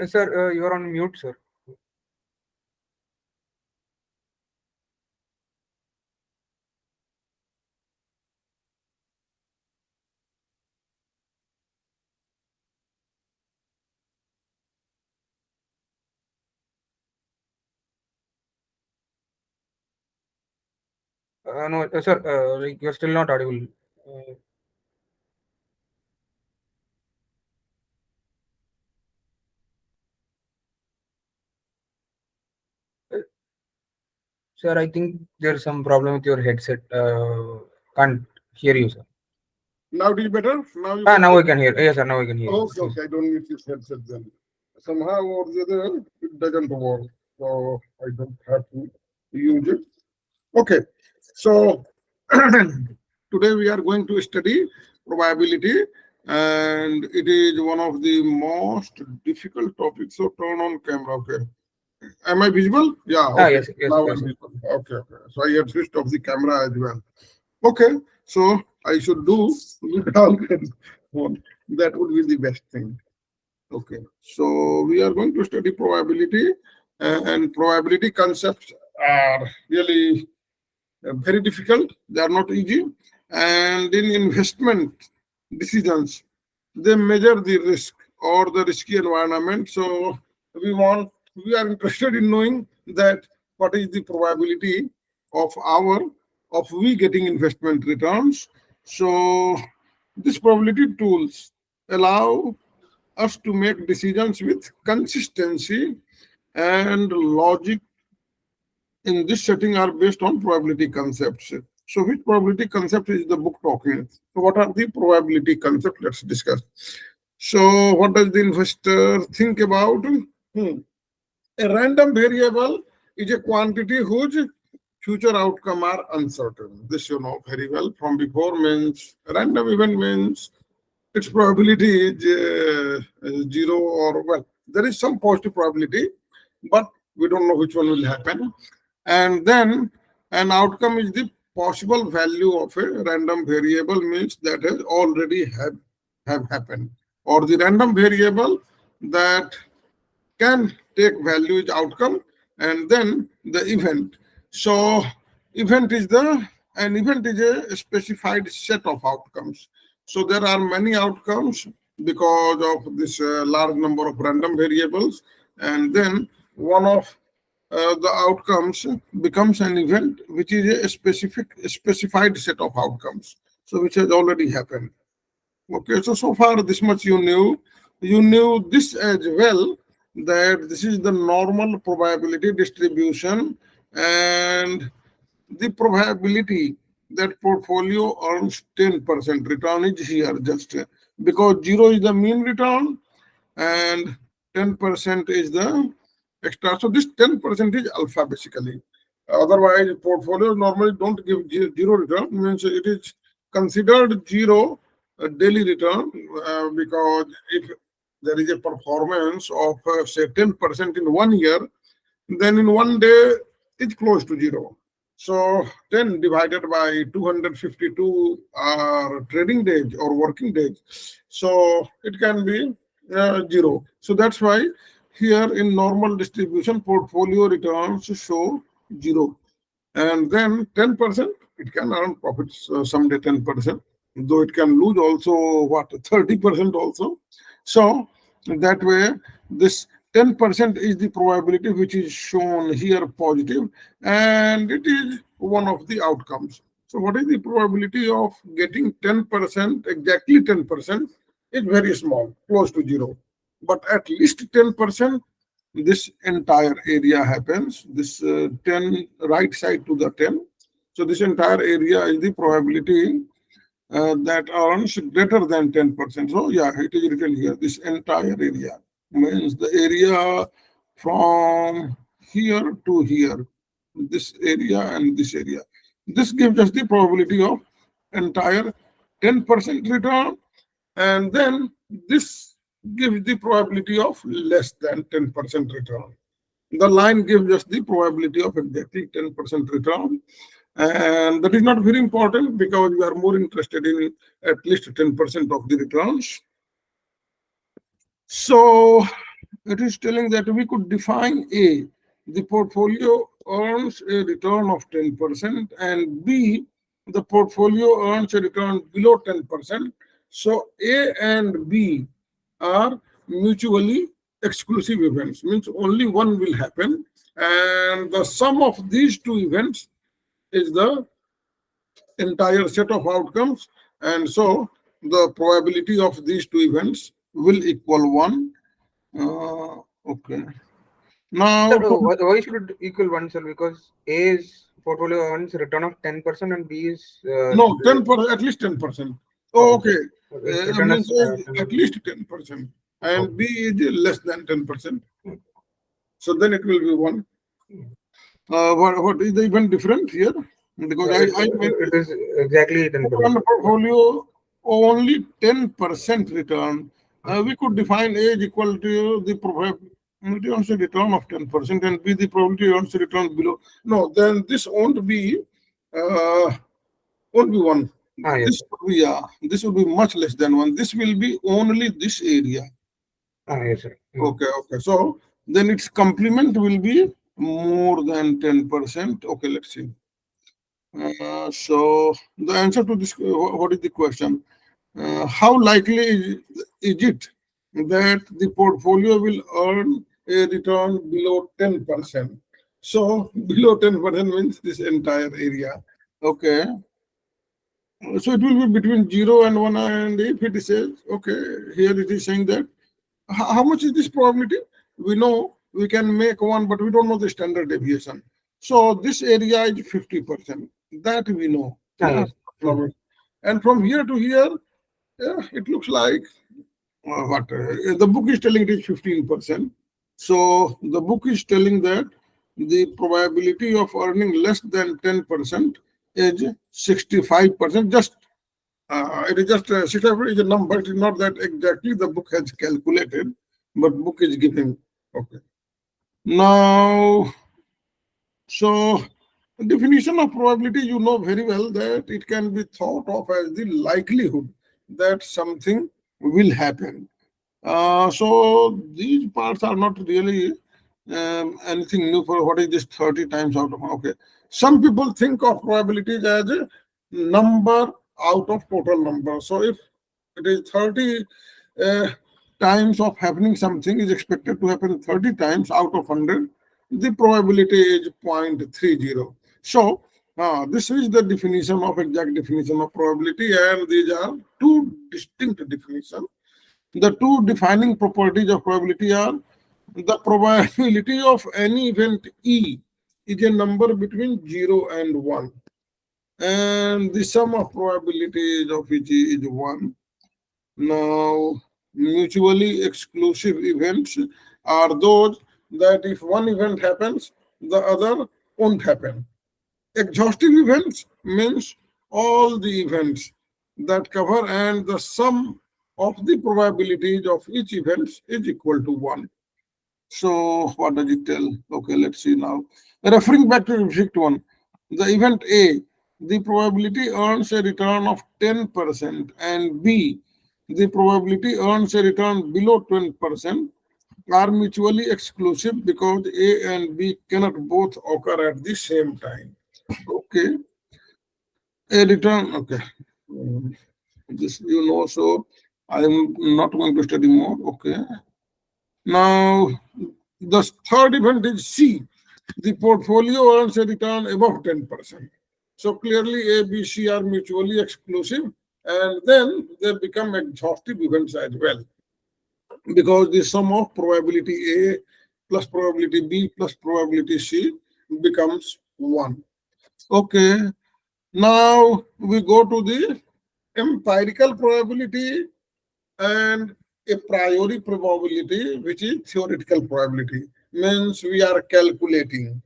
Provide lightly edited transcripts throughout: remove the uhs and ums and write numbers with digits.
Sir, you are on mute, sir. No, sir, like you're still not audible. Uh, uh, Sir, I think there's some problem with your headset. Can't hear you, sir. Now it is better. Now you Now can I can hear. Yes, sir, now I can hear you. Okay, okay. I don't need this headset then. Somehow or the other, it doesn't work. So I don't have to use it. Okay. So today we are going to study probability, and it is one of the most difficult topics. So turn on camera. Okay. Am I visible? Yeah. Okay. Yes, yes, Now yes, I'm sir. visible. Okay. Okay. So I have switched off the camera as well. Okay. So I should do without one. That would be the best thing. Okay, so we are going to study probability, and probability concepts are really very difficult. They are not easy. And in investment decisions, they measure the risk or the risky environment. So we are interested in knowing that what is the probability of we getting investment returns. So these probability tools allow us to make decisions with consistency and logic in this setting are based on probability concepts. So which probability concept is the book talking? So what are the probability concepts? Let's discuss. So what does the investor think about? A random variable is a quantity whose future outcome are uncertain. This you know very well from before. Means random event means its probability is zero, or well, there is some positive probability, but we don't know which one will happen. And then an outcome is the possible value of a random variable, means that has already have happened, or the random variable that can take value is outcome, and then the event. So event is an event is a specified set of outcomes. So there are many outcomes because of this large number of random variables, and then one of the outcomes becomes an event which is a specified set of outcomes, so which has already happened. Okay, so so far this much you knew. You knew this as well, that this is the normal probability distribution, and the probability that portfolio earns 10% return is here, just because zero is the mean return and 10% is the extra. So this 10% is alpha basically. Otherwise, portfolios normally don't give zero return, means it is considered zero daily return, because if there is a performance of say 10% in 1 year, then in 1 day it's close to zero. So 10 divided by 252 are trading days or working days. So it can be zero. So that's why here in normal distribution, portfolio returns show zero. And then 10%, it can earn profits someday 10%, though it can lose also what 30% also. So that way, this 10% is the probability which is shown here positive, and it is one of the outcomes. So what is the probability of getting 10%, exactly 10%, is very small, close to zero. But at least 10%, this entire area happens, this 10 right side to the 10. So this entire area is the probability that earns greater than 10%. So yeah, it is written here, this entire area means the area from here to here, this area and this area. This gives us the probability of entire 10% return, and then this gives the probability of less than 10% return. The line gives us the probability of exactly 10% return, and that is not very important because we are more interested in at least 10% of the returns. So It is telling that we could define A, the portfolio earns a return of 10%, and B, the portfolio earns a return below 10%. So A and B are mutually exclusive events, means only one will happen, and the sum of these two events is the entire set of outcomes, and so the probability of these two events will equal 1. Okay. Now, Sir, why should it equal 1, sir? Because A's portfolio earns return of 10% and B is no, 10%, at least 10%. Oh, okay. Its return Means is at least 10%, and okay. B is less than 10%. So then it will be 1. What is the event different here? Because It is exactly 10%. on portfolio only 10% return. We could define A is equal to the probability on the return of 10% and B the probability on the return below. No, then this won't be 1. Yes. This would be this will be much less than 1. This will be only this area. Yes, sir. Okay. So then its complement will be more than 10%. Okay, let's see. So the answer to this, what is the question? How likely is it that the portfolio will earn a return below 10%? So below 10% means this entire area. Okay. So it will be between 0 and 1, and if it says, okay, here it is saying that, how much is this probability? We know we can make 1, but we don't know the standard deviation. So this area is 50%. That we know. Yes. And from here to here, it looks like the book is telling it is 15%. So the book is telling that the probability of earning less than 10% is 65%. Just it is just 65 is a number. It is not that exactly the book has calculated, but book is giving. Okay. Now, so definition of probability, you know very well that it can be thought of as the likelihood that something will happen. So these parts are not really anything new. For what is this 30 times out of, okay. Some people think of probabilities as a number out of total number. So if it is 30 times of happening, something is expected to happen 30 times out of 100, the probability is 0.30. So this is the definition of exact definition of probability, and these are two distinct definitions. The two defining properties of probability are the probability of any event E is a number between 0 and 1, and the sum of probabilities of which is 1. Now, mutually exclusive events are those that if one event happens, the other won't happen. Exhaustive events means all the events that cover, and the sum of the probabilities of each event is equal to 1. So what does it tell? Okay, let's see now. Referring back to Shift 1, the event A, the probability earns a return of 10%, and B, the probability earns a return below 20%, are mutually exclusive because A and B cannot both occur at the same time. Okay. A return, okay. This you know, so I am not going to study more. Okay. Now, the third event is C. The portfolio earns a return above 10%. So clearly A, B, C are mutually exclusive, and then they become exhaustive events as well, because the sum of probability A plus probability B plus probability C becomes 1. Okay. Now we go to the empirical probability and a priori probability, which is theoretical probability. Means we are calculating.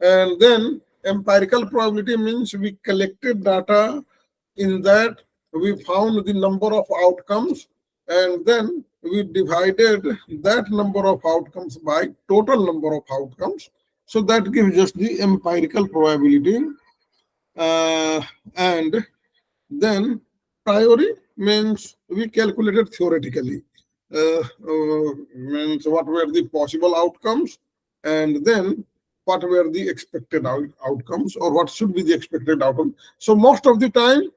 And then empirical probability means we collected data, in that we found the number of outcomes, and then we divided that number of outcomes by total number of outcomes. So that gives us the empirical probability. And then priori means we calculated theoretically. means what were the possible outcomes, and then what were the expected outcomes, or what should be the expected outcome. So most of the time,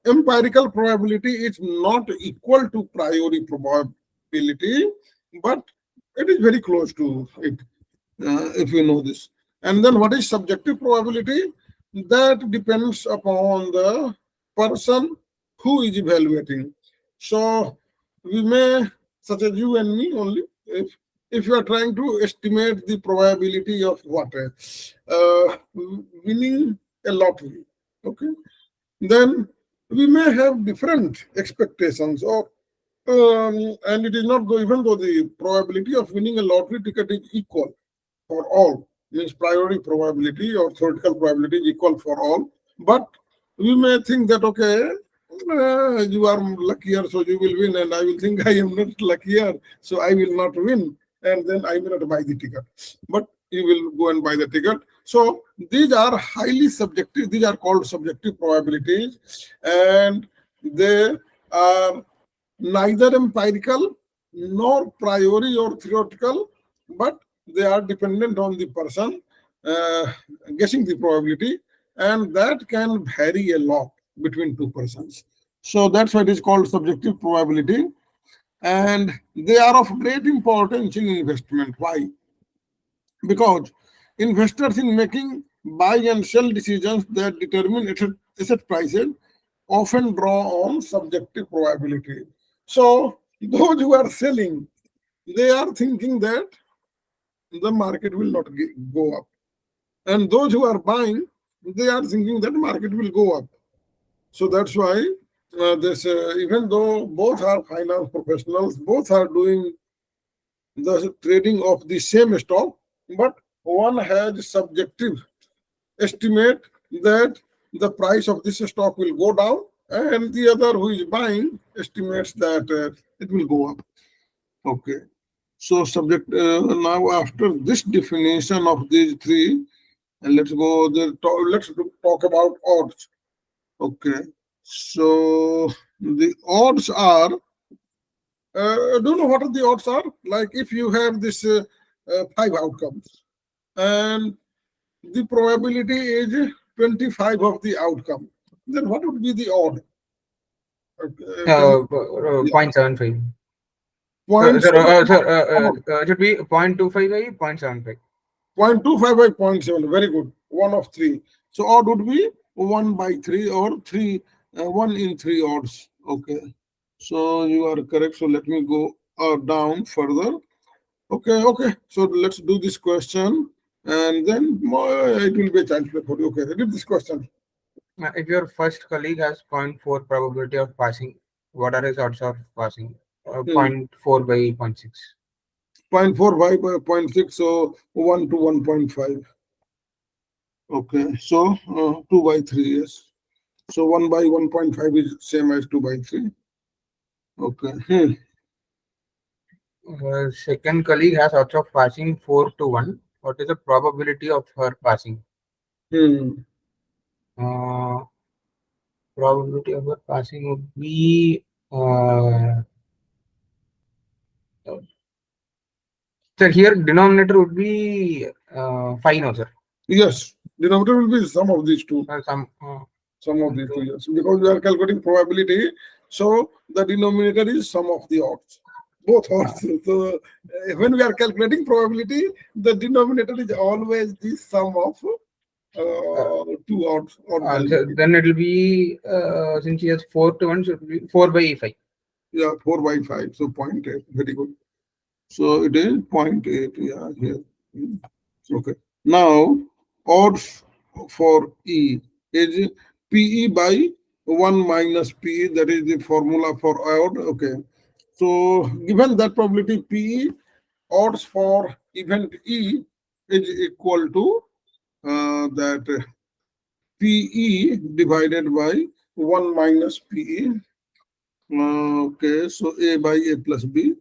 empirical probability is not equal to priori probability, but it is very close to it, if you know this. And then what is subjective probability? That depends upon the person who is evaluating. So we may, such as you and me only, if you are trying to estimate the probability of what, winning a lottery, okay, then we may have different expectations of, and it is not even though the probability of winning a lottery ticket is equal for all, means priori probability or theoretical probability is equal for all, but we may think that, okay, you are luckier, so you will win, and I will think I am not luckier, so I will not win, and then I will not buy the ticket. But you will go and buy the ticket. So these are highly subjective, these are called subjective probabilities, and they are neither empirical nor priori or theoretical, but they are dependent on the person guessing the probability, and that can vary a lot between two persons. So that's why it is called subjective probability, and they are of great importance in investment. Why? Because investors in making buy and sell decisions that determine asset prices often draw on subjective probability. So those who are selling, they are thinking that the market will not go up. And those who are buying, they are thinking that market will go up. So that's why this, even though both are finance professionals, both are doing the trading of the same stock, but one has subjective estimate that the price of this stock will go down, and the other who is buying estimates that it will go up. Okay. So subject now after this definition of these three, and let's go let's talk about odds. Okay. So the odds are, do you know what are the odds are? Like if you have this 5 outcomes, and the probability is 25 of the outcome, then what would be the odd? Can you, yeah, 0.75. point Sir, seven, it should be 0.25 by 0.75. 0.25 by 0.7, very good, one of three. So odd would be 1 by 3 or 3, 1 in 3 odds. Okay, so you are correct. So let me go down further. Okay, okay, so let's do this question, and then it will be a chance for you. Okay, read this question. If your first colleague has 0.4 probability of passing, what are his odds of passing? 0.4 by 0.6. 0.4 by 0.6, so 1 to 1.5. Okay, so 2 by 3, yes. So 1 by 1.5 is same as 2 by 3. Okay. Second colleague has odds of passing 4 to 1. What is the probability of her passing? Probability of her passing would be sir, here denominator would be 5 now, sir. Yes, denominator will be some of these two. Some of these two, yes. Because we are calculating probability, so the denominator is sum of the odds. Both odds. So when we are calculating probability, the denominator is always the sum of two odds. Then it will be, since he has 4 to 1, should be 4 by 5. Yeah, 4 by 5. So 0.8. Very good. So it is 0.8. Yeah, here. Okay. Now, odds for E is PE by 1 minus PE. That is the formula for odd. Okay. So given that probability PE, odds for event E is equal to that PE divided by 1 minus PE. Okay, so A by A plus B.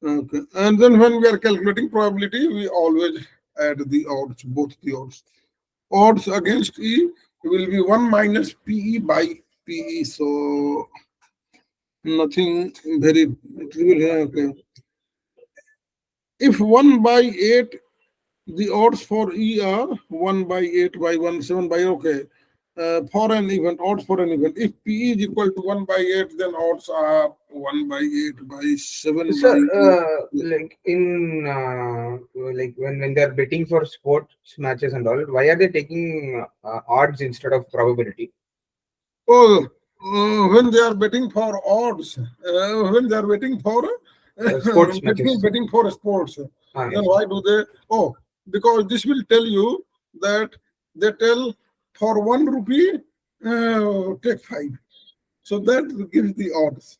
Okay, and then when we are calculating probability, we always add the odds, both the odds. Odds against E will be 1 minus PE by PE. So Nothing very trivial here. Okay. If 1 by 8, the odds for E are 1 by 8 by 1, 7 by, okay. For an event, odds for an event. If P is equal to 1 by 8, then odds are 1 by 8 by 7 by Sir, 8. like in like when they are betting for sports matches and all, why are they taking odds instead of probability? Oh, when they are betting for odds, when they are betting for Sports matches. betting for sports, Yes. then why do they? Oh, because this will tell you that they tell for 1 rupee, take 5. So that gives the odds.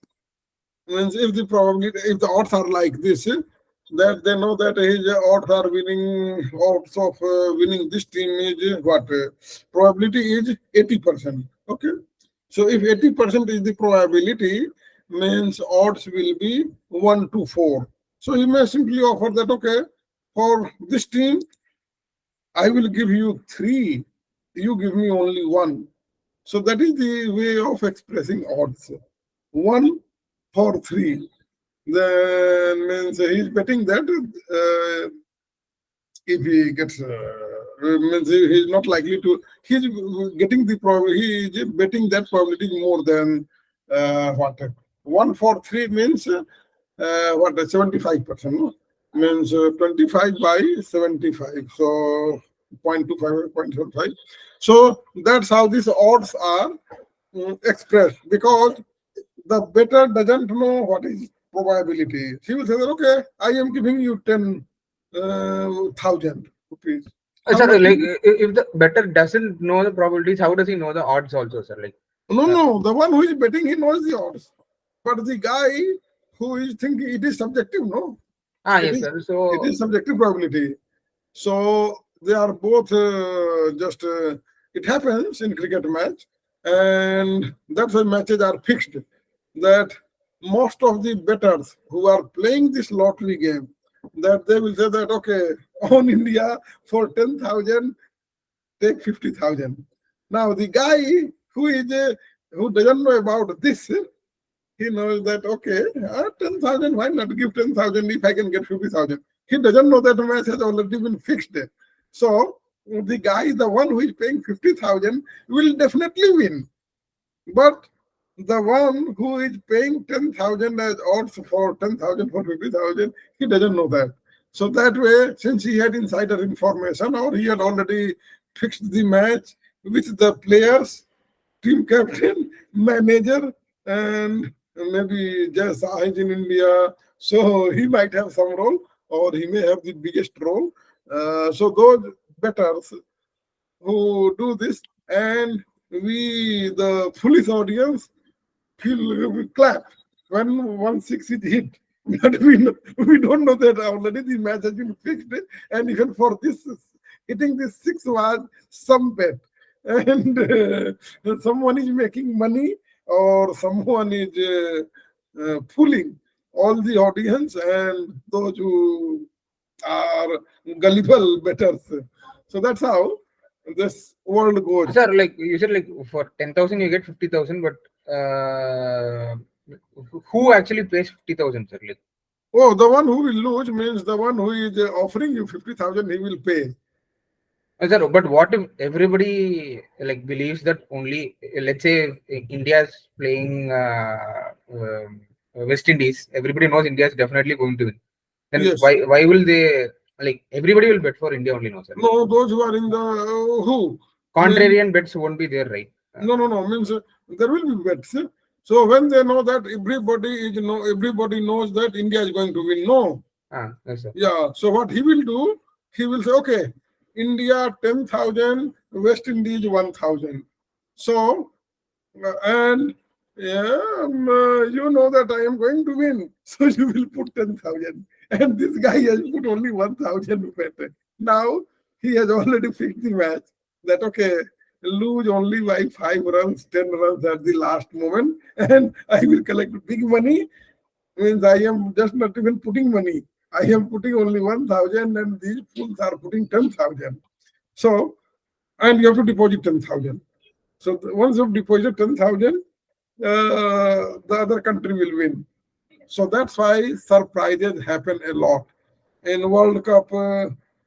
Means if the probability, if the odds are like this, that they know that his odds are winning, odds of winning this team is what? Probability is 80%. Okay. So if 80% is the probability, means odds will be 1 to 4. So you may simply offer that, okay, for this team, I will give you 3, you give me only 1. So that is the way of expressing odds. 1 for 3. Then means he's betting that if he gets means he's not likely to, he's getting the probability, he is betting that probability more than what 1 for 3 means what 75%, no? Means 25 by 75, so 0.25 0.75. So that's how these odds are expressed, because the bettor doesn't know what is probability. She will say that, okay, I am giving you 10,000 rupees. How Sir, much? like if the bettor doesn't know the probabilities, how does he know the odds also, sir? Like No, the one who is betting, he knows the odds. But the guy who is thinking, it is subjective, no? It yes, is, sir. it So is subjective probability. So they are both just, it happens in cricket match, and that's why matches are fixed. That most of the bettors who are playing this lottery game, that they will say that, okay, on India for 10,000, take 50,000. Now the guy who is who doesn't know about this, he knows that, okay, 10,000, why not give 10,000 if I can get 50,000? He doesn't know that the match has already been fixed. So the guy, the one who is paying 50,000, will definitely win. But the one who is paying 10,000 as odds for 10,000 for 50,000, he doesn't know that. So that way, since he had insider information, or he had already fixed the match with the players, team captain, manager, and maybe just Sahaj in India. So he might have some role, or he may have the biggest role. So those betters who do this, and we, the police audience, we clap when 1-6 is hit. But we don't know that already the match has been fixed, and even for this, hitting this 6 was some bet. And someone is making money, or someone is fooling all the audience and those who are gullible betters. So that's how this world goes. sir, like you said, like for 10,000 you get 50,000, but who actually pays 50,000, sir? Like Oh, the one who will lose means the one who is offering you 50,000, he will pay. sir, but what if everybody like believes that only, let's say India is playing West Indies, everybody knows India is definitely going to win. Then Yes. why will they, like everybody will bet for India only, no, sir? No, those who are in the who Contrarian bets won't be there, right? no means there will be bets. So when they know that everybody knows that India is going to win. No. Yes, sir. Yeah. So what he will do, he will say, okay, India 10,000, West Indies 1,000. So and yeah, you know that I am going to win. So you will put 10,000. And this guy has put only 1,000 bet. Now he has already fixed the match that, okay, lose only by 5 runs, 10 runs at the last moment, and I will collect big money. Means I am just not even putting money. I am putting only 1,000, and these fools are putting 10,000. So, and you have to deposit 10,000. So once you deposit 10,000, the other country will win. So that's why surprises happen a lot. In World Cup,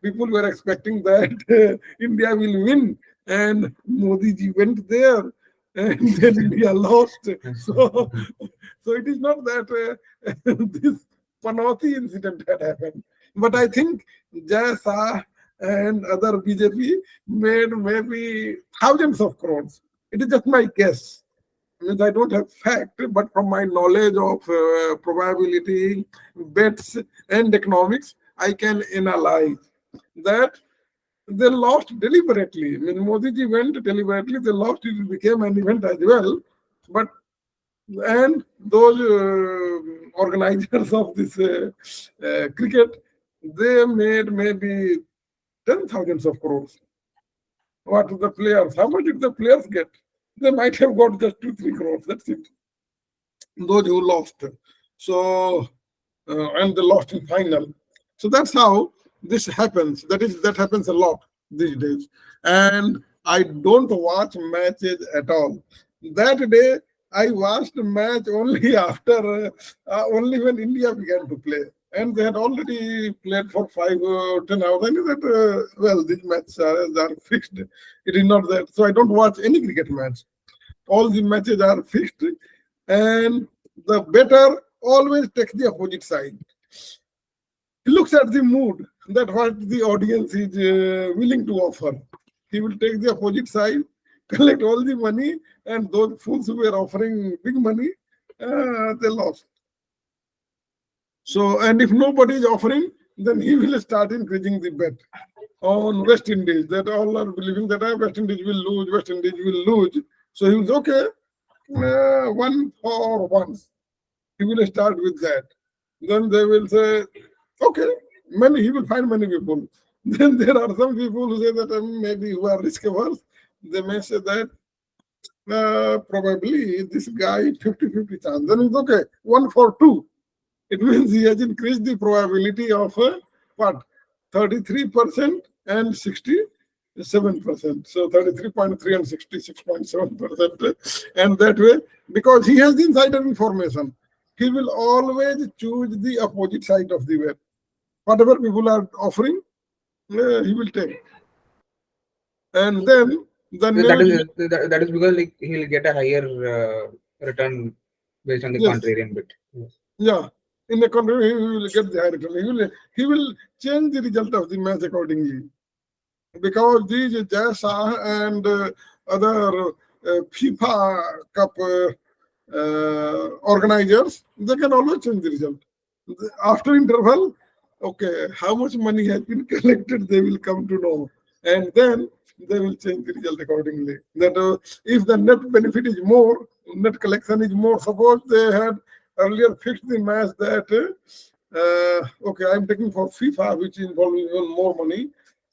people were expecting that India will win, and Modi ji went there, and then India lost. So, so it is not that this Panoti incident had happened, but I think Jay Shah and other BJP made maybe thousands of crores. It is just my guess. Means I don't have fact, but from my knowledge of probability, bets, and economics, I can analyze that they lost deliberately. I mean, Modi ji went deliberately, they lost, it became an event as well. But and those organizers of this cricket, they made maybe 10,000s of crores. What the players? How much did the players get? They might have got just 2-3 crores. That's it. Those who lost. So and they lost in final. So that's how this happens. That happens a lot these days. And I don't watch matches at all. That day I watched a match only after only when India began to play. And they had already played for 5 or 10 hours. I knew that well, these matches are fixed. It is not that. So I don't watch any cricket match. All the matches are fixed, and the better always takes the opposite side. He looks at the mood that what the audience is willing to offer. He will take the opposite side, collect all the money, and those fools who were offering big money, they lost. So, and if nobody is offering, then he will start increasing the bet on West Indies. That all are believing that West Indies will lose, West Indies will lose. So he was okay, one for once. He will start with that. Then they will say, okay, he will find many people. Then there are some people who say that maybe who are risk averse. They may say that probably this guy 50-50 chance. Then it's okay, 1 for 2. It means he has increased the probability of what? 33% and 67%. So 33.3 and 66.7%. And that way, because he has the insider information, he will always choose the opposite side of the web. Whatever people are offering, he will take. And then that is because like he'll get a higher return based on the yes, contrarian bit. Yes. yeah. In the contrary, he will get the high return. He will change the result of the match accordingly. Because these Jay Shah and other FIFA Cup organizers, they can always change the result. After interval, okay, how much money has been collected, they will come to know. And then they will change the result accordingly. That if the net benefit is more, net collection is more, suppose they had earlier fixed the match that, okay, I'm taking for FIFA, which involves even more money.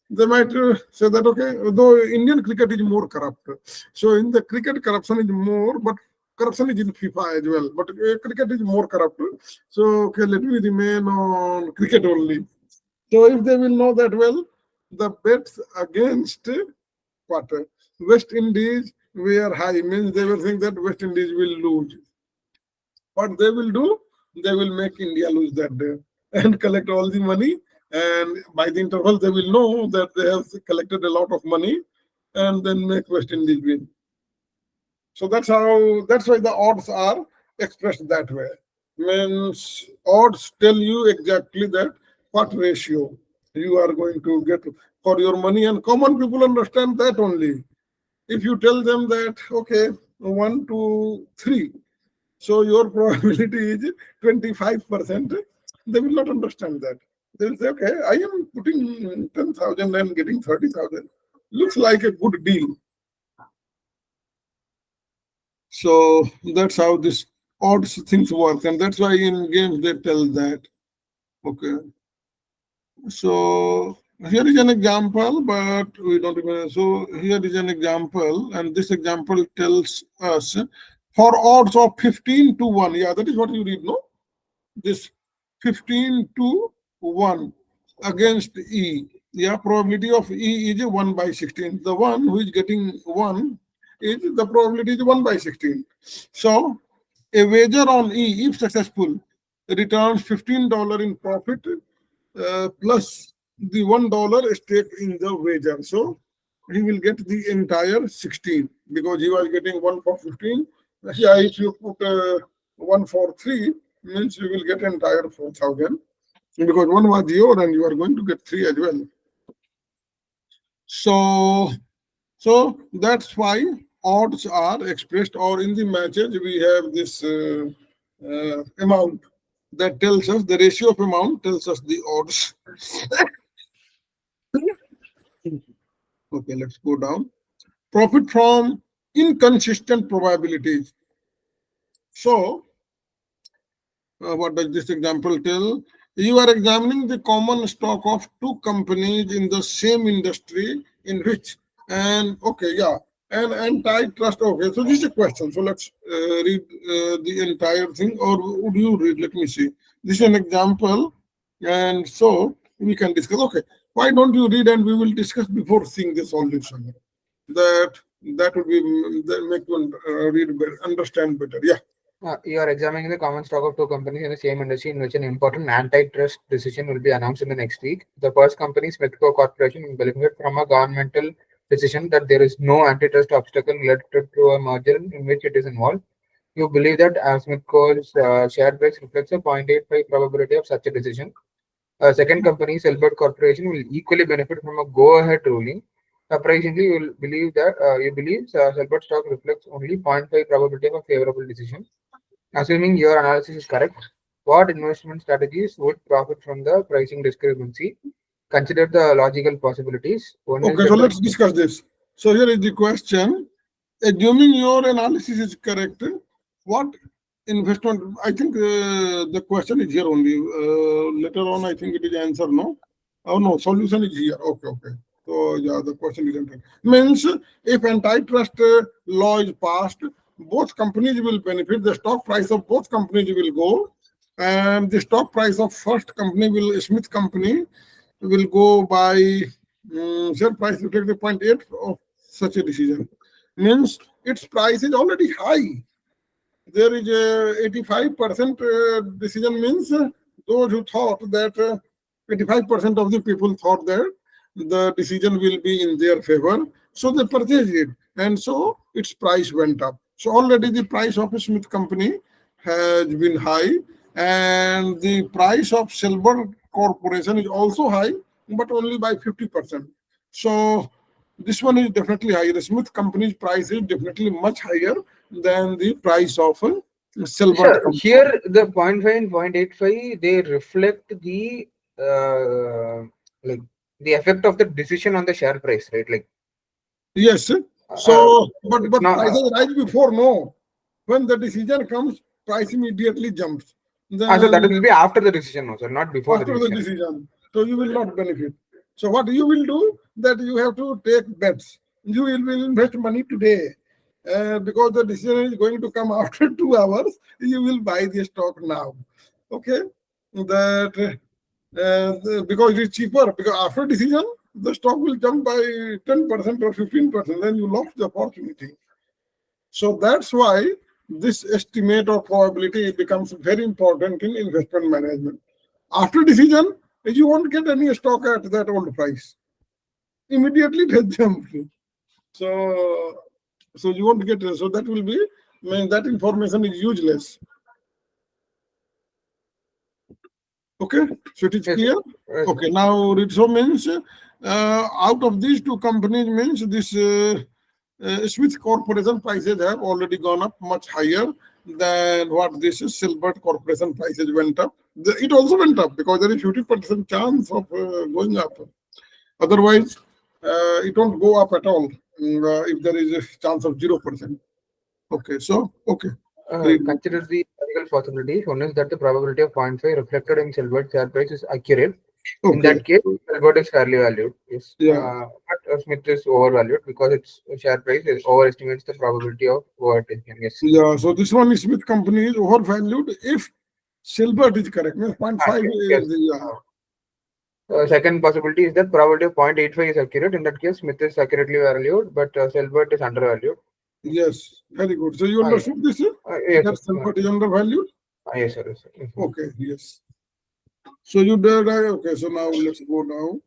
They might say that, okay, though Indian cricket is more corrupt. So in the cricket, corruption is more, but corruption is in FIFA as well. But cricket is more corrupt. So, okay, let me remain on cricket only. So if they will know that well, the bets against what? West Indies were high, means they were saying that West Indies will lose. What they will do, they will make India lose that day and collect all the money. And by the interval, they will know that they have collected a lot of money and then make West Indies win. So that's why the odds are expressed that way. Means odds tell you exactly that what ratio you are going to get for your money, and common people understand that only. If you tell them that, okay, 1 to 3, so your probability is 25%, they will not understand that. They will say, okay, I am putting 10,000 and getting 30,000. Looks like a good deal. So that's how this odds things work. And that's why in games they tell that. Okay. So here is an example, but we don't even. So here is an example, and this example tells us for odds of 15 to 1. Yeah, that is what you read, no? This 15 to 1 against E. Yeah, probability of E is 1 by 16. The one who is getting 1 is the probability is 1 by 16. So a wager on E, if successful, returns $15 in profit plus the $1 stake in the wager. So he will get the entire 16 because he was getting 1 for 15. Yeah, if you put 1 for 3, means you will get entire 4,000 because 1 was your and you are going to get 3 as well. So that's why odds are expressed, or in the matches we have this amount that tells us the ratio of amount tells us the odds. Okay, let's go down. Profit from inconsistent probabilities. So, what does this example tell? You are examining the common stock of two companies in the same industry in which, and okay, yeah, and antitrust. Okay, so this is a question. So let's read the entire thing, or would you read? Let me see. This is an example, and so we can discuss. Okay, why don't you read and we will discuss before seeing the solution? That would be that make one read better, understand better. Yeah. You are examining the common stock of two companies in the same industry in which an important antitrust decision will be announced in the next week. The first company, Smithco Corporation, will benefit from a governmental decision that there is no antitrust obstacle related to a merger in which it is involved. You believe that Smithco's share price reflects a 0.85 probability of such a decision. A second company, Selbert Corporation, will equally benefit from a go-ahead ruling. Surprisingly, you believe Selbert stock reflects only 0.5 probability of a favorable decision. Assuming your analysis is correct, what investment strategies would profit from the pricing discrepancy? Consider the logical possibilities. One is Okay, that so the let's discuss this. So here is the question. Assuming your analysis is correct, what investment? I think the question is here only. Later on, I think it is answer, no? Oh, no, solution is here. Okay. So, yeah, the question is answered. Means if antitrust law is passed, both companies will benefit. The stock price of both companies will go. And the stock price of first company Smith Company will go by share price reflect the 0.8 of such a decision. Means its price is already high. There is a 85% decision means those who thought that 85% of the people thought that the decision will be in their favor, so they purchased it, and so its price went up. So already the price of a Smith Company has been high, and the price of Selbert Corporation is also high, but only by 50%. So this one is definitely higher. The Smith Company's price is definitely much higher than the price of Selbert. sure, here the 0.5 and 0.85 they reflect the like the effect of the decision on the share price, right? Like yes. So, but it's not, prices rise before, no. When the decision comes, price immediately jumps. Then so that will be after the decision, no, sir, not before the after the decision. decision, so you will not benefit. So what you will do that you have to take bets. You will invest money today. Because the decision is going to come after 2 hours, you will buy the stock now. Okay, that because it is cheaper. Because after decision, the stock will jump by 10% or 15%. Then you lost the opportunity. So that's why this estimate of probability becomes very important in investment management. After decision, you won't get any stock at that old price. Immediately it has jumped. So you won't get, so that will be, that information is useless. Okay, so it is Yes, clear? yes. Okay, now it so means out of these two companies means this Smith Corporation prices have already gone up much higher than what this Selbert Corporation prices went up. It also went up because there is 50% chance of going up. Otherwise, it won't go up at all if there is a chance of 0%. Okay, so, okay. Consider the logical possibilities. One is that the probability of 0.5 reflected in Selbert share price is accurate. In Okay. that case, Selbert is fairly valued. Yes. Yeah. But Smith is overvalued because its share price overestimates the probability of overtaking. Yes. Yeah, so this one is Smith Company is overvalued if Selbert is correct. Means 0.5 Yes. is the, Second possibility is that probability of 0.85 is accurate. In that case, Smith is accurately valued, but Selbert is undervalued. Yes, very good. So you Ah, yes. understood this? Yes, That sir. Salbert is undervalued? Yes, sir. Yes, sir. Yes, sir. Okay, yes. So you did, okay, so now let's go now.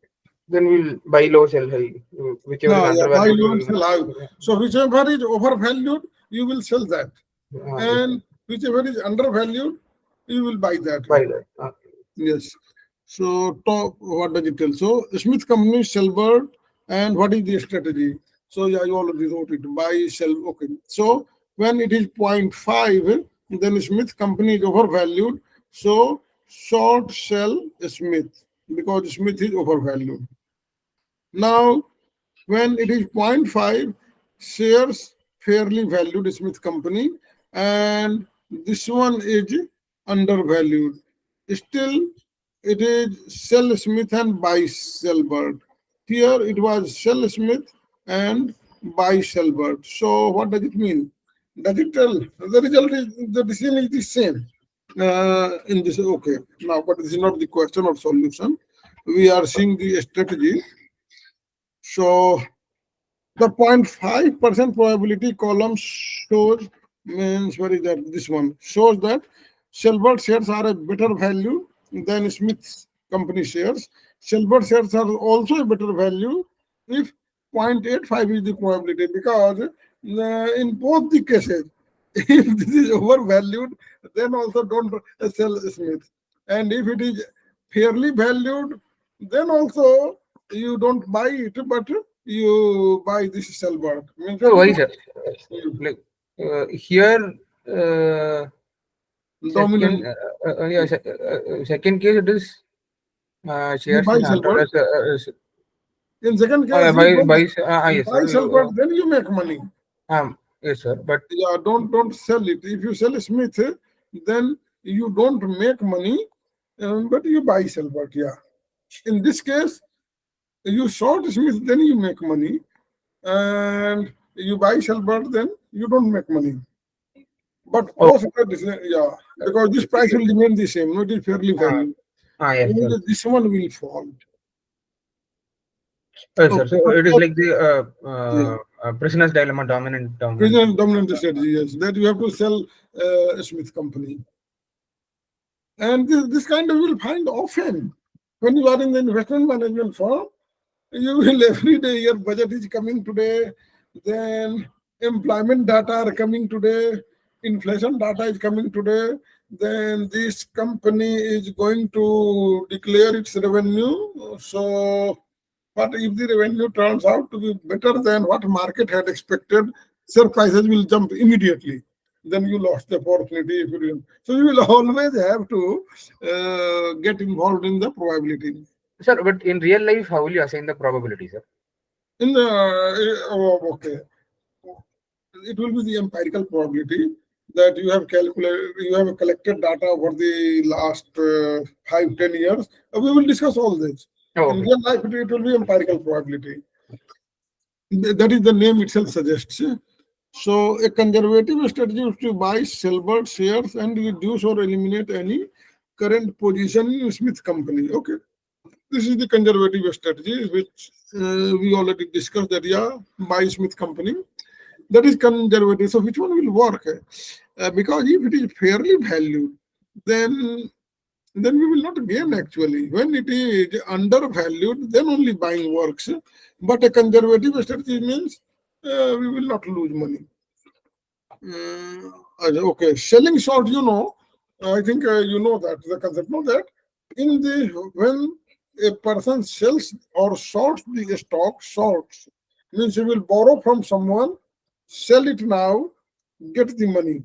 Then we'll buy low, sell high. Whichever is No, yeah, buy undervalued, we low and will. sell high. So whichever is overvalued, you will sell that. Yes, sir. And whichever is undervalued, you will buy that Buy one. that. Yes. So top, what does it tell? So Smith Company, Selbert, and what is the strategy? So yeah, you already wrote it. Buy, sell. Okay. So when it is 0.5, then Smith Company is overvalued. So short sell Smith because Smith is overvalued. Now when it is 0.5, shares fairly valued Smith Company, and this one is undervalued. Still, it is sell Smith and buy Selbert. Here it was sell Smith and buy Selbert. So what does it mean? Does it tell the result is the decision is the same? In this, okay. Now, but this is not the question or solution. We are seeing the strategy. So the 0.5% probability column shows, means what is that? This one shows that Selbert shares are a better value than Smith company shares. Selbert shares are also a better value if 0.85 is the probability, because in both the cases, if this is overvalued, then also don't sell Smith. And if it is fairly valued, then also you don't buy it, but you buy this Selbert. Means So that why, you sir? Like here, second, dominant, yeah, second case it is you shares buy is under Selbert. In second yeah, case, you yes, buy sir. Selbert, then you make money. Yes, sir. But Yeah, don't sell it. If you sell Smith, then you don't make money, but you buy Selbert. Yeah. In this case, you short Smith, then you make money, and you buy Selbert, then you don't make money. But oh, post that, yeah, because this price will remain the same, not fairly uh, valued. yes, sir. Only this one will fall. Yes, sir. Okay, So it is after, like the yeah, prisoner's dilemma, dominant. present dominant strategy, yes, that you have to sell Smith company. And this kind of will find often when you are in the investment management firm. You will every day your budget is coming today, then employment data are coming today, inflation data is coming today, then this company is going to declare its revenue. So but if the revenue turns out to be better than what market had expected, share prices will jump immediately. Then you lost the opportunity. If you didn't. So you will always have to get involved in the probability. Sir, but in real life, how will you assign the probability, sir? In the okay, it will be the empirical probability that you have calculated, you have collected data over the last 5-10 years. We will discuss all this. Oh, In okay. real life, it will be empirical probability. That is the name itself suggests. So a conservative strategy is to buy Selbert shares and reduce or eliminate any current position in Smith company. Okay. This is the conservative strategy, which we already discussed that, yeah, buy Smith company. That is conservative. So which one will work? Because if it is fairly valued, then we will not gain actually. When it is undervalued, then only buying works. But a conservative strategy means we will not lose money. Okay, selling short, I think you know that the concept. Know that in the when a person sells or shorts the stock, shorts means he will borrow from someone, sell it now, get the money,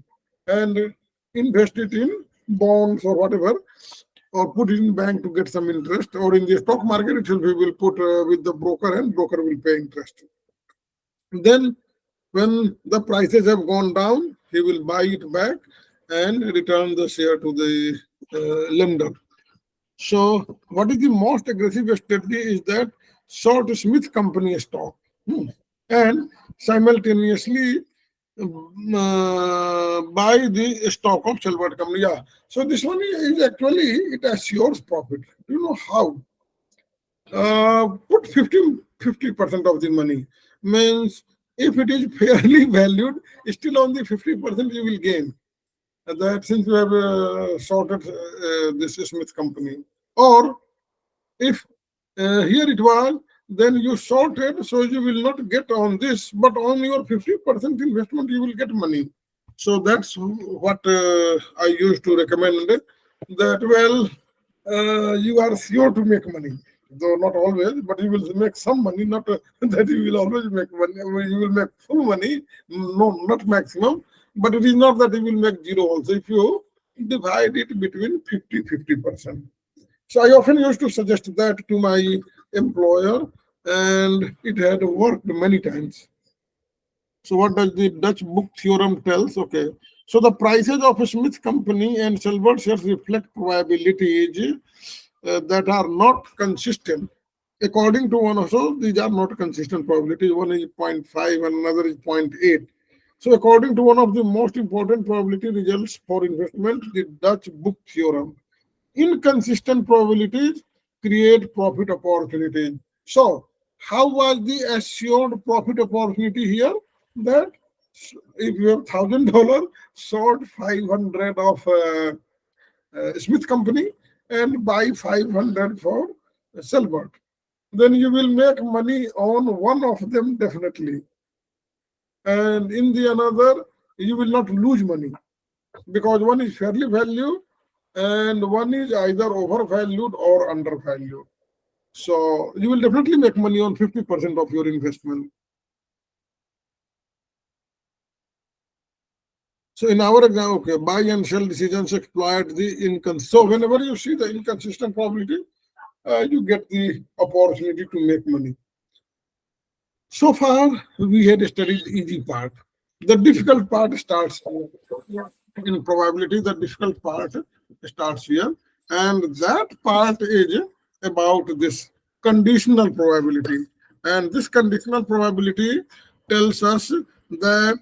and invest it in bonds or whatever, or put it in bank to get some interest, or in the stock market itself we will put with the broker, and broker will pay interest. Then when the prices have gone down, he will buy it back and return the share to the lender. So, what is the most aggressive strategy is that short Smith company stock, and simultaneously buy the stock of Selbert company. Yeah. So this one is actually, it assures profit. Do you know how? Put 50% of the money, means If it is fairly valued, still only 50% you will gain. That since you have sorted this Smith company. Or if here it was, then you sorted, so you will not get on this, but on your 50% investment, you will get money. So that's what I used to recommend, that, well, you are sure to make money. Though not always, but you will make some money, not that you will always make money. I mean, you will make full money, no, not maximum, but it is not that you will make zero also if you divide it between 50-50%. So I often used to suggest that to my employer, and it had worked many times. So what does the Dutch book theorem tells? Okay. So the prices of a Smith company and Silver shares reflect probabilities that are not consistent. According to one also, these are not consistent probabilities. One is 0.5 and another is 0.8. So according to one of the most important probability results for investment, the Dutch book theorem, inconsistent probabilities create profit opportunities. So, how was the assured profit opportunity here? That if you have $1,000, sold 500 of Smith company and buy 500 for Selbert, then you will make money on one of them definitely, and in the another you will not lose money because one is fairly valued and one is either overvalued or undervalued. So you will definitely make money on 50% of your investment. So in our example, okay, buy and sell decisions exploit the income. So whenever you see the inconsistent probability, you get the opportunity to make money. So far, we had studied the easy part. The difficult part starts here. In probability. The difficult part starts here, and that part is about this conditional probability. And this conditional probability tells us that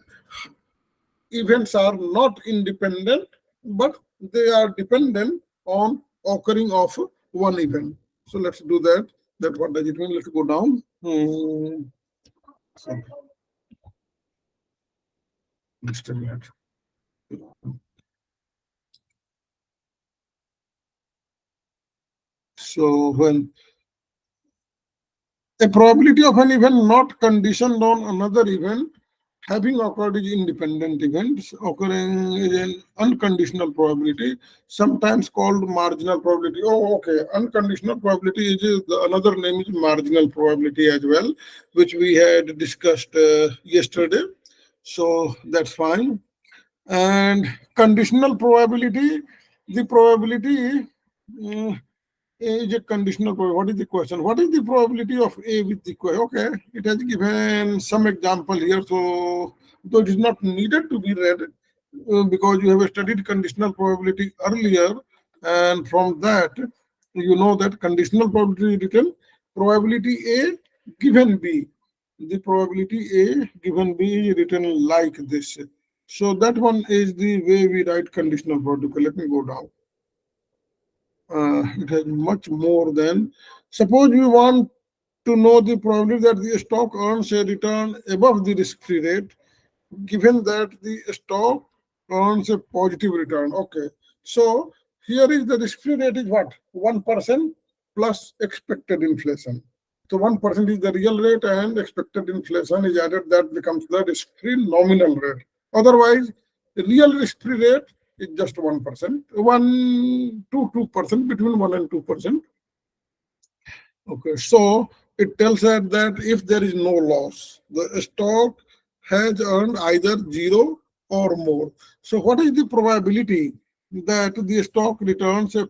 events are not independent, but they are dependent on occurring of one event. So let's do that. That what does it mean? Let's go down. So, just a minute. So when a probability of an event not conditioned on another event having occurred is independent events occurring is an unconditional probability, sometimes called marginal probability. Oh, okay. Unconditional probability is another name is marginal probability as well, which we had discussed yesterday. So that's fine. And conditional probability, the probability is a conditional probability. What is the question? What is the probability of A with the question? Okay, it has given some example here. So, though it is not needed to be read because you have studied conditional probability earlier, and from that, you know that conditional probability is written probability A given B. The probability A given B is written like this. So that one is the way we write conditional probability. Let me go down. It has much more than. Suppose we want to know the probability that the stock earns a return above the risk-free rate, given that the stock earns a positive return. Okay. So here is the risk-free rate is what? 1% plus expected inflation. So 1% is the real rate and expected inflation is added. That becomes the risk-free nominal rate. Otherwise, the real risk-free rate is just 1%, 2%, between 1 and 2%. Okay, so it tells us that if there is no loss, the stock has earned either zero or more. So what is the probability that the stock returns a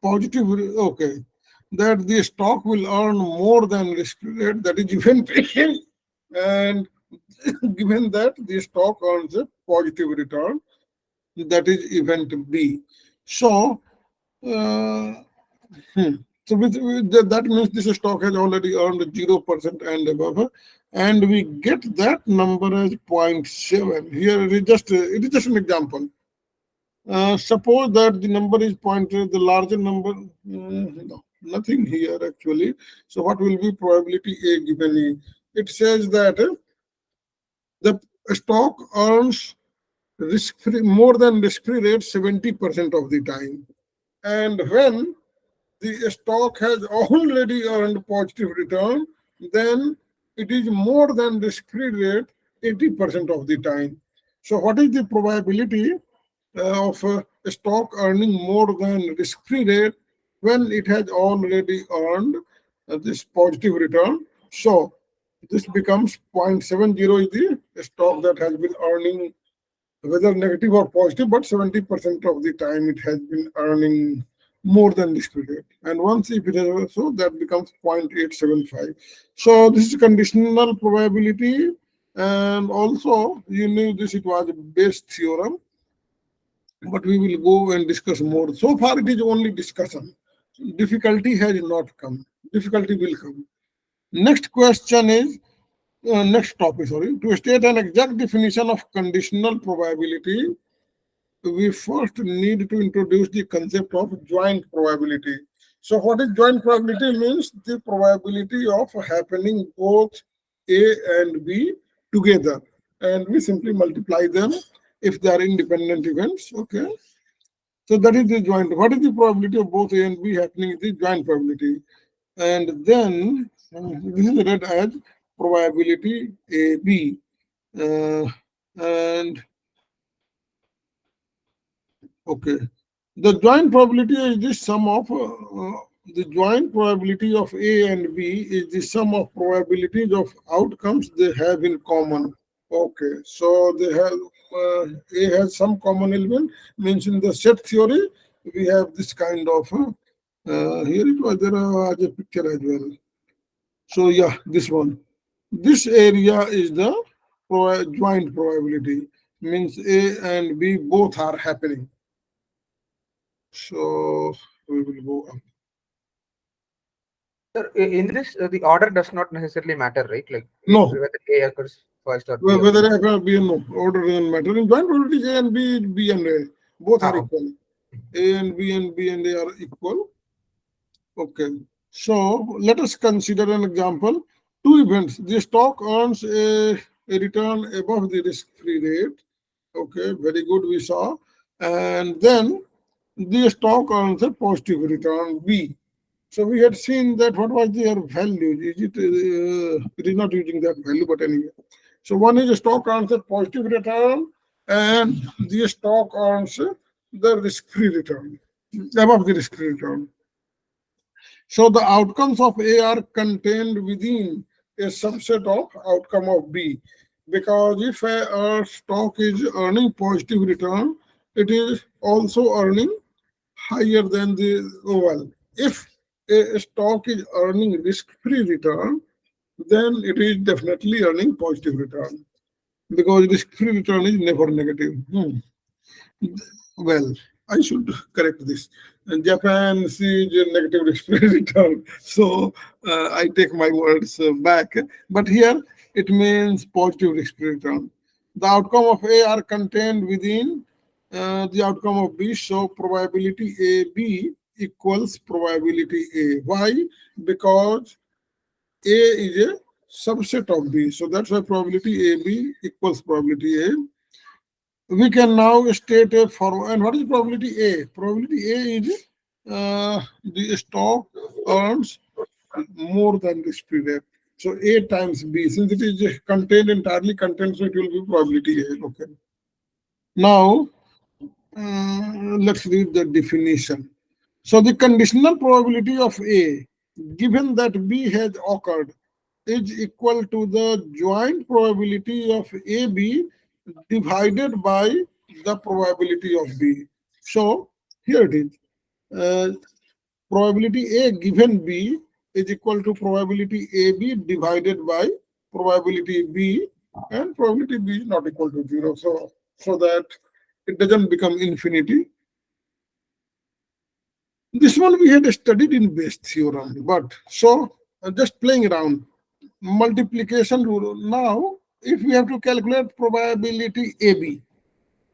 positive, okay, that the stock will earn more than risk rate, that is event A, and given that the stock earns a positive return, that is event B. So, uh, so that means this stock has already earned 0% and above, and we get that number as 0.7. Here it is just an example. Suppose that the number is the larger number, no, nothing here actually. So what will be probability A given E? It says that The stock earns risk-free more than risk-free rate 70% of the time. And when the stock has already earned positive return, then it is more than risk-free rate 80% of the time. So what is the probability of a stock earning more than risk-free rate when it has already earned this positive return? So this becomes 0.70 is the stock that has been earning whether negative or positive, but 70% of the time it has been earning more than risk-free rate. And once if it has also, that becomes 0.875. So this is conditional probability, and also you knew this, it was a Bayes theorem, but we will go and discuss more. So far it is only discussion. Difficulty has not come. Difficulty will come. Next question is, next topic, sorry. To state an exact definition of conditional probability, we first need to introduce the concept of joint probability. So what is joint probability? Means the probability of happening both A and B together. And we simply multiply them if they are independent events. Okay. So that is the joint. What is the probability of both A and B happening? Is the joint probability. And then this is read as probability AB. And okay, the joint probability is the sum of the joint probability of A and B is the sum of probabilities of outcomes they have in common. Okay, so they have A has some common element. Means in the set theory we have this kind of here it was there was a picture as well. So yeah, this one. This area is the joint probability. Means A and B both are happening. So we will go up. Sir, in this, the order does not necessarily matter, right? Like No, whether A occurs first or B occurs. whether F or B or no, order doesn't matter. In joint probability, A and B, B and A, both are okay. equal. A and B and A are equal. Okay. So let us consider an example. Two events. The stock earns a return above the risk-free rate. Okay, very good, we saw. And then the stock earns a positive return B. So we had seen that what was their value? Is it? It is not using that value, but anyway. So one is a stock earns a positive return, and the stock earns the risk-free return above the risk-free return. So the outcomes of A are contained within a subset of outcome of B. Because if a stock is earning positive return, it is also earning higher than the well. If a stock is earning risk-free return, then it is definitely earning positive return because risk-free return is never negative. Well, I should correct this. Japan sees a negative risk-free return, so I take my words back. But here it means positive risk-free return. The outcome of A are contained within the outcome of B, so probability AB equals probability A. Why? Because A is a subset of B, so that's why probability AB equals probability A. We can now state a formula. And what is probability A? Probability A is the stock earns more than risk-free rate. So A times B, since it is contained entirely contained, so it will be probability A. Okay. Now let's read the definition. So the conditional probability of A, given that B has occurred, is equal to the joint probability of AB divided by the probability of B. So here it is. Probability A given B is equal to probability AB divided by probability B, and probability B is not equal to 0. So that it doesn't become infinity. This one we had studied in Bayes theorem, but so just playing around. Multiplication rule. Now, if we have to calculate probability AB,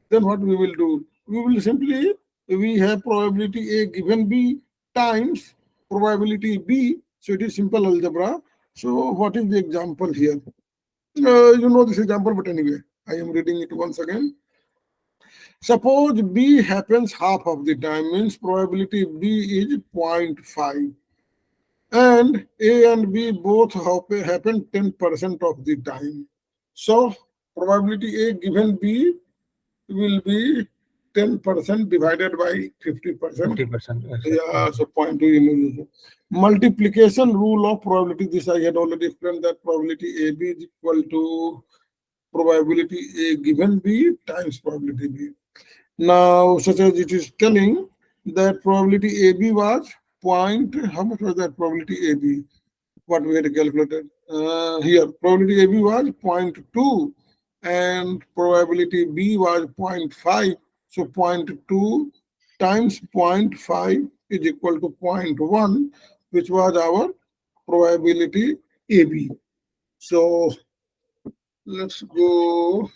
then what we will do? We will simply, we have probability A given B times probability B. So it is simple algebra. So what is the example here? You know this example, but anyway, I am reading it once again. Suppose B happens half of the time, means probability B is 0.5, and A and B both happen 10% of the time. So probability A given B will be 10% divided by 50%. 50%. Yes, sir. Yeah, so 0.2 multiplication rule of probability. This I had already explained, that probability AB is equal to probability A given B times probability B. Now, such as it is telling that probability AB was how much was that probability AB? What we had calculated here, probability AB was 0.2 and probability B was 0.5. So 0.2 times 0.5 is equal to 0.1, which was our probability AB. So let's go.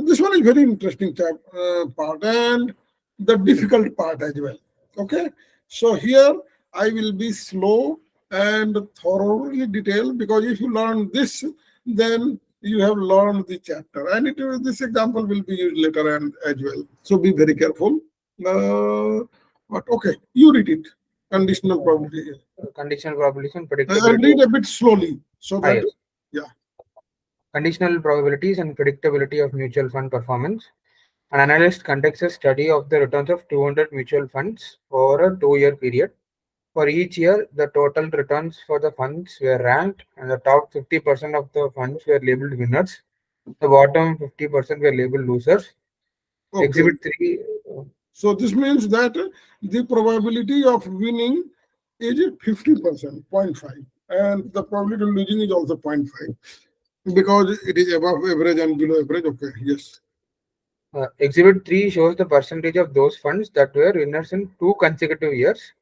This one is very interesting part and the difficult part as well. Okay, so here I will be slow and thoroughly detailed, because if you learn this, then you have learned the chapter, and this example will be used later and as well. So be very careful. But okay, you read it. Conditional probability. Conditional probabilities and I'll predictability. read a bit slowly so that Yes. Conditional probabilities and predictability of mutual fund performance. An analyst conducts a study of the returns of 200 mutual funds over a 2-year period. For each year, the total returns for the funds were ranked, and the top 50% of the funds were labeled winners. The bottom 50% were labeled losers. okay. Exhibit 3. So this means that the probability of winning is 50%, 0.5, and the probability of losing is also 0.5, because it is above average and below average. Okay, yes. Exhibit 3 shows the percentage of those funds that were winners in 2 consecutive years,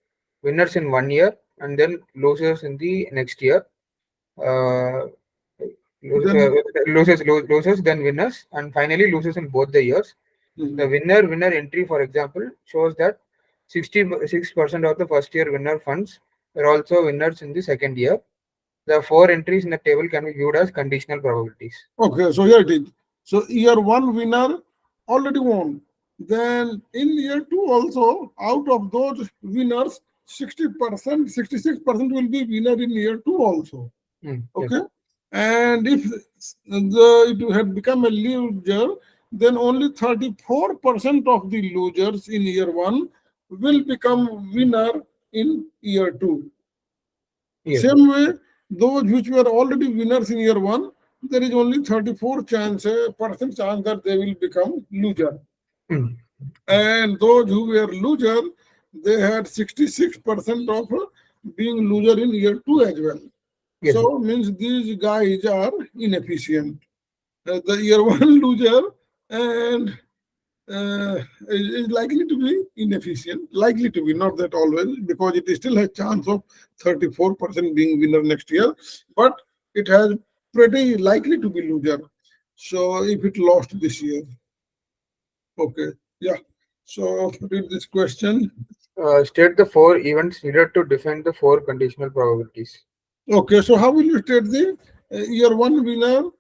winners in 1 year, and then losers in the next year. Losers, then winners, and finally losers in both the years. The winner entry, for example, shows that 66% of the first year winner funds were also winners in the second year. The 4 entries in the table can be viewed as conditional probabilities. Okay, so here it is. So year 1 winner already won. Then in year 2 also, out of those winners, 60%, 66% will be winner in year 2 also. Okay. Yes. And if it had become a loser, then only 34% of the losers in year 1 will become winner in year 2. Yes. Same way, those which were already winners in year 1, there is only 34% chance that they will become loser. And those who were loser, they had 66% of being loser in year 2 as well. Yes. So means these guys are inefficient. The year 1 loser and is likely to be inefficient. Likely to be, not that always, because it still has chance of 34% being winner next year, but it has pretty likely to be loser. So if it lost this year, okay, yeah. So read this question. State the 4 events needed to define the 4 conditional probabilities. Okay, so how will you state the year 1 winner?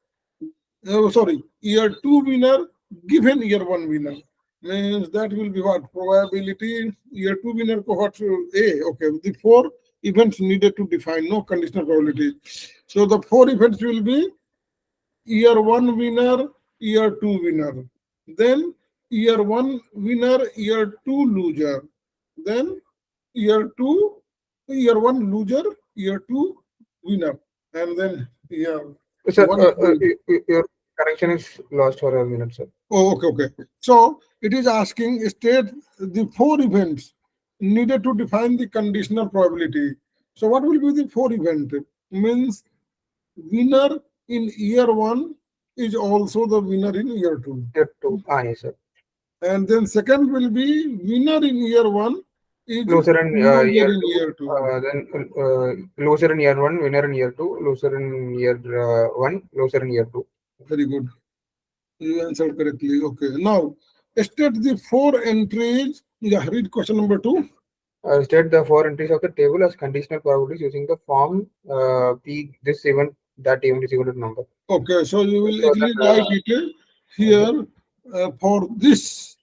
Year 2 winner given year 1 winner. Means that will be what? Probability year 2 winner cohort A. Okay, the 4 events needed to define, no conditional probability. So the 4 events will be year 1 winner, year 2 winner. Then year 1 winner, year 2 loser. Then year 1 loser, year 2 winner. And then year. Sir, your connection is lost for a minute, sir. Oh, okay. So it is asking state the 4 events needed to define the conditional probability. So what will be the 4 event? Means winner in year 1 is also the winner in year 2. Year 2. Yes, sir. And then second will be winner in year 1 is loser in year 2. Then loser in year 1, winner in year 2, loser in year 1, loser in year 2. Very good. You answered correctly. Okay. Now, state the 4 entries. Yeah, read question number 2. State the 4 entries of the table as conditional probabilities using the form P. This event that event is equal to number. Okay, so you will So again then, write it here for this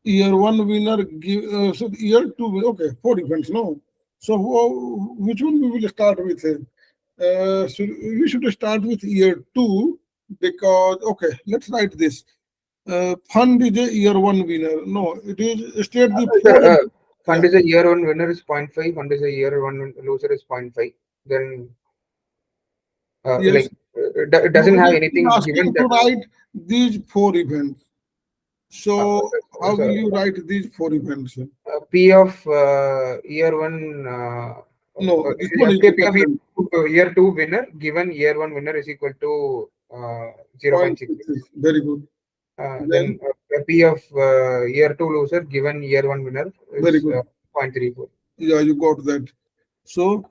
year one winner give so year two. Okay, 4 events. No, so which one we will start with? So we should start with year two because okay, let's write this. Fund is a year one winner. No, it is state the sir, four. fund Yeah. is a year one winner is 0.5, fund is a year one loser is 0.5. Then, Yes. it No, doesn't it have is anything given asking to that. write these 4 events. Uh, So how so, will you write these 4 events? P of year one, No, this one is okay, P of dependent. year two winner given year one winner is equal to 0.66. 0.66. Very good. Then Then P of year two loser given year one winner very is good. 0.34. Yeah, you got that. So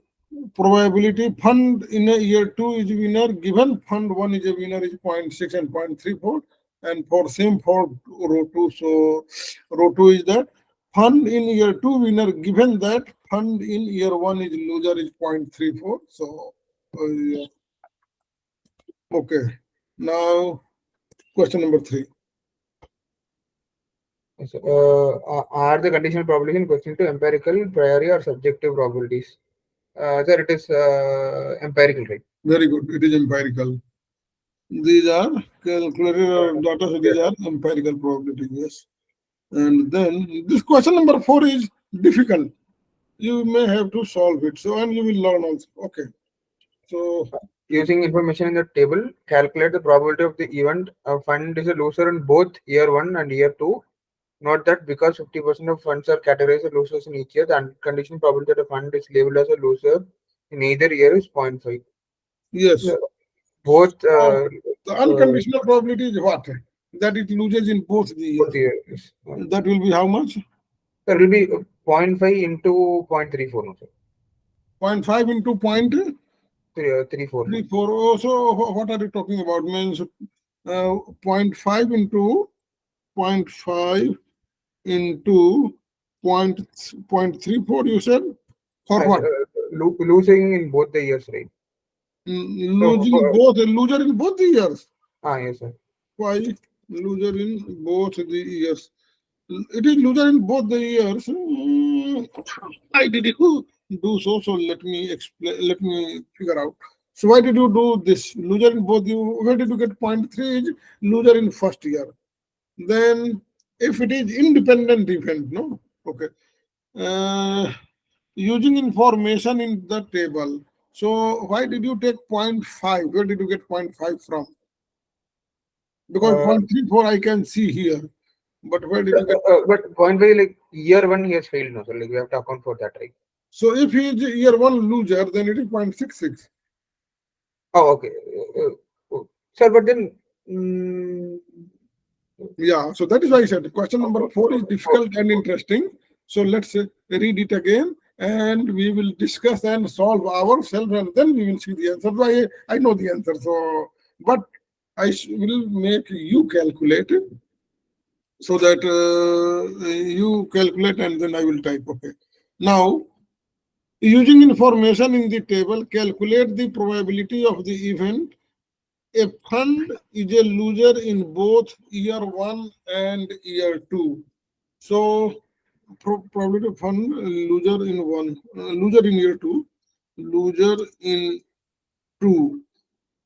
probability fund in a year two is winner given fund one is a winner is 0.6 and 0.34, and for same for row two. So row two is that fund in year two winner given that fund in year one is loser is 0.34. So yeah. Okay. Now question number 3. So, are the conditional probabilities in question to empirical, priori, or subjective probabilities? Sir, it is empirical, right? Very good. It is empirical. These are calculated data, so these are empirical probabilities, yes. And then this question number 4 is difficult. You may have to solve it. So, and you will learn also. Okay. So, Using information in the table, calculate the probability of the event. A fund is a loser in both year one and year two. Note that because 50% of funds are categorized as losers in each year, the unconditional probability that a fund is labeled as a loser in either year is 0.5. yes. Both, So, the unconditional probability is what? That it loses in both the both years. years. That will be how much? There will be 0.5 into 0.34. No, sir. 0.5 into 0.34. 34. Oh, so what are you talking about? Means 0.5 into 0.5 into 0.34, you said? For Yes, what? losing in both the years, right? Losing both, a loser in both the years. Yes, sir. Why? Loser in both the years. It is loser in both the years. I did it do so. So let me explain. Let me figure out. So why did you do this? Loser in both you. Where did you get 0.3? Is loser in first year. Then if it is independent event, no. Okay. Using information in the table. So why did you take 0.5? Where did you get 0.5 from? Because 0.34 I can see here. But where did you get? But 0.5, like year one, he has failed, no, sir. Like we have to account for that, right? So if he is year one loser, then it is 0.66. Oh, okay. Sir, but then, mm, Yeah, so that is why I said question number 4 is difficult and interesting. So let's read it again and we will discuss and solve ourselves and then we will see the answer. Why I know the answer. So, but I will make you calculate it so that you calculate and then I will type. Okay. Now, using information in the table, calculate the probability of the event. A fund is a loser in both year one and year two. So, probability of fund loser in loser in year two, loser in two,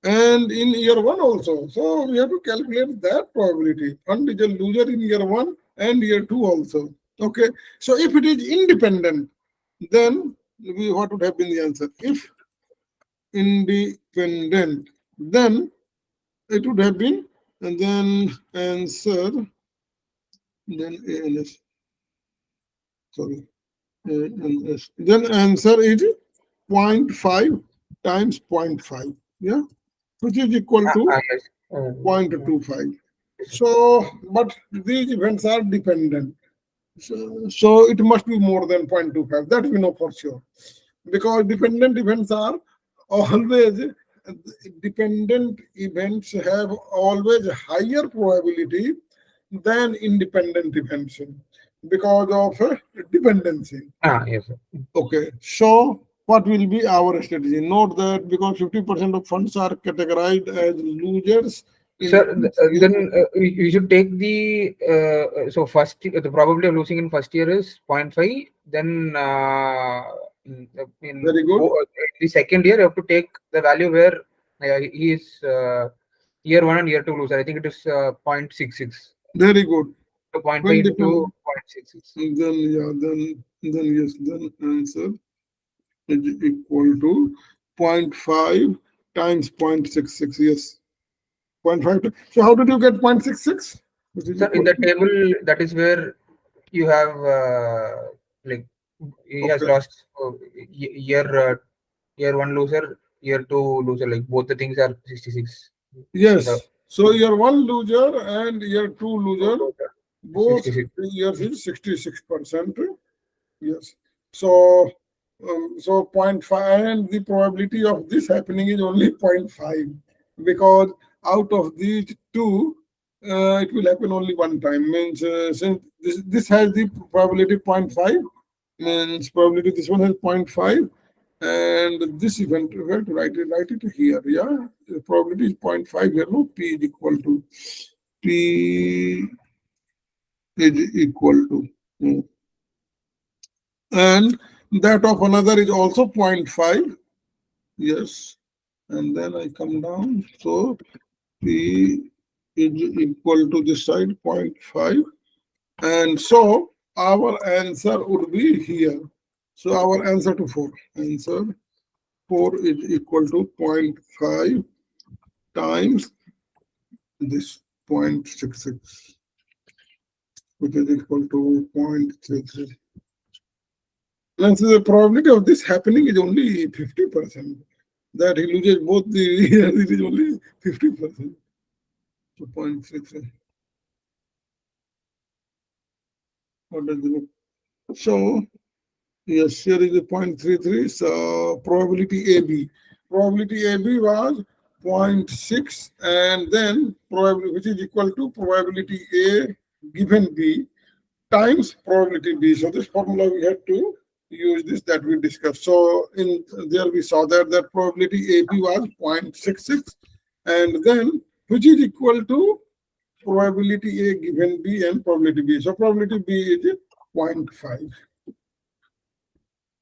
and in year one also. So we have to calculate that probability. Fund is a loser in year one and year two also. Okay. So if it is independent, then what would have been the answer? If independent, then it would have been, and then answer, then ANS, sorry, ANS. Then answer is 0.5 times 0.5, yeah, which is equal to yes. 0.25. So, but these events are dependent. So it must be more than 0.25. That we know for sure. Because dependent events are always, dependent events have always higher probability than independent events because of dependency. Yes, sir. Okay, so what will be our strategy? Note that because 50% of funds are categorized as losers in Sir, the first year. then we should take the so the probability of losing in first year is 0.5. Then in Very good. the second year, you have to take the value where he is year 1 and year 2 loser. I think it is 0.66. Very good. So 0.5 When into depend, 0.66. then yeah, then yes, then answer is equal to 0.5 times 0.66. Yes. 0.5. So how did you get 0.66? Which is So in equal the to, table, that is where you have like he has okay. lost year year 1 loser, year 2 loser. Like both the things are 66. The Yes. So year one loser and year two loser, loser, both 66. years is 66%. Yes. So so 0.5 and the probability of this happening is only 0.5 because out of these two, it will happen only one time. Means since this has the probability 0.5, means probability this one has 0.5, and this event we have to write it here. Yeah, the probability is 0.5 here. No, p is equal to p is equal to. And that of another is also 0.5. Yes. And then I come down. So P is equal to this side 0.5. And so our answer would be here. So our answer to 4. Answer 4 is equal to 0.5 times this 0.66, which is equal to 0.33. And so the probability of this happening is only 50%. That he loses both the years, it is only 50%. So 0.33. What does it look? So yes, here is the 0.33. So probability AB. Probability AB was 0.6, and then probability, which is equal to probability A given B times probability B. So this formula we had to use this that we discussed. So in there we saw that probability AB was 0.66, and then which is equal to probability A given B and probability B. So probability B is 0.5.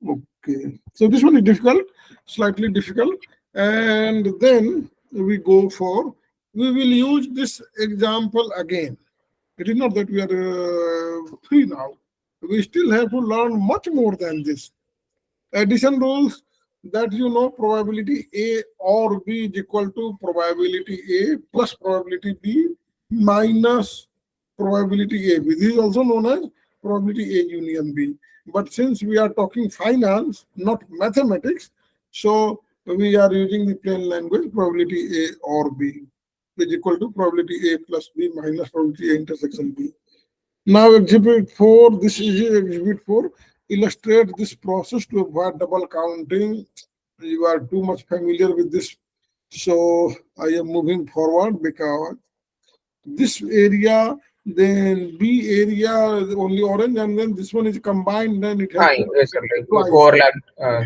Okay. So this one is difficult, slightly difficult. And then we go for, we will use this example again. It is not that we are free now. We still have to learn much more than this. Addition rules that you know, probability A or B is equal to probability A plus probability B minus probability AB. This is also known as probability A union B. But since we are talking finance, not mathematics, so we are using the plain language probability A or B is equal to probability A plus B minus probability A intersection B. Now exhibit 4, this is exhibit 4, illustrate this process to avoid double counting. You are too much familiar with this, so I am moving forward because this area, then B area is only orange, and then this one is combined, then it has Hi, to yes, be sir. added Like twice. overlap.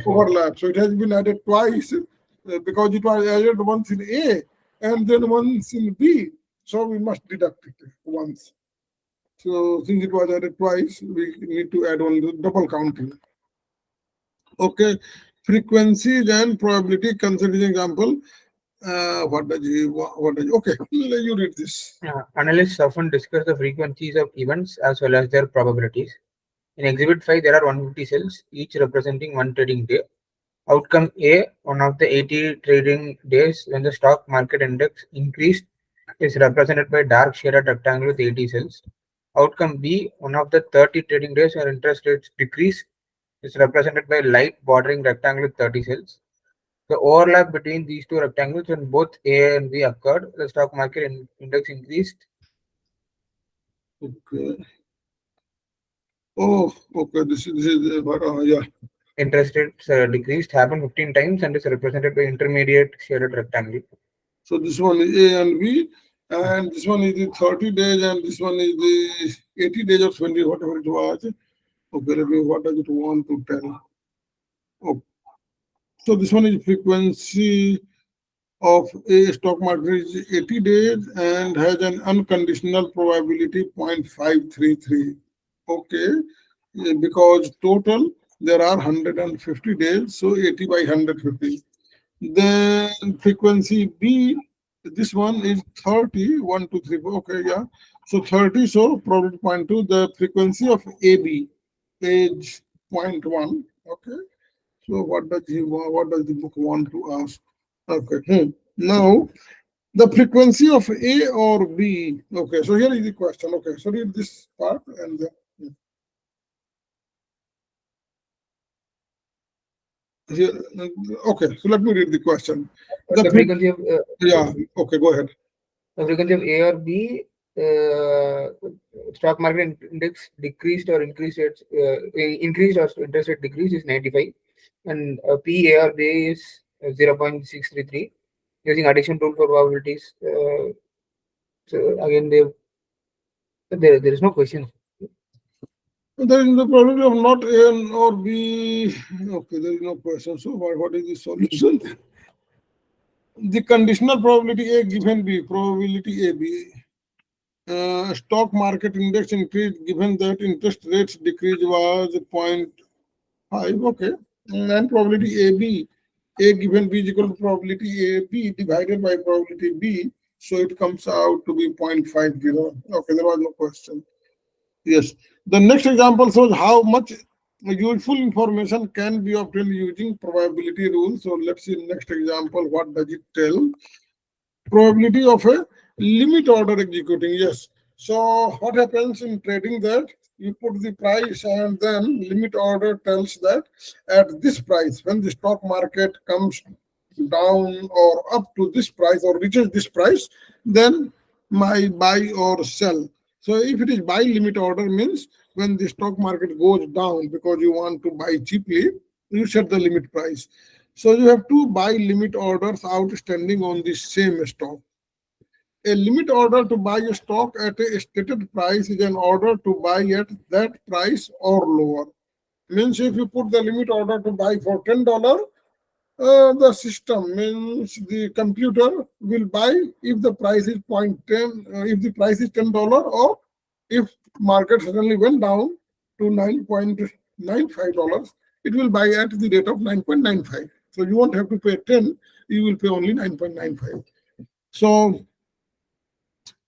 Overlap. So it has been added twice because it was added once in A and then once in B. So we must deduct it once. So since it was added twice, we need to add on the double counting. Okay, frequencies and probability. Consider example. What does he? What does? Okay, you read this. Analysts often discuss the frequencies of events as well as their probabilities. In Exhibit 5, there are 150 cells, each representing one trading day. Outcome A, one of the 80 trading days when the stock market index increased, is represented by dark shaded rectangle with 80 cells. Outcome B, one of the 30 trading days when interest rates decreased, is represented by light bordering rectangle with 30 cells. The overlap between these two rectangles when both A and B occurred, the stock market index increased. Okay. Oh, okay. This is yeah. Interest rates decreased, happened 15 times and is represented by intermediate shaded rectangle. So this one is A and B, and this one is the 30 days, and this one is the 80 days or 20, whatever it was. Okay, let me, what does it want to tell? Oh. So this one is frequency of a stock market is 80 days and has an unconditional probability 0.533. Okay, because total there are 150 days, so 80 by 150. Then frequency B, this one is 30, 1, 2, 3, 4. Okay, yeah. So 30, so probability 0.2. The frequency of AB is 0.1. Okay. So what does he want? What does the book want to ask? Okay. Now the frequency of A or B. Okay. So here is the question. Okay. So read this part and then. Here, okay, so let me read the question. The frequency of Yeah, okay, go ahead. The frequency of A or B stock market index decreased or increased its increased or interest rate decreased is 95, and P A or B is 0.633 using addition rule for probabilities. So again, there is no question. There is the probability of not A or B. Okay, there is no question. So what is the solution? The conditional probability A given B, probability AB. Stock market index increase given that interest rates decrease was 0.5. Okay, and probability AB, A given B is equal to probability AB divided by probability B, so it comes out to be 0.50. Okay, there was no question. Yes. The next example shows how much useful information can be obtained using probability rules. So let's see next example. What does it tell? Probability of a limit order executing. Yes. So what happens in trading that you put the price and then limit order tells that at this price, when the stock market comes down or up to this price or reaches this price, then my buy or sell. So if it is buy limit order means when the stock market goes down because you want to buy cheaply, you set the limit price. So you have two buy limit orders outstanding on the same stock. A limit order to buy a stock at a stated price is an order to buy at that price or lower. Means if you put the limit order to buy for $10, the system means the computer will buy if the price is 0.10, if the price is $10, or if market suddenly went down to $9.95, it will buy at the rate of 9.95. So you won't have to pay 10, you will pay only 9.95. So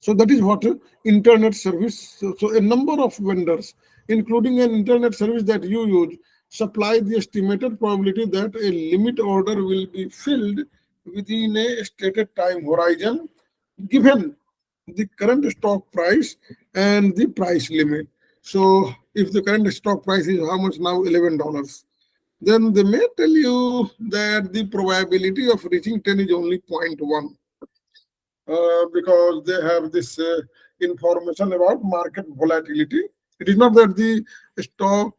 that is what internet service. So a number of vendors, including an internet service that you use, supply the estimated probability that a limit order will be filled within a stated time horizon, given the current stock price and the price limit. So if the current stock price is how much now? $11. Then they may tell you that the probability of reaching 10 is only 0.1. Because they have this information about market volatility. It is not that the stock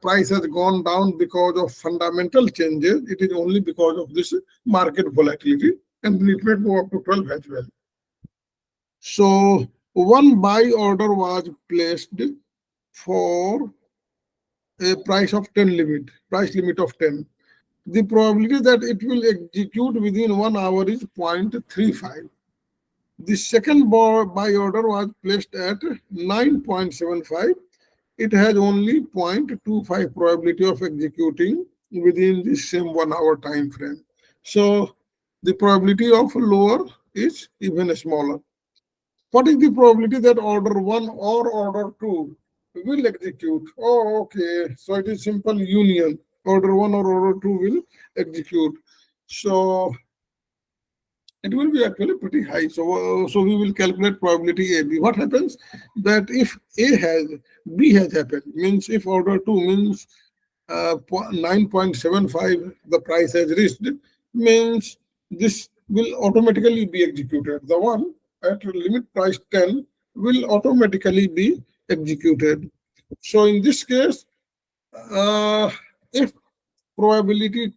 price has gone down because of fundamental changes. It is only because of this market volatility, and it may go up to 12 as well. So one buy order was placed for a price limit of 10. The probability that it will execute within 1 hour is 0.35. The second buy order was placed at 9.75. It has only 0.25 probability of executing within the same 1 hour time frame. So the probability of lower is even smaller. What is the probability that order 1 or order 2 will execute? Oh, okay. So it is simple union. Order 1 or order 2 will execute. So it will be actually pretty high. So we will calculate probability AB. What happens that if A has, B has happened, means if order 2 means 9.75 the price has reached, means this will automatically be executed. The one at limit price 10 will automatically be executed. So in this case, if probability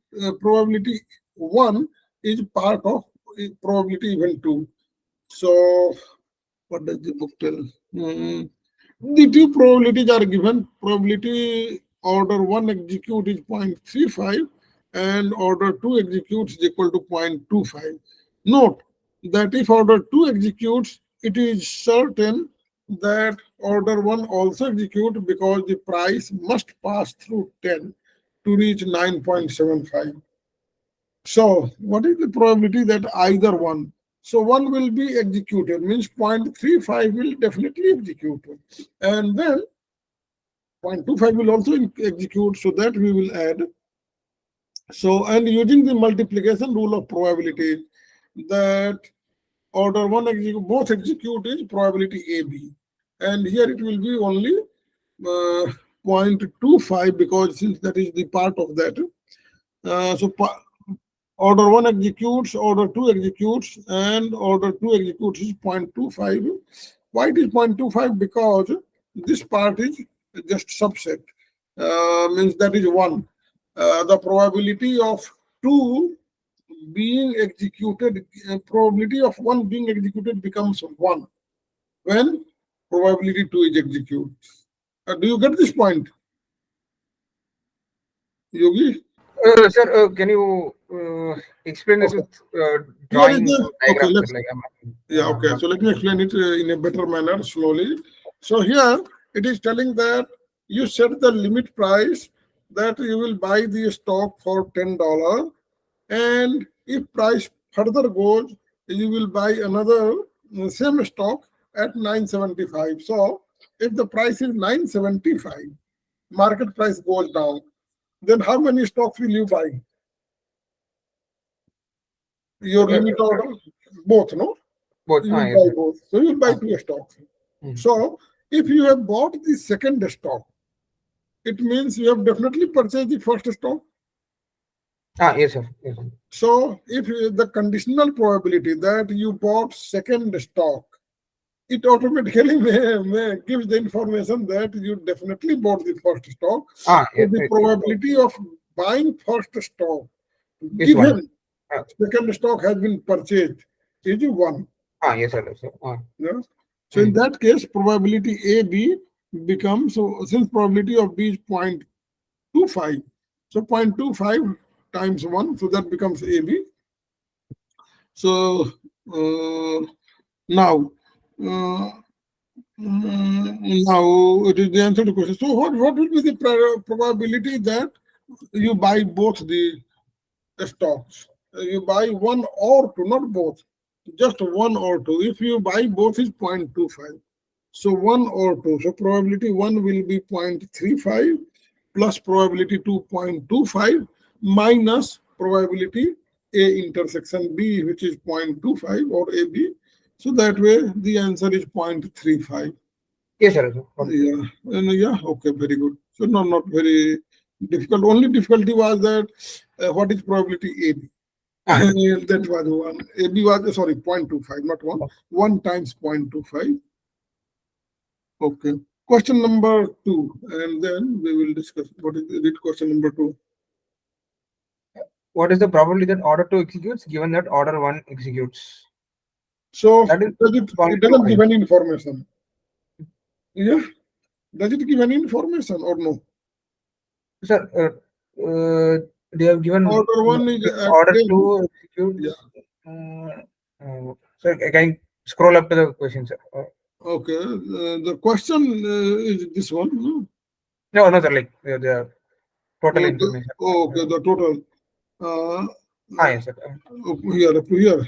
1 is part of probability even 2. So what does the book tell? The two probabilities are given. Probability order 1 execute is 0.35 and order 2 executes is equal to 0.25. Note that if order 2 executes, it is certain that order 1 also executes because the price must pass through 10 to reach 9.75. So what is the probability that either one? So one will be executed, means 0.35 will definitely execute. And then 0.25 will also execute, so that we will add. So, and using the multiplication rule of probability, that order 1 both execute is probability AB. And here it will be only 0.25, because since that is the part of that. So order 1 executes, order 2 executes, and order 2 executes is 0.25. Why it is 0.25? Because this part is just subset, means that is 1. The probability of 2 being executed, probability of 1 being executed becomes 1 when probability 2 is executed. Do you get this point, Yogi? Sir, can you explain this Okay. with Here is drawing the, some okay, diagrams? let's, Sir, like, yeah, okay. So let me explain it in a better manner slowly. So here it is telling that you set the limit price that you will buy the stock for $10, and if price further goes, you will buy another same stock at 975. So if the price is 975, market price goes down, then how many stocks will you buy? Your limit order, both, no? both. You will Yes, buy sir. both. So you will buy 2 stocks. So if you have bought the second stock, it means you have definitely purchased the first stock. Yes, sir. Yes, sir. So if the conditional probability that you bought second stock, it automatically may gives the information that you definitely bought the first stock. So Yes, the probability of buying first stock is one. given second stock has been purchased is 1. Yes, sir. Yes, sir. Yeah? So in that case, probability AB becomes, so since probability of B is 0.25, so 0.25 times 1, so that becomes AB. So now, now it is the answer to the question. So what will be the probability that you buy both the stocks? You buy 1 or 2, not both, just 1 or 2. If you buy both is 0.25. So 1 or 2. So probability 1 will be 0.35 plus probability 2.25 minus probability A intersection B, which is 0.25 or AB. So that way the answer is 0.35. Yes, sir. Yeah, and yeah, okay, very good. So no, not very difficult. Only difficulty was that what is probability AB? That was 1. AB was, sorry, 0.25, not 1. 1 times 0.25. Okay. Question number 2, and then we will discuss what is read question number 2. What is the probability that order 2 executes given that order 1 executes? So That is it doesn't give any information. Yeah. Does it give any information or no? Sir, they have given Order 1 is at order 10. 2 executes. Sir, can you scroll up to the question, sir? Okay. The question is this one. No? No, sir. Like the total information. Okay, the total. Yes, sir. Here.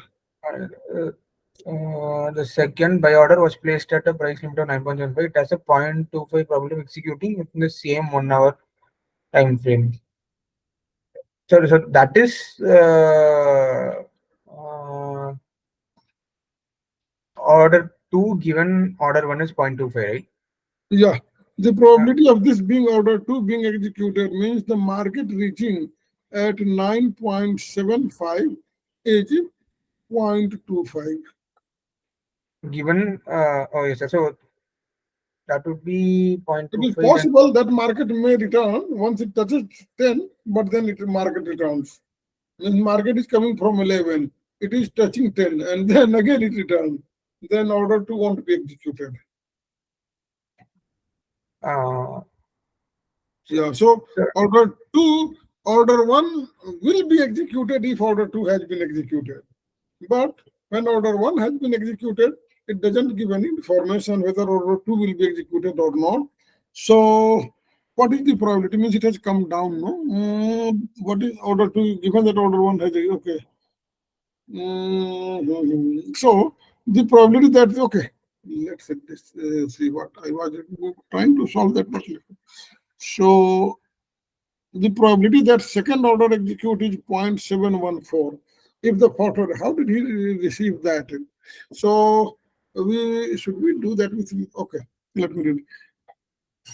The second buy order was placed at a price limit of 9.75. It has a 0.25 probability of executing within the same 1 hour time frame. So that is order 2 given order 1 is 0.25, right? Yeah. The probability of this being order 2 being executed means the market reaching at 9.75 is 0.25. Given, yes, sir. So that would be 0.25. It is possible that market may return once it touches 10, but then market returns. When market is coming from 11, it is touching 10, and then again it returns. Then order 2 won't be executed. Yeah, so order 2 order 1 will be executed if order 2 has been executed. But when order 1 has been executed, it doesn't give any information whether order 2 will be executed or not. So what is the probability? Means it has come down, no? What is order 2 given that order 1 has, okay. So the probability that, okay, let's see what I was trying to solve that problem. So the probability that second order execute is 0.714. If the first order, how did he receive that? So should we do that with, okay, let me read.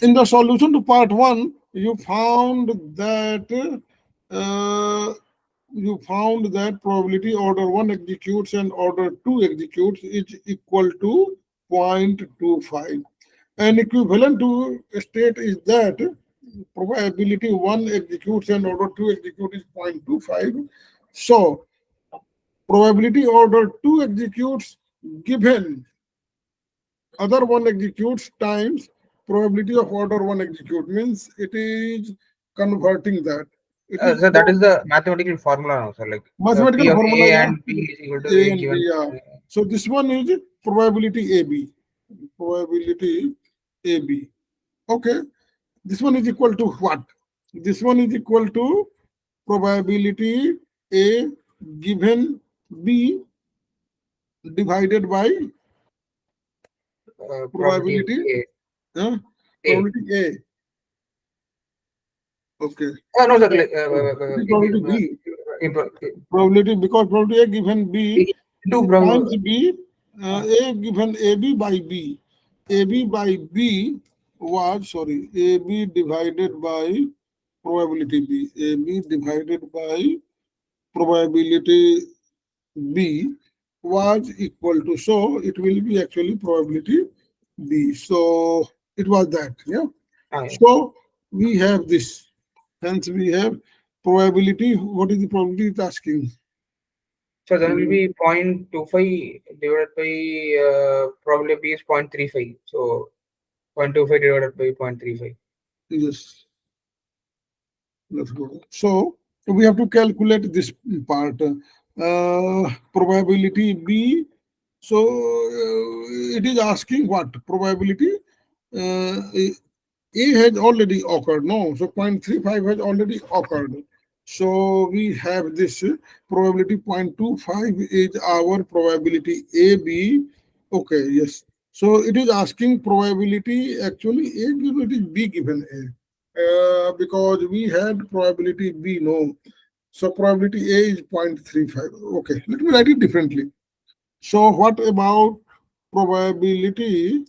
In the solution to part 1, you found that probability order 1 executes and order 2 executes is equal to 0.25. And equivalent to state is that probability 1 executes and order 2 executes is 0.25. So probability order 2 executes given other one executes times probability of order 1 execute, means it is converting that. So that is the mathematical formula also, like mathematical P of formula, A yeah. and B is equal to A A and given. B, yeah. So this one is probability AB. Probability AB. Okay. This one is equal to what? This one is equal to probability A given B divided by probability A. probability A. Okay. No, sir. Probability B. Probability, because probability A given B times B, A given AB by B. AB by B was, sorry, AB divided by probability B. AB divided by probability B was equal to, so it will be actually probability B. So it was that, yeah. So we have this. Hence we have probability. What is the probability it's asking? So that will be 0.25 divided by probability B is 0.35. So 0.25 divided by 0.35. Yes. Let's go. So we have to calculate this part. Probability B. So it is asking what? Probability A has already occurred. No, so 0.35 has already occurred. So we have this probability 0.25 is our probability AB. Okay, yes. So it is asking probability, actually A given, it is B given A. Because we had probability B, no. So probability A is 0.35. Okay, let me write it differently. So what about probability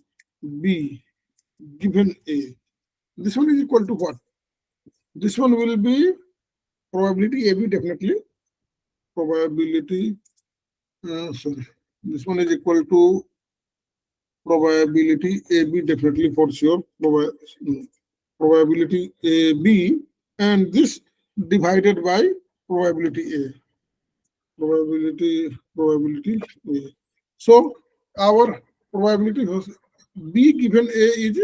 B given A? This one is equal to what? This one will be probability AB definitely. Probability, sorry. This one is equal to probability AB definitely for sure. Probability AB, and this divided by probability A. Probability A. So our probability B given A is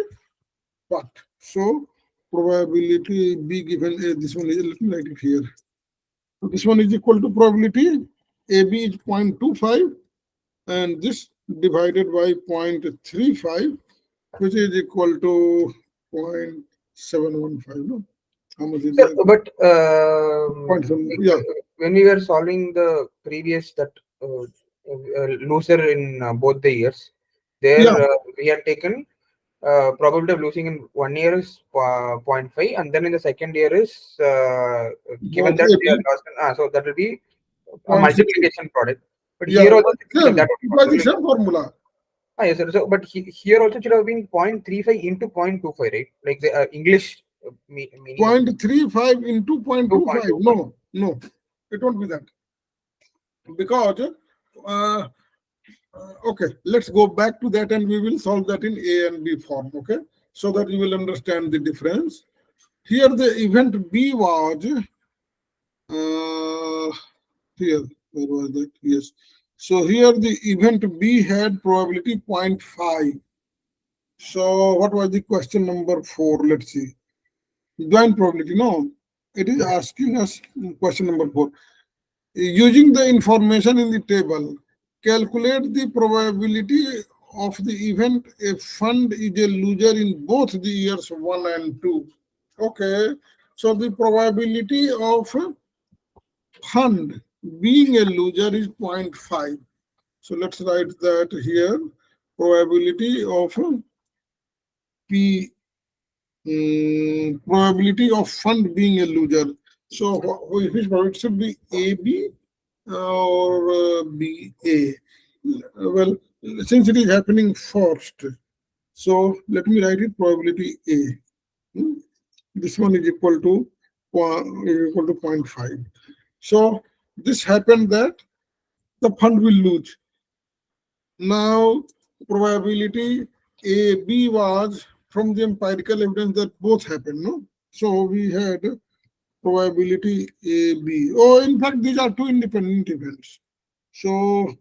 what? So probability B given A, this one is, let me write it here. So this one is equal to probability AB is 0.25 and this divided by 0.35, which is equal to 0.715. No? How much is that? But Yeah. when we were solving the previous loser in both the years, there we had taken probability of losing in 1 year is 0.5, and then in the second year is given that we are lost, so that will be a multiplication product. But here also that was the same formula. Yes, sir. So, but here also should have been 0.35 into 0.25, right? Like the English meaning. 0.35 into 0.25. No, it won't be that. Because, okay, let's go back to that and we will solve that in A and B form, okay? So that you will understand the difference. Here the event B was, here, where was that? Yes. So here the event B had probability 0.5. So what was the question number 4? Let's see. Joint probability, no. it is asking us question number 4. Using the information in the table, calculate the probability of the event a fund is a loser in both the years 1 and 2. Okay, so the probability of fund being a loser is 0.5. So let's write that here. Probability of P, probability of fund being a loser. So which probability should be AB or BA? Well, since it is happening first, so let me write it probability A. Hmm? This one is equal to 0.5. So this happened that the fund will lose. Now probability AB was from the empirical evidence that both happened, no? So we had probability AB. Oh, in fact, these are two independent events. So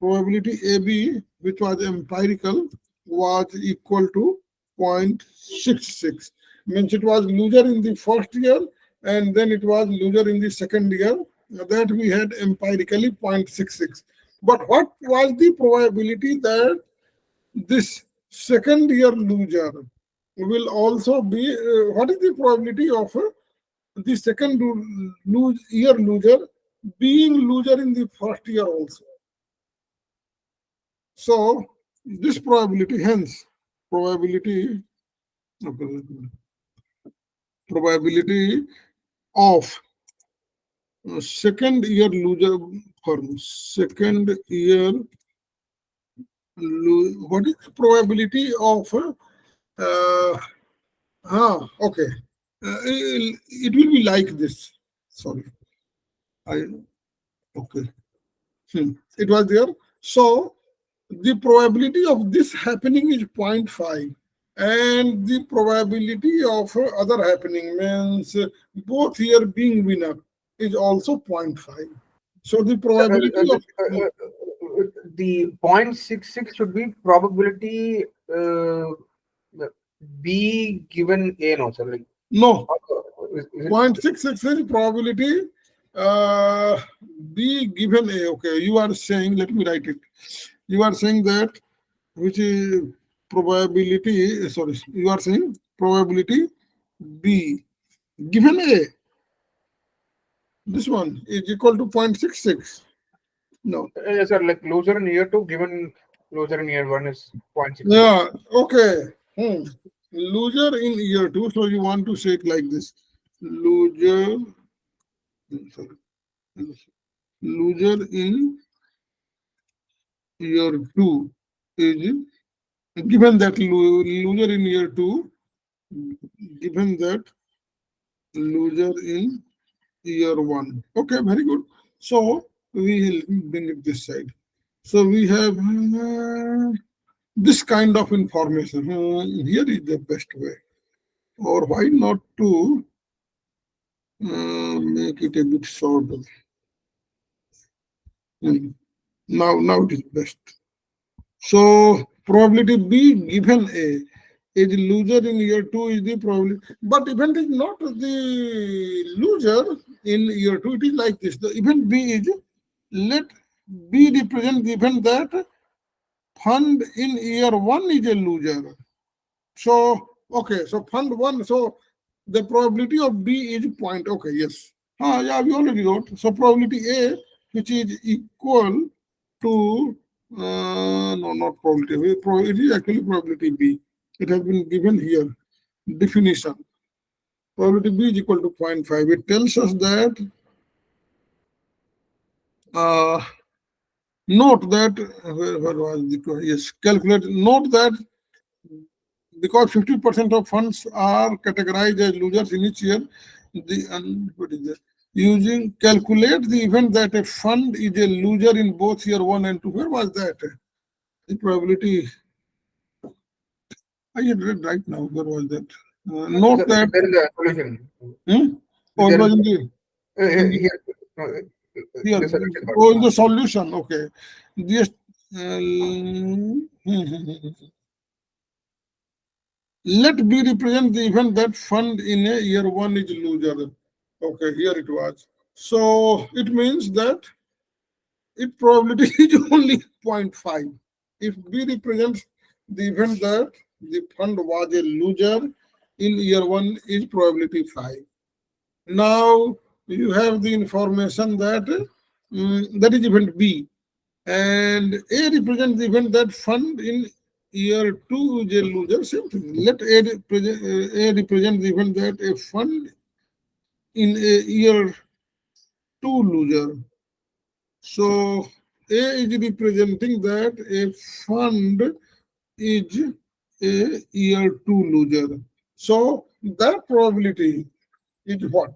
probability AB, which was empirical, was equal to 0.66. Means it was loser in the first year and then it was loser in the second year. That we had empirically 0.66. But what was the probability that this second year loser will also be, what is the probability of the second year loser being loser in the first year also? So this probability, hence probability of second year loser firm, second year, what is the probability of okay, it will be like this. Sorry, okay. It was there. So the probability of this happening is 0.5 and the probability of other happening means both here being winner is also 0.5. So the probability of the 0.66 should be probability B given A, no, sir. Like, no, is it- 0.66 is probability B given A. Okay, you are saying, let me write it. You are saying that which is probability, sorry, you are saying probability B given A. This one is equal to 0.66. No. Yes, sir. Like loser in year 2 given loser in year 1 is 0.6. Yeah, okay. Loser in year 2, so you want to say it like this. Loser, sorry. Loser in year 2 is given that loser in year 2, given that loser in year 1. Okay, very good. So we will bring it this side. So we have this kind of information. Here is the best way. Or why not to make it a bit shorter. Now it is best. So probability B given A is loser in year 2 is the probability, but event is not the loser in year 2. It is like this. The event B is, let B represent the event that fund in year 1 is a loser. So okay, so fund 1, so the probability of B is point. Okay, yes. Yeah, we already wrote. So probability A, which is equal to no, not probability. It is actually probability B. It has been given here. Definition. Probability B is equal to 0.5. It tells us that note that where was the yes, calculate, note that because 50% of funds are categorized as losers in each year, what is that? Using calculate the event that a fund is a loser in both year 1 and 2. Where was that? The probability. I had read right now. Where was that? Note that. There is a solution. Oh, it was in the, Here. here. This solution. Oh, in the solution. Okay. This. Let B represent the event that fund in a year 1 is loser. Okay, here it was. So it means that its probability is only 0.5. If B represents the event that the fund was a loser in year one, is probability 5. Now you have the information that that is event B, and A represents the event that fund in year two is a loser. Same thing. Let A represent the event that a fund in a year two loser. So A is representing that a fund is a year two loser. So that probability is what?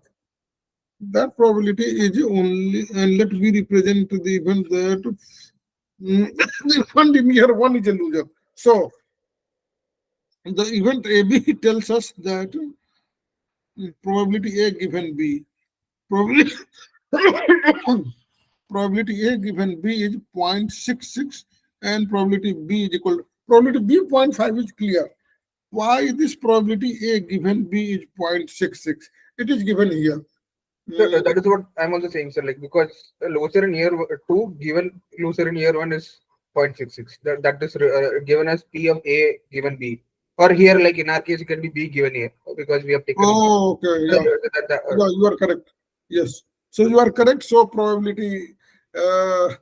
That probability is only, and let me represent the event that the fund in year one is a loser. So the event AB tells us that probability A given B. Probability probability A given B is 0.66 and probability B is equal to probability B 0.5 is clear. Why this probability A given B is 0.66? It is given here. So that is what I'm also saying, sir. Like, because a loser in year two given loser in year one is 0.66. That is given as P of A given B. Or here, like in our case, it can be B given A because we have taken. Oh, okay, yeah. Yeah, you are correct. Yes. So you are correct. So probability. So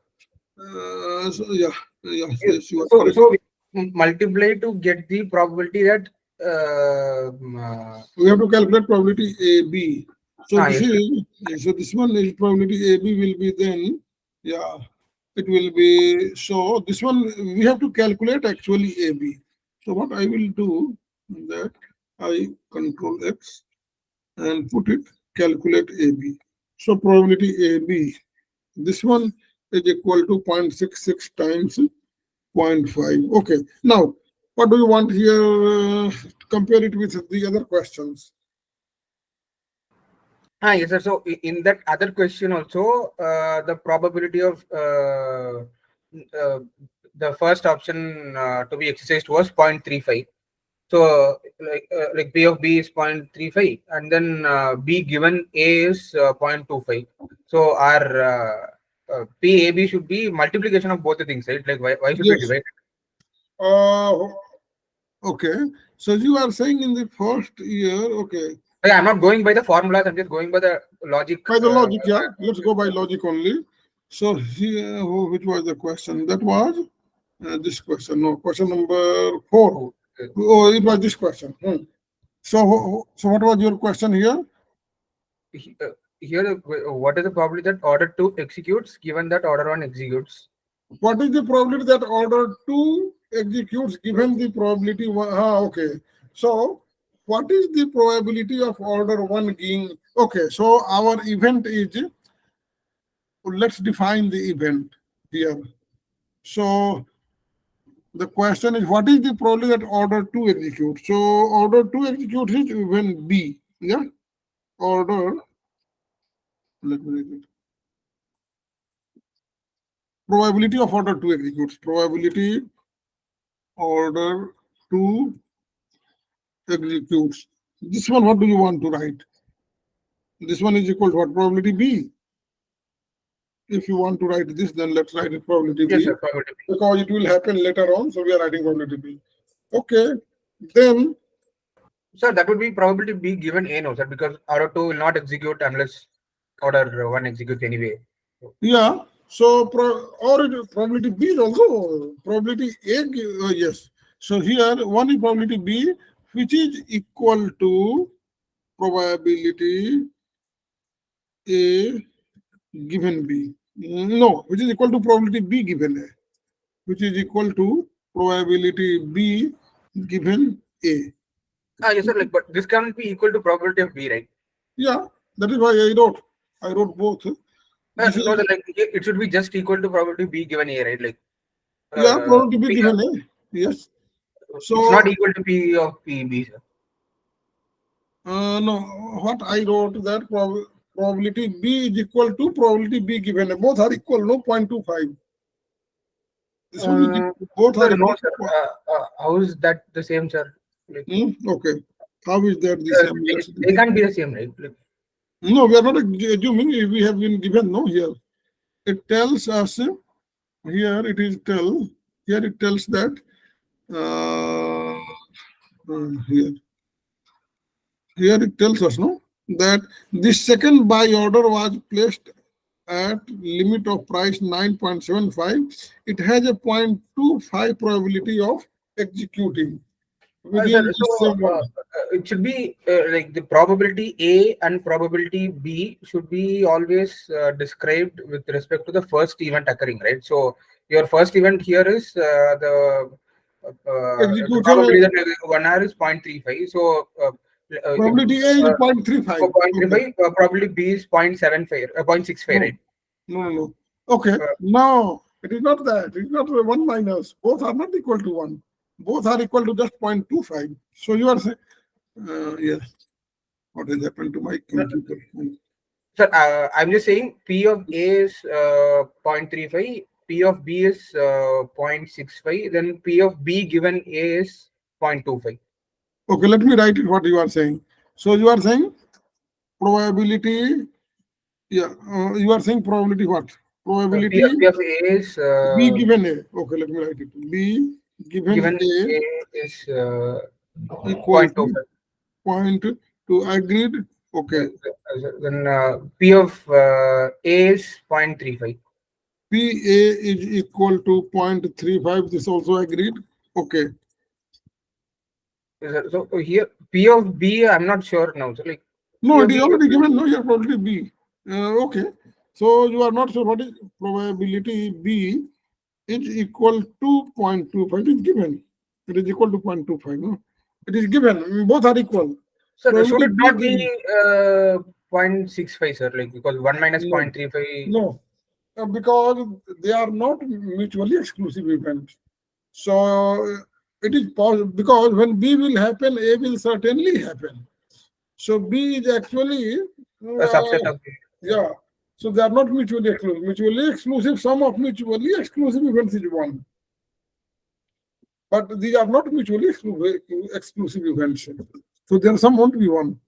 yeah, yes, you are correct. So we multiply to get the probability that we have to calculate probability AB. So this yes. is so this one is probability AB will be then, yeah, it will be, so this one we have to calculate actually AB. So what I will do that I control X and put it calculate AB. So probability AB, this one is equal to 0.66 times 0.5. Okay. Now, what do you want here? Compare it with the other questions. Yes, sir. So in that other question also, the probability of the first option to be exercised was 0.35. So like P of B is 0.35 and then B given A is 0.25. So our PAB should be multiplication of both the things, right? Like why should we divide? Okay. So you are saying in the first year, okay. I'm not going by the formulas, I'm just going by the logic. By the logic, yeah. Let's go by logic only. So here, which was the question? That was this question. No, question number 4. Oh, it was this question. So what was your question here? Here, what is the probability that order 2 executes given that order 1 executes? What is the probability that order 2 executes given the probability 1? Okay. So what is the probability of order 1 being? Okay, so our event is, let's define the event here. So the question is, what is the probability that order 2 executes? So order 2 executes is event B. Yeah. Order, let me read it. Probability of order 2 executes. Probability order 2 executes. This one, what do you want to write? This one is equal to what? Probability B. If you want to write this, then let's write it probability B. Yes, sir, probability B. Because it will happen later on, so we are writing probability B. Okay. Then, sir, that would be probability B given A, no, sir, because order 2 will not execute unless order 1 executes anyway. Yeah. So probability B is also probability A. Yes. So here one is probability B, which is equal to probability A given B. No, which is equal to probability B given A, which is equal to probability B given A. Yes, sir. Like, but this can't be equal to probability of B, right? Yeah, that is why I wrote both. No, like it should be just equal to probability B given A, right? Like yeah, probability B given A. Yes. So it's not equal to P of PB, sir. No, what I wrote that probability B is equal to probability B given A. Both are equal, no 0.25. This one is both are equal. No, sir. How is that the same, sir? Like, okay. How is that the same? They can't be the same, right? Like, No, we are not assuming. We have been given no here. It tells us here. Here it tells that here it tells us no that this second buy order was placed at limit of price 9.75. It has a 0.25 probability of executing within Sir, the so same one. it should be like the probability A and probability B should be always described with respect to the first event occurring, right? So your first event here is the Execution probability that 1 hour is 0.35. So probability A is 0.35. for Okay. 0.35, probability B is 0.75, 0.65, No, right? no. Okay. No, it is not that. It is not 1 minus. Both are not equal to 1. Both are equal to just 0.25. So you are saying, yes. What has happened to my computer? Sir, I'm just saying P of A is 0.35, P of B is 0.65, then P of B given A is 0.25. Okay, let me write it what you are saying. So you are saying probability, yeah, you are saying probability what? Probability P of A is B given A. Okay, let me write it. B given given A A is equal 0.25. to point to agreed. Okay. Then P of A is 0.35. PA is equal to 0.35. This also agreed. Okay. So here P of B, I'm not sure now. So like No, P it of is B, already given. No, you have probability B. Okay. So you are not sure what is probability B is equal to 0.25. It is given. It is equal to 0.25. No, it is given. Both are equal. sir, should Probability it B not be given. 0.65, sir? Like because 1 minus No, 0.35. no, because they are not mutually exclusive events. So it is possible because when B will happen, A will certainly happen. So B is actually, A subset of yeah. So they are not mutually exclusive. Mutually exclusive, sum of mutually exclusive events is one. But these are not mutually exclusive events. So their sum won't be one.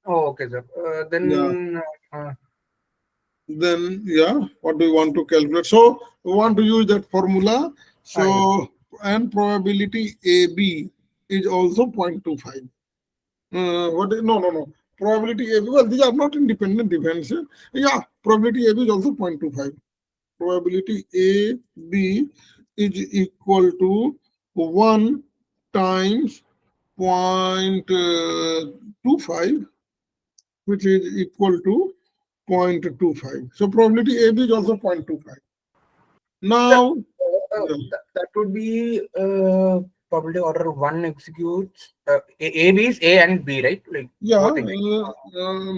Oh, okay, sir. Yeah. Uh, Then, yeah, what do you want to calculate? So we want to use that formula. So, and probability AB is also 0.25. No. Probability AB, well, these are not independent events. Yeah, probability AB is also 0.25. Probability AB is equal to 1 times 0.25, which is equal to 0.25. So probability AB is also 0.25. Now, that would be probably order one executes. A B is A and B, right? Like yeah, both execute.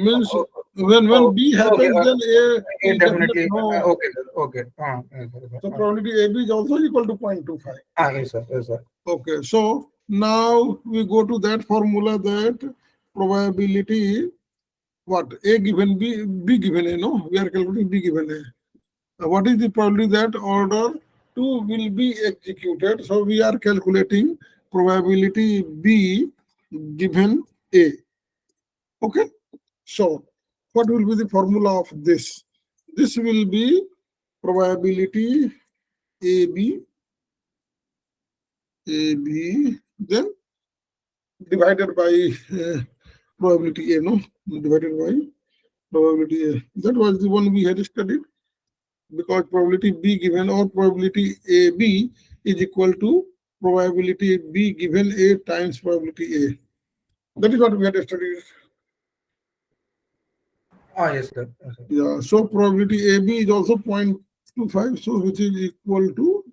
means Oh, when oh, B okay, happens, then A is definitely definitely. no. Okay, sir. Okay. Yes, sir. So probability AB is also equal to 0.25. Yes, sir. Yes, sir. Okay, so now we go to that formula that probability what A given B given A, no? We are calculating B given A. What is the probability that order 2 will be executed? So we are calculating probability B given A. Okay, so what will be the formula of this? This will be probability AB, then divided by probability A, no? Divided by probability A. That was the one we had studied, because probability B given or probability AB is equal to probability B given A times probability A. That is what we had studied. Yes, sir. Yes, sir. Yeah, so probability AB is also 0.25, so which is equal to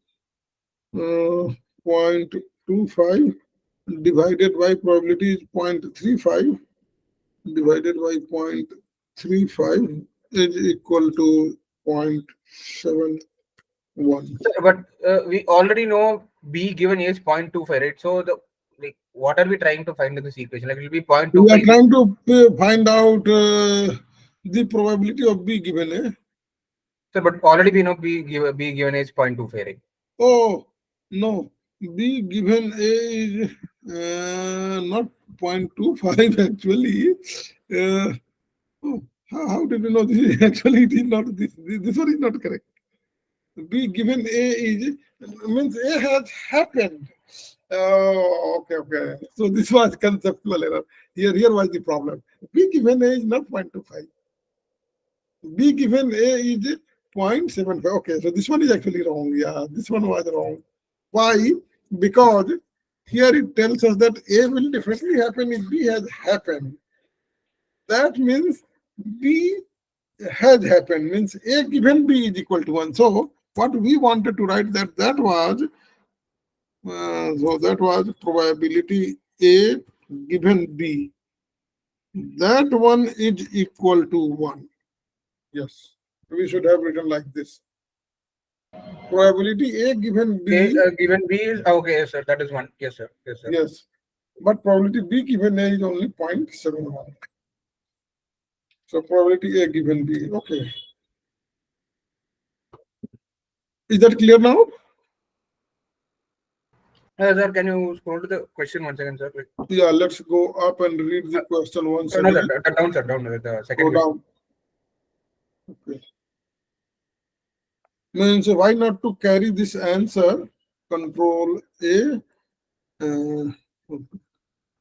0.25 divided by probability is 0.35 divided by 0.35 is equal to 0.71. But we already know B given A is 0.25, right? So the like what are we trying to find in this equation? Like it will be We are 0.25. trying to find out the probability of B given A. Sir, but already we know B given A is 0.25, right? Oh, no. B given A is not 0.25 actually. Oh, how did you know this? Actually, it is not this. This one is not correct. B given A is means A has happened. Oh, okay. So this was conceptual error. Here was the problem. B given A is not 0.25. B given A is 0.75. Okay, so this one is actually wrong. Yeah, this one was wrong. Why? Because here it tells us that A will definitely happen if B has happened. That means B has happened, means A given B is equal to 1. So what we wanted to write that was probability A given B. That one is equal to 1. Yes, we should have written like this. Probability A given B. Given B is okay, yes, sir. That is one. Yes, sir. Yes, sir. Yes, but probability B given A is only 0.71. So probability A given B. Okay. Is that clear now? Sir, can you scroll to the question once again, sir? Yeah, let's go up and read the question once No, again. sir, down, sir, down. The second Go question. down. Okay. Means why not to carry this answer? Control A.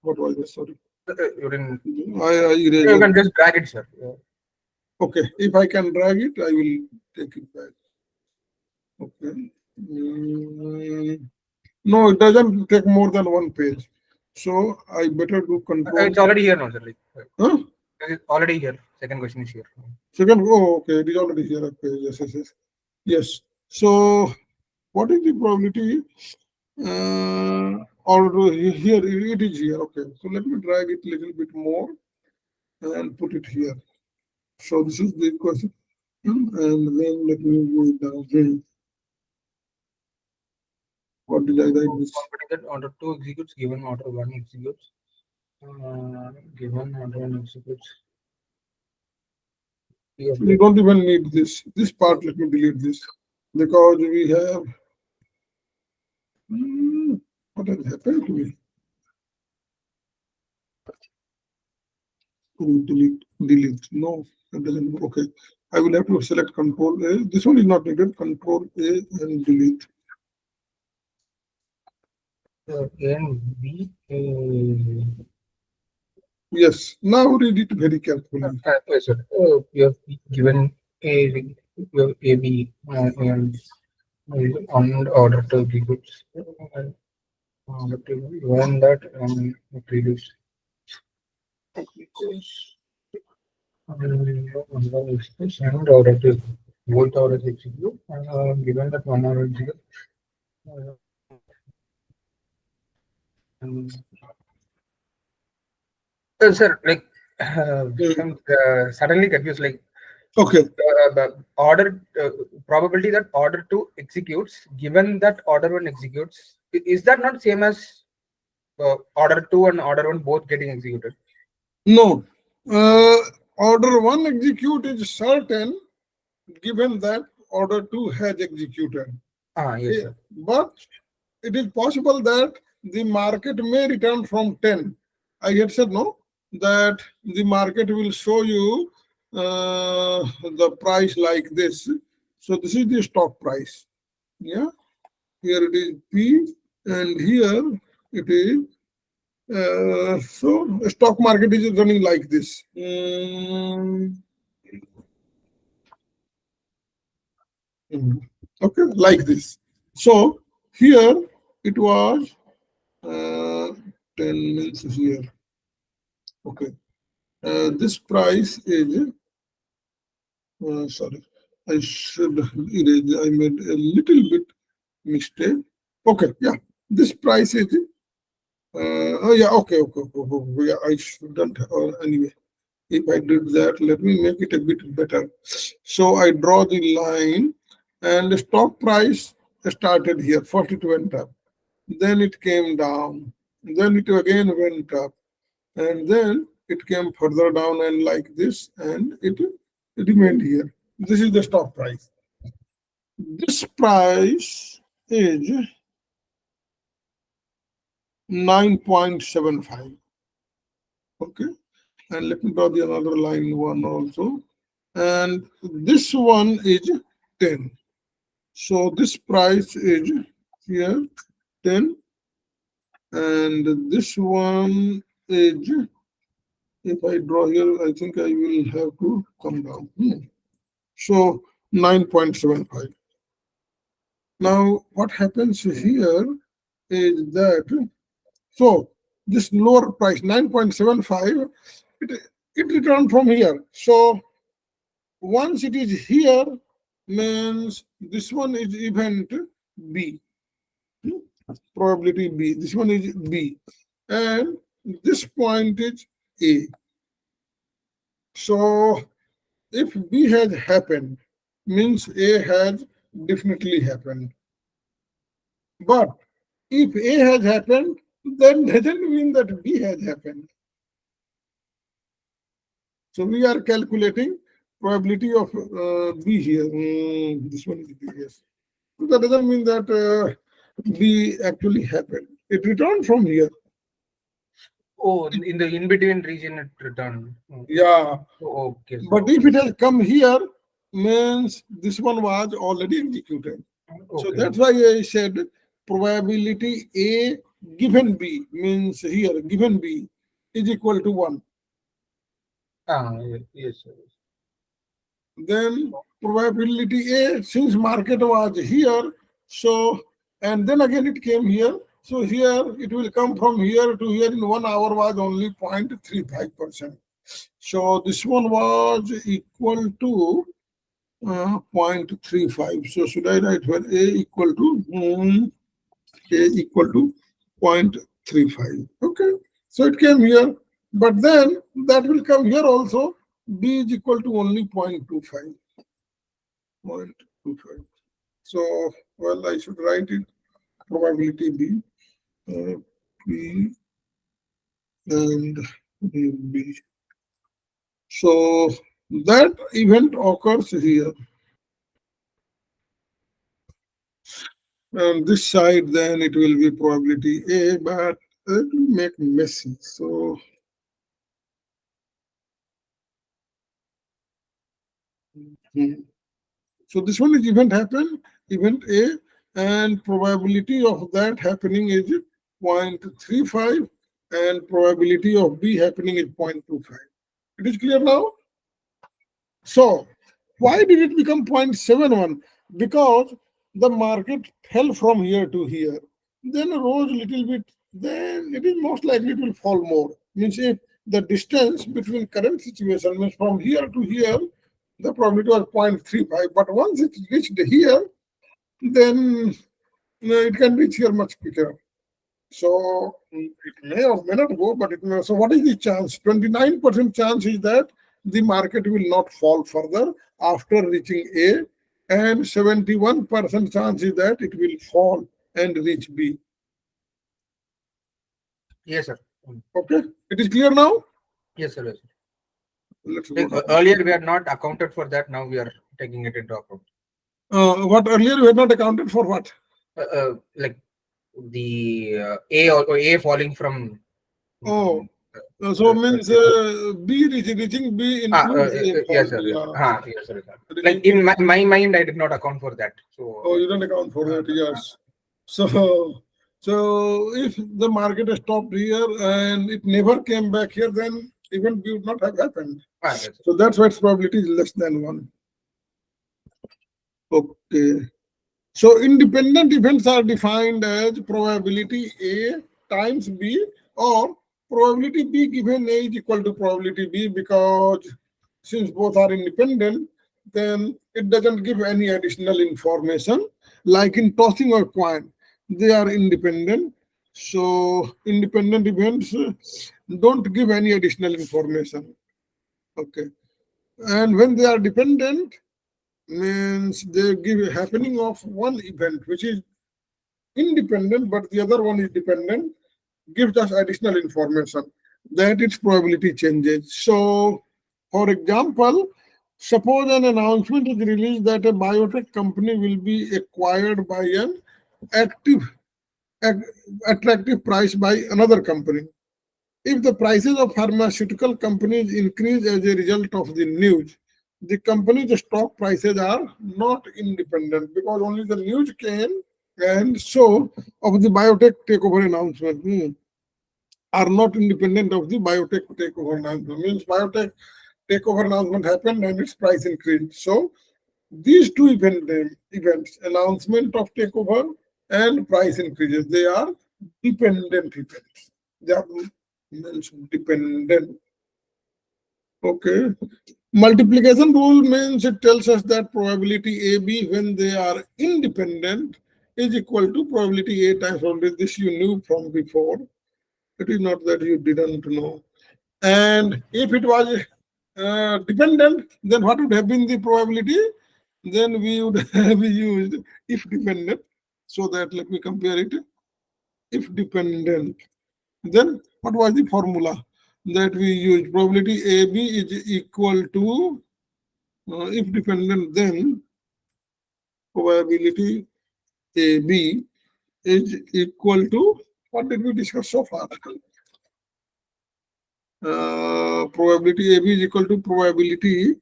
What was this? Sorry. You didn't. I erased You it. can just drag it, sir. Okay, if I can drag it, I will take it back. Okay. No, it doesn't take more than one page. So I better do control. It's already here now, sir. Huh? It's already here. Second question is here. Second, oh, okay, it is already here. Okay, yes. Yes. So what is the probability? Or here, it is here. Okay, so let me drag it a little bit more and put it here. So this is the question. And then let me go down here. What did I write this? That order 2 executes, given order 1 executes. Given order 1 executes. Yes, We don't even need this. This part, let me delete this. Because we have. What has happened to me? Oh, delete. No, that doesn't work. Okay. I will have to select Control A. This one is not needed. Control A and delete. and B. Yes. Now read it very carefully. Yes, sir. You have given A, you have AB and on order to execute. Given that previous. And order to both orders execute. Given that one order execute. Sir, like I'm suddenly confused. Like Okay. the order probability that order 2 executes, given that order 1 executes, is that not same as order 2 and order 1 both getting executed? No. Order 1 execute is certain given that order 2 has executed. Yes, sir. But it is possible that the market may return from 10. I had said no, that the market will show you the price like this. So this is the stock price. Yeah. Here it is P and here it is. So the stock market is running like this. Okay, like this. So here it was 10 means here. Okay. This price is, sorry, I should erase, I made a little bit mistake. Okay, yeah, this price is, oh yeah, okay, yeah, I shouldn't, anyway. If I did that, let me make it a bit better. So I draw the line and the stock price started here, 42 went up. Then it came down. Then it again went up. And then it came further down and like this, and it remained here. This is the stock price. This price is 9.75. Okay, and let me draw the another line one also. And this one is 10. So this price is here 10, and this one is, if I draw here, I think I will have to come down. So 9.75. Now, what happens here is that, so this lower price, 9.75, it returned from here. So once it is here, means this one is event B, probability B. This one is B. And this point is A. So if B has happened, means A has definitely happened. But if A has happened, then doesn't mean that B has happened. So we are calculating probability of B here. This one is B, yes. So that doesn't mean that B actually happened. It returned from here. Oh, in the in-between region it returned. Yeah. Oh, okay. But if it has come here, means this one was already executed. So Okay. that's why I said probability A given B, means here given B is equal to 1. Yes, sir. Then probability A, since market was here, so, and then again it came here. So here it will come from here to here in 1 hour was only 0.35%. So this one was equal to 0.35. So should I write here A equal to 0.35? Okay. So it came here, but then that will come here also. B is equal to only 0.25. 0.25. So, well, I should write it probability B, P and B. So that event occurs here. And this side, then it will be probability A, but it will make messy. So so this one is event A, and probability of that happening is 0.35, and probability of B happening is 0.25. It is clear now? So why did it become 0.71? Because the market fell from here to here, then rose a little bit, then it is most likely it will fall more. Means if the distance between current situation means from here to here, the probability was 0.35. But once it reached here, then it can reach here much quicker. So it may or may not go, but it may. So what is the chance? 29% chance is that the market will not fall further after reaching A, and 71% chance is that it will fall and reach B. Yes, sir. Okay, it is clear now? Yes, sir. Yes, sir. Let's go Like, down. earlier we had not accounted for that. Now we are taking it into account. What earlier we had not accounted for what? Like the A or A falling from. Oh, so means B reaching B includes A. Yes, sir. Yeah. Yes, sir. Like in my mind, I did not account for that. So. Oh, you don't account for that, yes. So if the market stopped here and it never came back here, then even B would not have happened. Yes, sir. So that's why its probability is less than 1. Okay. So independent events are defined as probability A times B, or probability B given A is equal to probability B, because since both are independent, then it doesn't give any additional information. Like in tossing a coin, they are independent. So independent events don't give any additional information. Okay. And when they are dependent, means they give a happening of one event which is independent, but the other one is dependent, gives us additional information that its probability changes. So, for example, suppose an announcement is released that a biotech company will be acquired by an attractive price by another company. If the prices of pharmaceutical companies increase as a result of the news, the company's stock prices are not independent because only the news came and so of the biotech takeover announcement are not independent of the biotech takeover announcement. Means biotech takeover announcement happened and its price increased. So these two events, announcement of takeover and price increases, they are dependent events. They are dependent. Okay. Multiplication rule means it tells us that probability AB when they are independent is equal to probability A times probability. This you knew from before. It is not that you didn't know. And if it was dependent, then what would have been the probability? Then we would have used if dependent. So that let me compare it. If dependent, then what was the formula that we used? Probability AB is equal to if dependent, then probability AB is equal to what did we discuss so far? Probability AB is equal to probability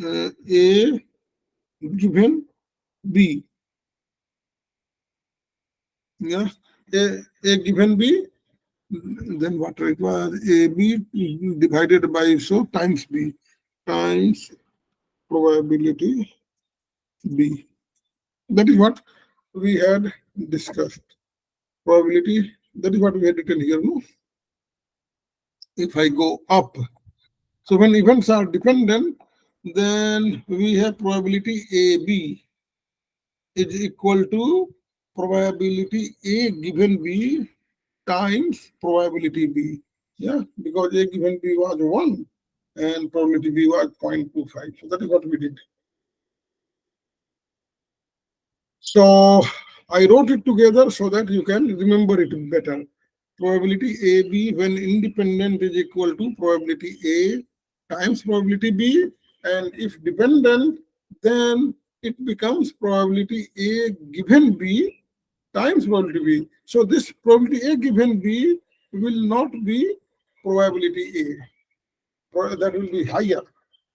A given B. Yeah, A given B, then what it was? AB divided by so times B times probability B. That is what we had discussed. Probability, that is what we had written here. No? If I go up, so when events are dependent, then we have probability AB is equal to probability A given B times probability B. Yeah, because A given B was 1 and probability B was 0.25. So that is what we did. So I wrote it together so that you can remember it better. Probability AB when independent is equal to probability A times probability B, and if dependent, then it becomes probability A given B times probability B. So this probability A given B will not be probability A. That will be higher.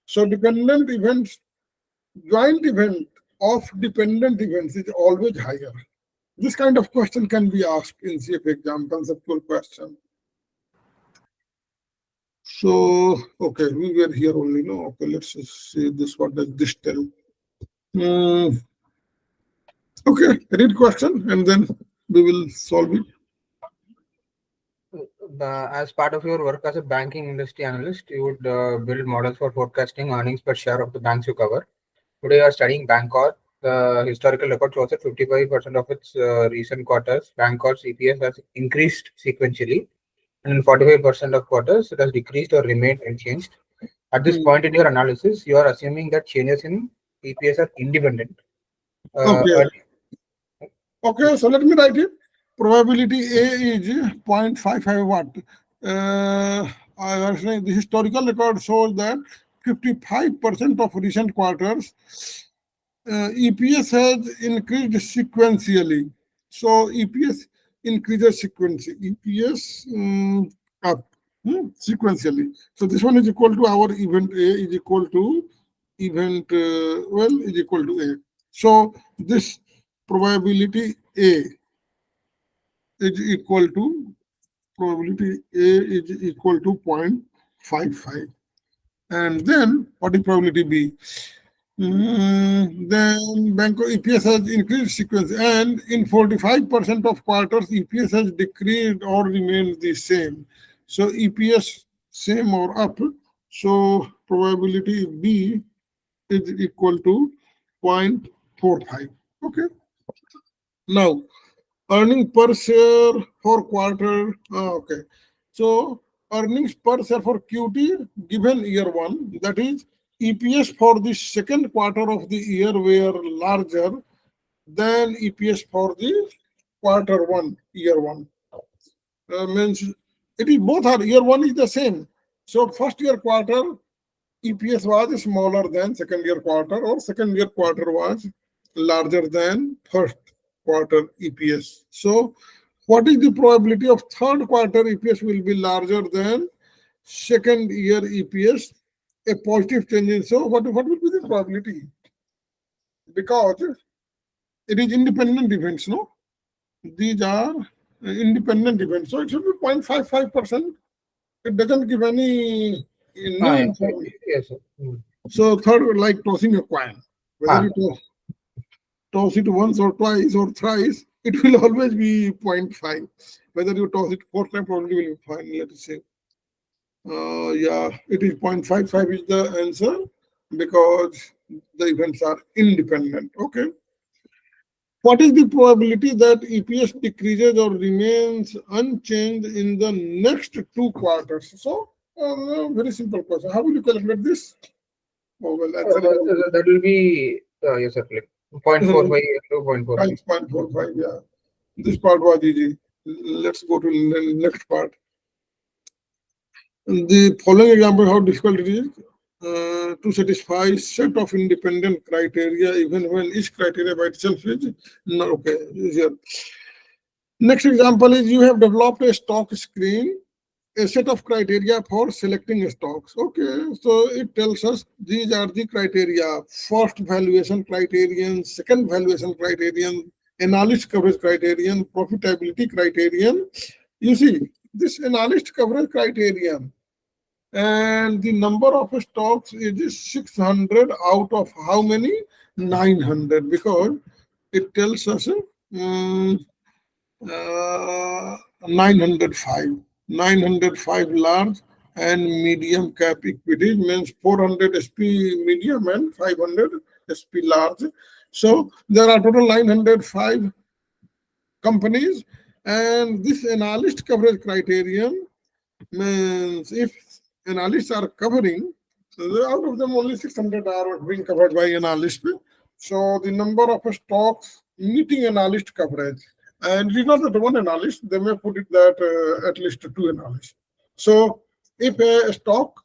So dependent events, joint event of dependent events is always higher. This kind of question can be asked in CF exam, conceptual question. So, okay, we were here only, no? Okay, let's see this. What does this tell? Okay, read question and then we will solve it. As part of your work as a banking industry analyst, you would build models for forecasting earnings per share of the banks you cover. Today, you are studying Bangkok. The historical record shows that 55% of its recent quarters, Bangkok's EPS has increased sequentially, and in 45% of quarters, it has decreased or remained unchanged. At this point in your analysis, you are assuming that changes in EPS are independent. Okay. Okay, so let me write it. Probability A is 0.55 watt. I was saying the historical record shows that 55% of recent quarters EPS has increased sequentially. So EPS increases sequentially. EPS up sequentially. So this one is equal to our event A is equal to event is equal to A. So this probability A is equal to probability A is equal to 0.55. And then what is probability B? Then Banco EPS has increased sequence, and in 45% of quarters, EPS has decreased or remained the same. So EPS same or up. So probability B is equal to 0.45. Okay. Now, earning per share for quarter. Okay. So earnings per share for QT given year one, that is EPS for the second quarter of the year were larger than EPS for the quarter one, year one. Means it is both are year one is the same. So first year quarter EPS was smaller than second year quarter, or second year quarter was larger than first quarter EPS. So What is the probability of third quarter EPS will be larger than second year EPS? A positive change in, so what will be the probability? Because it is independent events, no? These are independent events. So it should be 0.55%. It doesn't give any no Yes, information. yes, sir. So third, like tossing a coin. Whether Ah. you toss it once or twice or thrice, it will always be 0.5. Whether you toss it 4 times, probably will be fine. Let us say. Yeah, it is 0.55 is the answer because the events are independent. Okay. What is the probability that EPS decreases or remains unchanged in the next 2 quarters? So, very simple question. How will you calculate this? Oh, well, answer is That will be yes, sir. Like 0.45 into 0.45. times 0.45. Yeah, this part was easy. Let's go to the next part. The following example, how difficult it is to satisfy set of independent criteria, even when each criteria by itself is not okay. Here. Next example is you have developed a stock screen, a set of criteria for selecting stocks. Okay, so it tells us these are the criteria: first valuation criterion, second valuation criterion, analyst coverage criterion, profitability criterion. You see, this analyst coverage criterion and the number of stocks is 600 out of how many? 900, because it tells us 905. 905 large and medium cap equities means 400 SP medium and 500 SP large. So there are total 905 companies, and this analyst coverage criterion means if analysts are covering, out of them only 600 are being covered by analysts. So the number of stocks meeting analyst coverage, and it is not that one analyst, they may put it that at least 2 analysts. So if a stock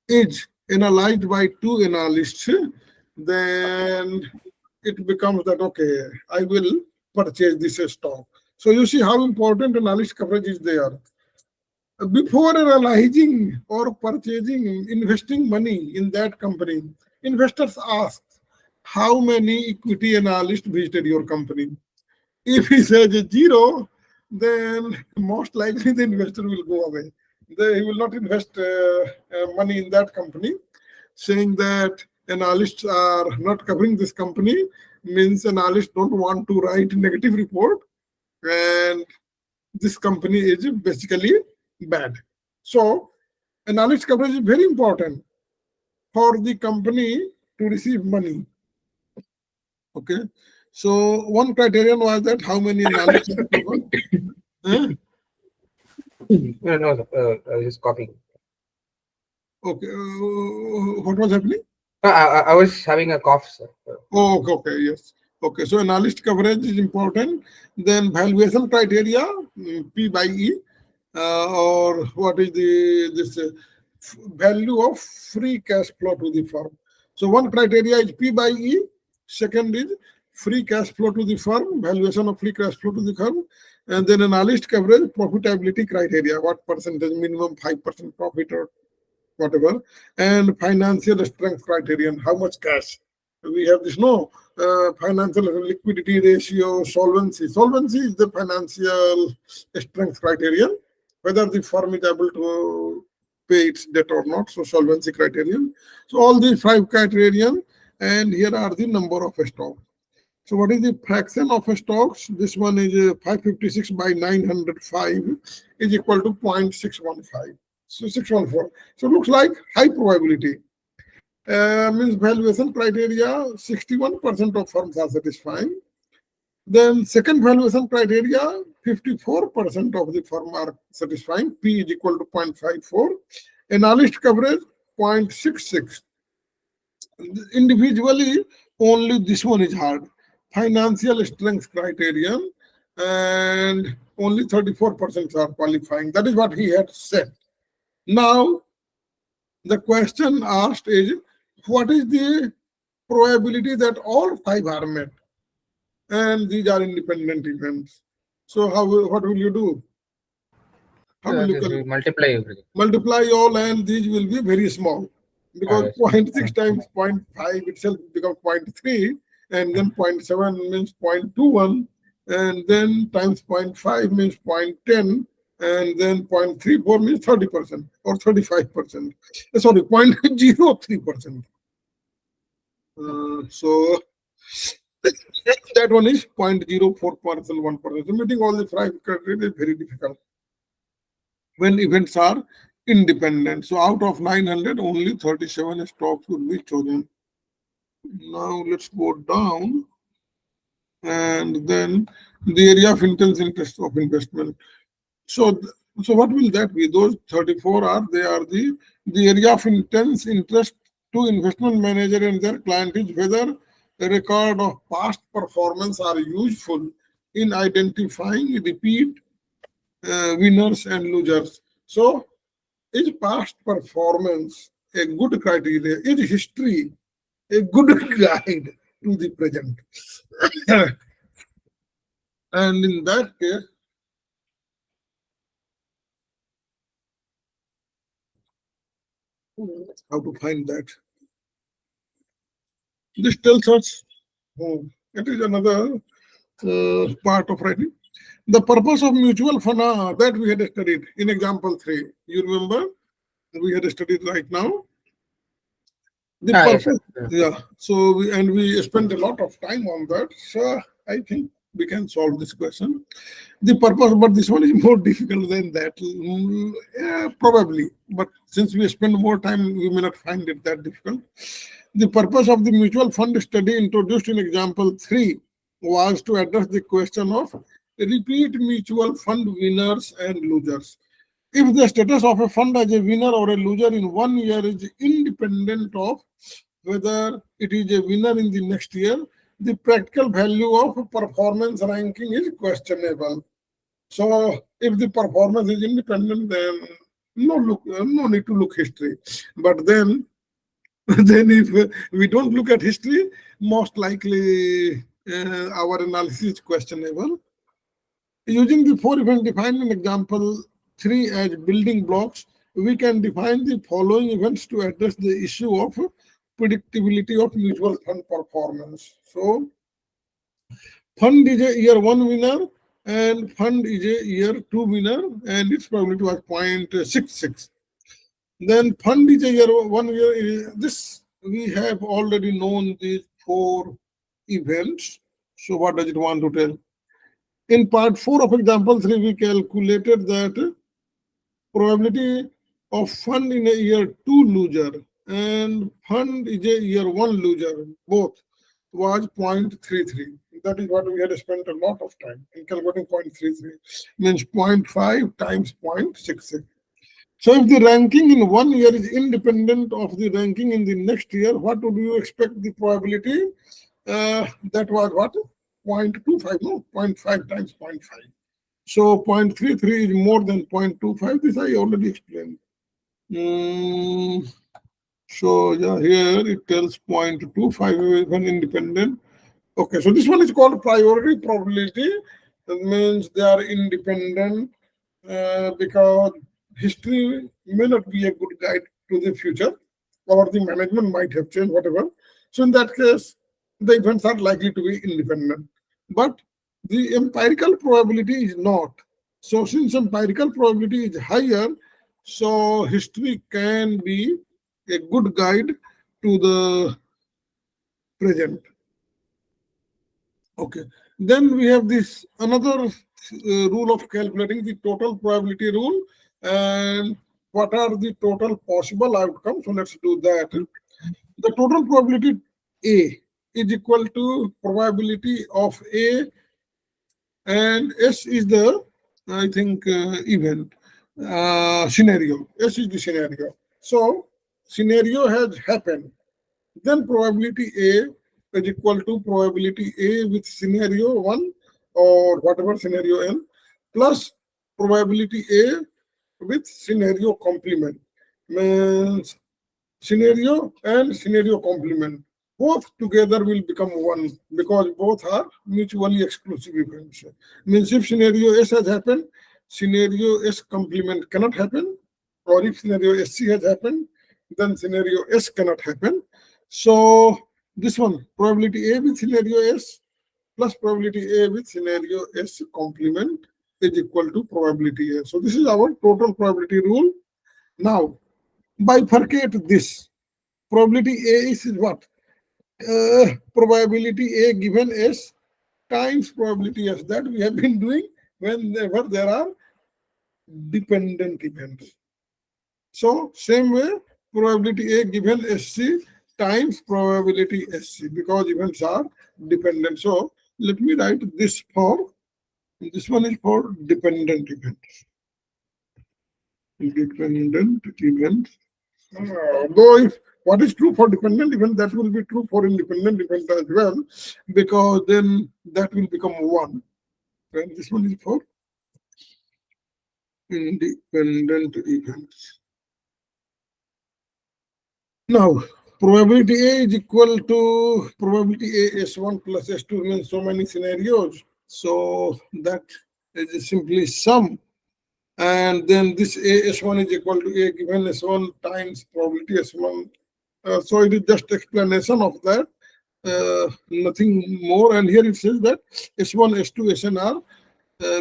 is analyzed by 2 analysts, then it becomes that, okay, I will purchase this stock. So you see how important analyst coverage is there. Before analyzing or purchasing, investing money in that company, investors ask, how many equity analysts visited your company? If he says 0, then most likely the investor will go away. He will not invest money in that company. Saying that analysts are not covering this company means analysts don't want to write negative report, and this company is basically bad. So analyst coverage is very important for the company to receive money. Okay. So one criterion was that how many analysts are covered. Huh? No, sir. I was just copying. Okay. What was happening? I was having a cough, sir. Oh, okay, yes. Okay, so analyst coverage is important. Then valuation criteria, P by E, or what is this value of free cash flow to the firm. So one criteria is P by E. Second is free cash flow to the firm, valuation of free cash flow to the firm. And then analyst coverage, profitability criteria, what percentage, minimum 5% profit or whatever. And financial strength criterion, how much cash. We have this financial liquidity ratio, solvency. Solvency is the financial strength criterion, whether the firm is able to pay its debt or not. So solvency criterion. So all these 5 criterion, and here are the number of stocks. So what is the fraction of stocks? This one is 556 by 905 is equal to 0.615. So 614. So it looks like high probability. Means valuation criteria, 61% of firms are satisfying. Then second valuation criteria, 54% of the firm are satisfying. P is equal to 0.54. Analyst coverage, 0.66. Individually, only this one is hard. Financial strength criterion, and only 34% are qualifying. That is what he had said. Now, the question asked is, what is the probability that all 5 are met? And these are independent events. So what will you do? How will you Yes, we multiply everything. multiply all, and these will be very small, because Yes. 0.6 times 0.5 itself becomes 0.3, and then 0.7 means 0.21, and then times 0.5 means 0.10, and then 0.34 means 30% or 35%. Sorry, 0.03%. So that one is 0.04%, 1%. So meeting all the five criteria is very difficult when events are independent. So out of 900, only 37 stocks will be chosen. Now let's go down, and then the area of intense interest of investment. So, so what will that be? Those 34 are, they are the area of intense interest to investment manager and their client is whether a record of past performance are useful in identifying repeat winners and losers. So is past performance a good criteria? Is history a good guide to the present? And in that case, how to find that? This tells us, it is another part of writing. The purpose of mutual fund that we had studied in example 3. You remember? We had studied right now. The Yes, sir. purpose, yeah. So we spent a lot of time on that. So I think we can solve this question. The purpose, but this one is more difficult than that. Yeah, probably. But since we spend more time, we may not find it that difficult. The purpose of the mutual fund study introduced in example 3 was to address the question of repeat mutual fund winners and losers. If the status of a fund as a winner or a loser in 1 year is independent of whether it is a winner in the next year, the practical value of performance ranking is questionable. So if the performance is independent, then no need to look history. But then then if we don't look at history, most likely our analysis is questionable. Using the 4 events defined in example 3 as building blocks, we can define the following events to address the issue of predictability of mutual fund performance. So, fund is a year 1 winner and fund is a year 2 winner, and its probability was 0.66. Then fund is a year 1 year. This we have already known these 4 events. So, what does it want to tell? In part 4 of example 3, we calculated that probability of fund in a year 2 loser and fund is a year 1 loser, both was 0.33. That is what we had spent a lot of time in calculating 0.33, means 0.5 times 0.66. So if the ranking in 1 year is independent of the ranking in the next year, what would you expect the probability? That was what? 0.25, no, 0.5 times 0.5. So 0.33 is more than 0.25. This I already explained. So yeah, here it tells 0.25 when independent. Okay, so this one is called priority probability. That means they are independent because history may not be a good guide to the future, or the management might have changed, whatever. So in that case, the events are likely to be independent. But the empirical probability is not. So since empirical probability is higher, so history can be a good guide to the present. Okay. Then we have this another rule of calculating the total probability rule, and what are the total possible outcomes. So let's do that. The total probability A is equal to probability of A, and S is the, I think, event scenario. S is the scenario. So scenario has happened. Then probability A is equal to probability A with scenario 1 or whatever scenario N plus probability A with scenario complement, means scenario and scenario complement. both together will become one because both are mutually exclusive events. Means if scenario S has happened, scenario S complement cannot happen, or if scenario SC has happened, then scenario S cannot happen. So this one, probability A with scenario S plus probability A with scenario S complement is equal to probability A. So this is our total probability rule. Now bifurcate this. Probability A is what? Probability A given S times probability S, that we have been doing whenever there are dependent events. So same way, probability A given SC times probability SC because events are dependent. So let me write this for, this one is for dependent events. Dependent events. Though if what is true for dependent event, that will be true for independent event as well, because then that will become one. And this one is for independent events. Now, probability A is equal to probability A S1 plus S2 means so many scenarios. So that is simply sum. And then this A S1 is equal to A given S1 times probability S1. So it is just explanation of that, nothing more. And here it says that S1, S2, Sn are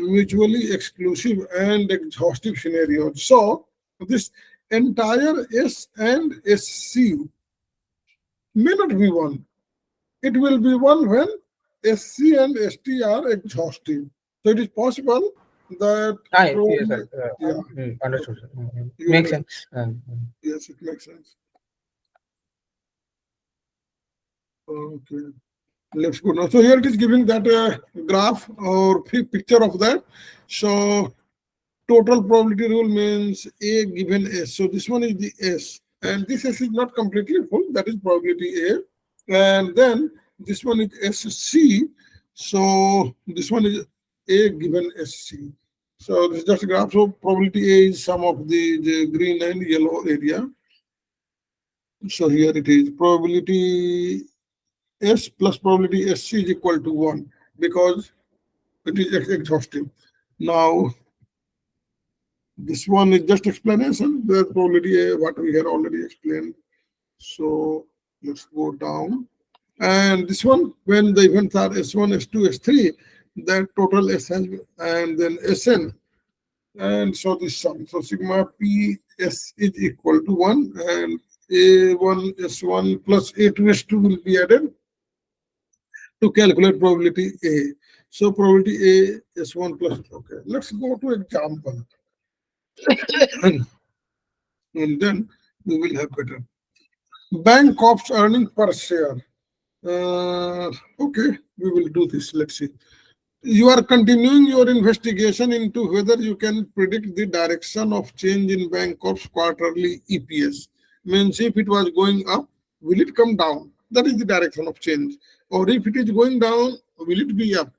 mutually exclusive and exhaustive scenarios. So this entire S and SC may not be one. It will be one when SC and ST are exhaustive. So it is possible that. Yes, sir. Yeah. Understood, sir. You Makes may- sense. Yes, it makes sense. Okay. Let's go now. So here it is giving that graph or picture of that. So total probability rule means A given S. So this one is the S, and this S is not completely full. That is probability A, and then this one is SC. So this one is A given SC. So this is just a graph. So probability A is sum of the green and yellow area. So here it is probability S plus probability SC is equal to 1 because it is exhaustive. Now, this one is just explanation. The probability what we had already explained. So let's go down. And this one, when the events are S1, S2, S3, that total S has, and then Sn. And so this sum. So sigma PS is equal to 1, and A1, S1 plus A2, S2 will be added to calculate probability A. So probability A is 1 plus. Okay, let's go to example. And then we will have better. Bank Corp's earning per share. Okay, we will do this. Let's see. You are continuing your investigation into whether you can predict the direction of change in Bank Corp's quarterly EPS. Means if it was going up, will it come down? That is the direction of change. Or if it is going down, will it be up?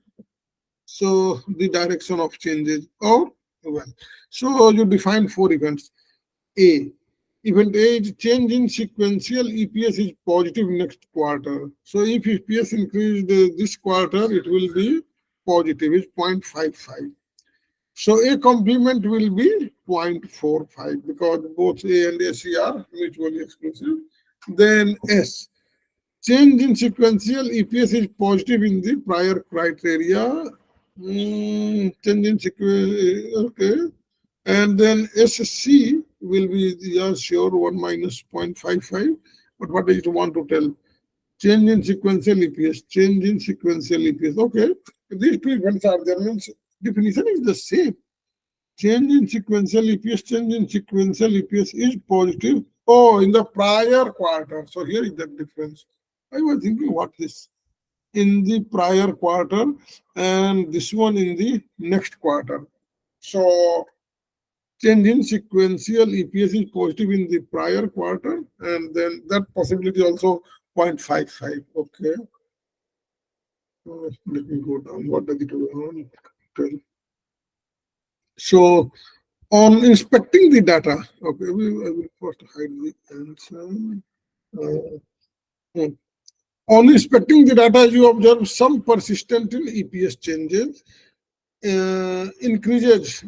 So the direction of changes or well. So you define 4 events. A. Event A is change in sequential EPS is positive next quarter. So if EPS increased this quarter, it will be positive, is 0.55. So A complement will be 0.45 because both A and SC are mutually exclusive. Then S. Change in sequential EPS is positive in the prior criteria. Change in sequence, okay. And then SC will be, yeah, sure, 1 minus 0.55. But what does it want to tell? Change in sequential EPS, change in sequential EPS. Okay, these two events are there, means definition is the same. Change in sequential EPS, change in sequential EPS is positive. Oh, in the prior quarter. So here is the difference. I was thinking what this in the prior quarter and this one in the next quarter. So change in sequential EPS is positive in the prior quarter, and then that possibility also 0.55. Okay. Let me go down. What does it do? Okay. So on inspecting the data, okay, I will first hide the answer. On inspecting the data, you observe some persistent in EPS changes. Increases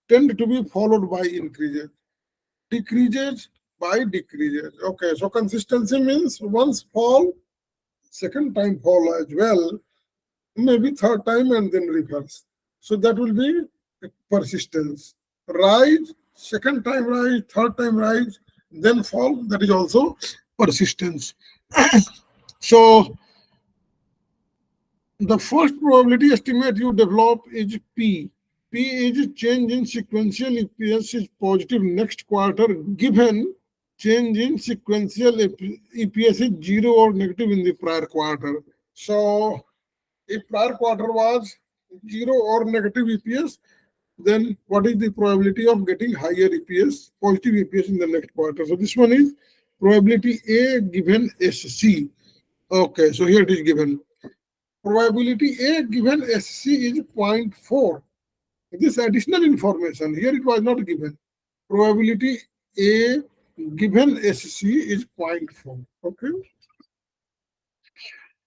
tend to be followed by increases. Decreases by decreases. Okay, so consistency means once fall, second time fall as well, maybe third time and then reverse. So that will be persistence. Rise, second time rise, third time rise, then fall, that is also persistence. So the first probability estimate you develop is P. P is change in sequential EPS is positive next quarter given change in sequential EPS is 0 or negative in the prior quarter. So if prior quarter was 0 or negative EPS, then what is the probability of getting higher EPS, positive EPS in the next quarter? So this one is probability A given SC. Okay, so here it is given. Probability A given SC is 0.4. This additional information, here it was not given. Probability A given SC is 0.4. Okay.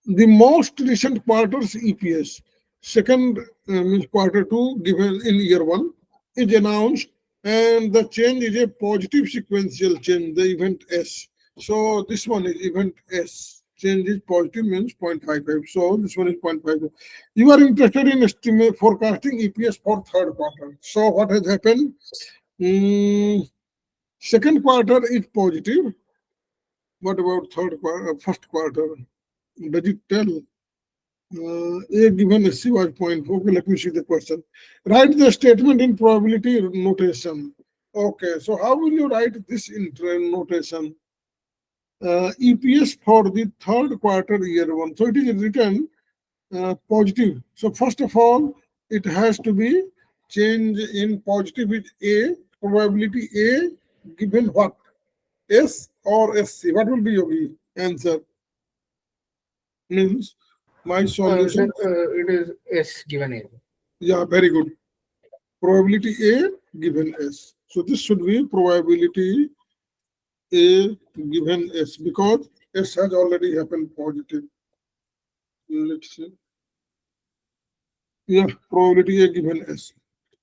The most recent quarter's EPS, second means quarter 2 given in year 1, is announced and the change is a positive sequential change, the event S. So this one is event S. Change is positive means 0.55. So this one is 0.55. You are interested in estimate forecasting EPS for third quarter. So what has happened? Second quarter is positive. What about third quarter, first quarter? Does it tell? A given SC was 0.4. Okay, let me see the question. Write the statement in probability notation. Okay, so how will you write this in notation? EPS for the third quarter year 1. So it is written positive. So first of all, it has to be change in positive with A, probability A given what? S or SC? What will be your answer? Means my solution. It is S given A. Yeah, very good. Probability A given S. So this should be probability A given S because S has already happened positive. Let's see. Yeah, probability A given S.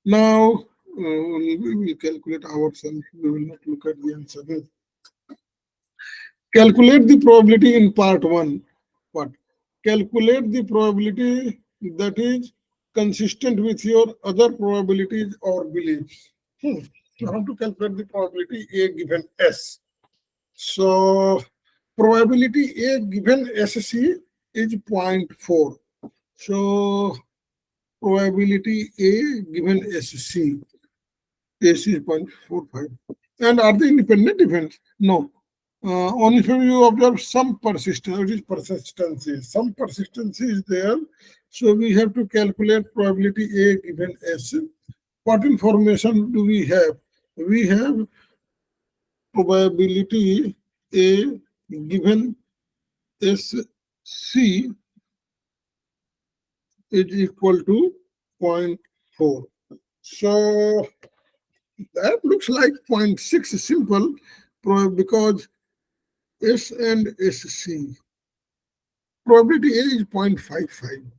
Now we will calculate ourselves. We will not look at the answer. Calculate the probability in part 1. What? Calculate the probability that is consistent with your other probabilities or beliefs. So how to calculate the probability A given S? So probability A given SC is 0.4. So probability A given SC is 0.45. And are they independent events? No. Only if you observe some persistence, it is persistency. Some persistency is there. So we have to calculate probability A given S. What information do we have? We have probability A given SC is equal to 0.4. So that looks like 0.6 simple because S and SC. Probability A is 0.55.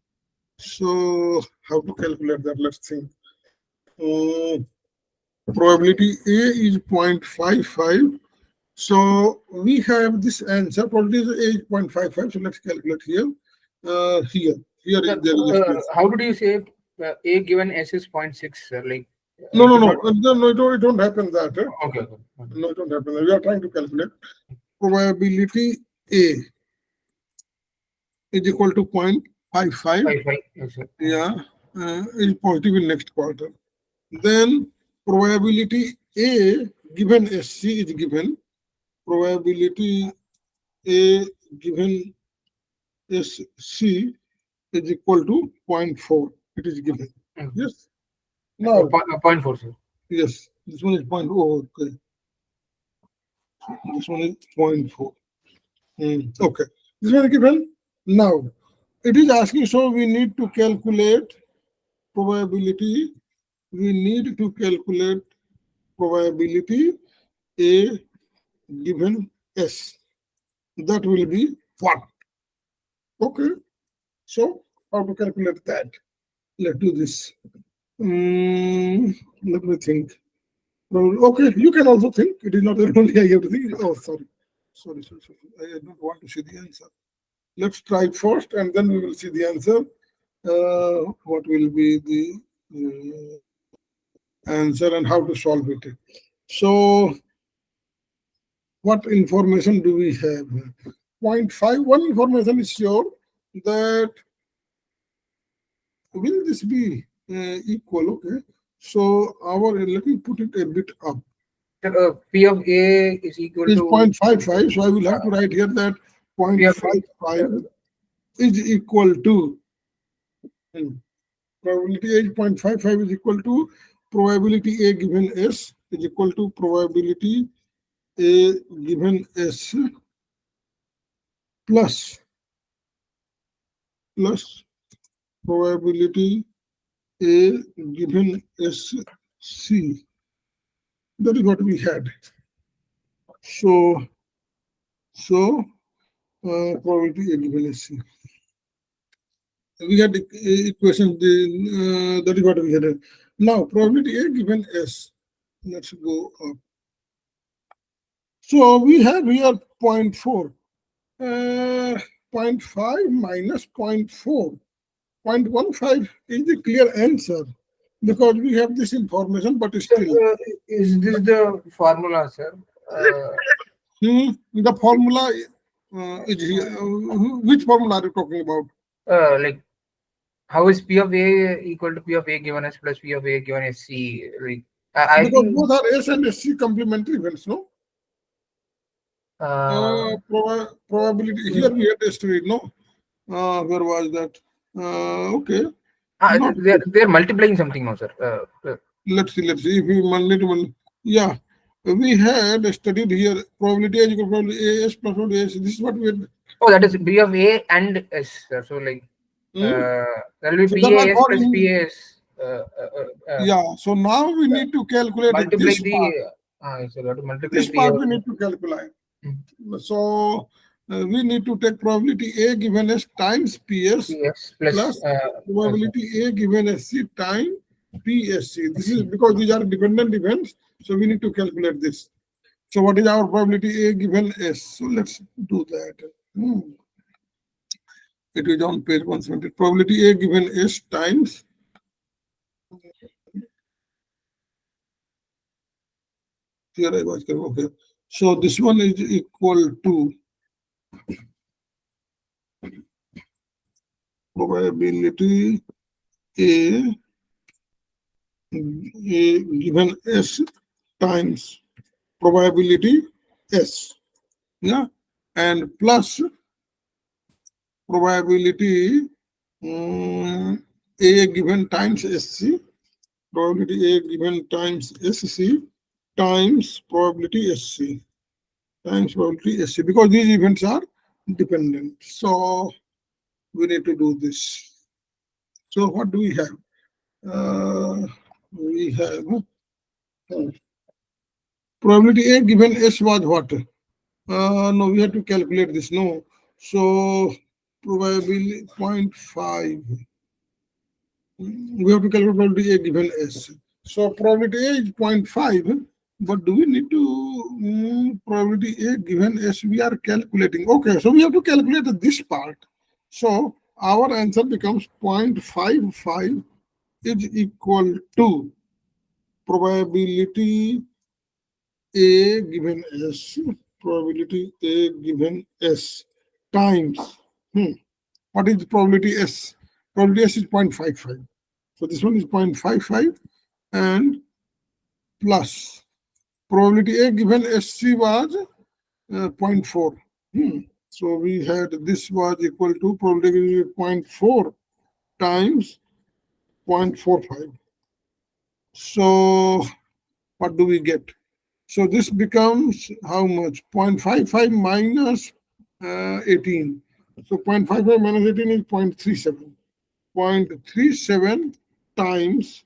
So how to calculate that? Let's think. Probability A is 0.55. So we have this answer. Probability A is 0.55. So let's calculate here. Here is there. How did you say A given S is 0.6, sir? Like No, it don't happen that. Okay. No, it don't happen. We are trying to calculate. Probability A is equal to 0.55. Yes, sir. Yeah, is positive in next quarter. Then probability A given SC is given. Probability A given SC is equal to 0.4. It is given. Yes. Now, 0.4, sir. yes, this one is 0.4. Okay. This one is 0.4. Okay. This one is given. Now, it is asking, so we need to calculate probability. We need to calculate probability A given S. That will be 1. Okay, so how to calculate that? Let's do this. Let me think. Okay, you can also think. It is not only I have to think. Oh, sorry. I don't want to see the answer. Let's try first, and then we will see the answer. What will be the answer and how to solve it? So, what information do we have? 0.5. One information is sure that will this be equal? Okay. So let me put it a bit up. P of A is equal Is to 0.55. So I will have to write here that P of 0.55 is equal to probability A 0.55 is equal to probability A given S is equal to probability A given S plus probability A given SC. That is what we had. So probability A given SC. We had equation, that is what we had. Now, probability A given S. Let's go up. So we have here 0.4. 0.5 minus 0.4. 0.15 is the clear answer because we have this information, but still. is this the formula, sir? The formula is here. Which formula are you talking about? Like, how is P of A equal to P of A given S plus P of A given SC? Like, I Because think both are S and SC complementary events, no? Probability. Here we had estimate, no? Where was that? Okay. Not, they're multiplying something now, sir. let's see. If we multiply, yeah. We had studied here probability is equal to probability AS plus probability AS. This is what we had. Oh, that is P of A and S, sir. So like that will be So that was PAS for plus PAS. yeah. So now we need to calculate Multiply this the part. so that to multiply This part we need to calculate. So we need to take probability A given as times PS plus probability A given as C times PSC. This is because these are dependent events, so we need to calculate this. So what is our probability A given S? So let's do that. It is on page 170. Probability A given S times here I was okay. So this one is equal to probability A given S times probability S, yeah, and plus probability A given times SC, probability A given times SC times probability SC times probability SC, because these events are dependent. So we need to do this. So what do we have? We have probability A given S was what? No, we have to calculate this. No. So probability 0.5. We have to calculate probability A given S. So probability A is 0.5. But do we need to probability A given S we are calculating? Okay, so we have to calculate this part. So our answer becomes 0.55 is equal to probability A given S, probability A given S times, what is probability S? Probability S is 0.55. So this one is 0.55 and plus probability A given SC was 0.4. So we had this was equal to probability 0.4 times 0.45. So what do we get? So this becomes how much? 0.55 minus 18. So 0.55 minus 18 is 0.37. 0.37 times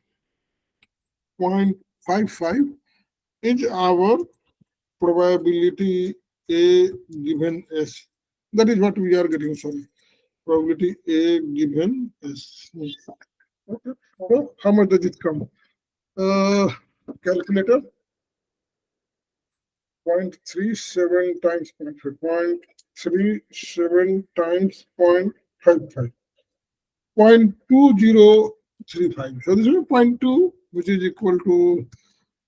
0.55 is our probability A given S. That is what we are getting. Sorry. Probability A given S. Okay. So how much does it come? Calculator. 0.37 times 0.5. 0.37 times 0.55. 0.2035. So this is 0.2, which is equal to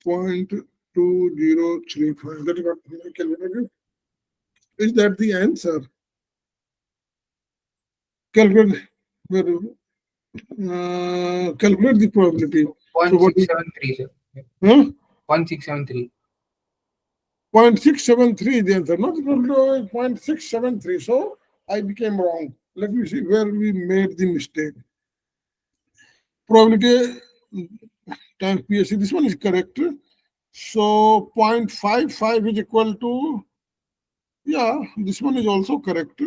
0.2035. That is what my calculator gives. Is that the answer? Calculate, calculate the probability. So what is 0.673, sir. huh? 0.673. 0.673 is the answer, not 0.673. So I became wrong. Let me see where we made the mistake. Probability times PSC. This one is correct. So 0.55 is equal to, yeah, this one is also correct.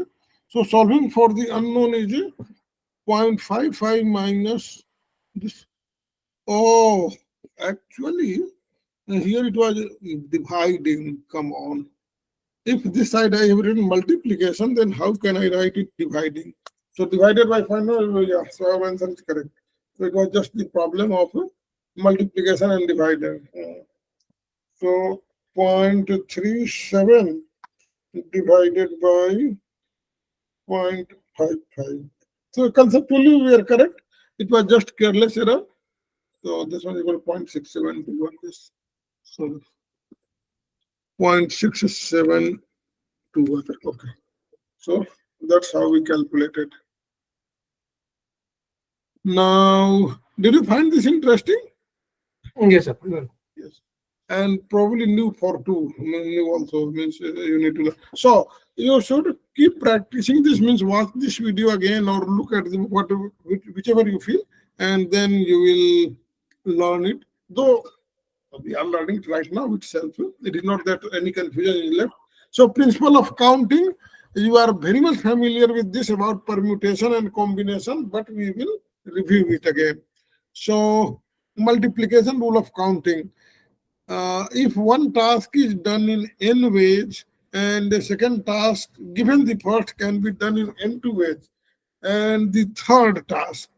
So solving for the unknown is 0.55 minus this. Oh, actually, here it was dividing. Come on. If this side I have written multiplication, then how can I write it dividing? So divided by 5, no, yeah, so our answer is correct. So it was just the problem of multiplication and divider. So 0.37 divided by 0.55. So conceptually we are correct. It was just careless error. So this one is equal to 0.671. This so 0.672. Okay. So that's how we calculated. Now, did you find this interesting? Yes, sir. Yes. And probably new for two. New also means you need to learn. So you should keep practicing this, means watch this video again or look at the, whichever you feel, and then you will learn it. Though we are learning it right now itself. It is not that any confusion is left. So principle of counting, you are very much familiar with this about permutation and combination, but we will review it again. So multiplication rule of counting. If one task is done in n ways and the second task given the first can be done in n2 ways, and the third task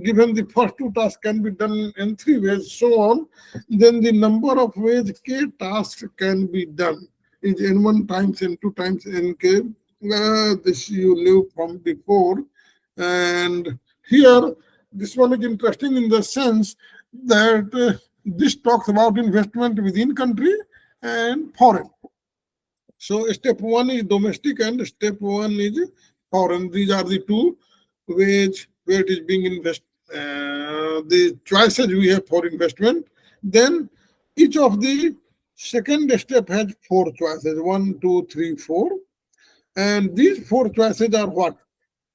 given the first two tasks can be done in n3 ways, so on, then the number of ways k tasks can be done is n1 times n2 times nk. This you knew from before. And here, this one is interesting in the sense that this talks about investment within country and foreign. So step 1 is domestic and step 1 is foreign. These are the two ways where it is being invested. The choices we have for investment. Then each of the second step has 4 choices. 1, 2, 3, 4. And these 4 choices are what?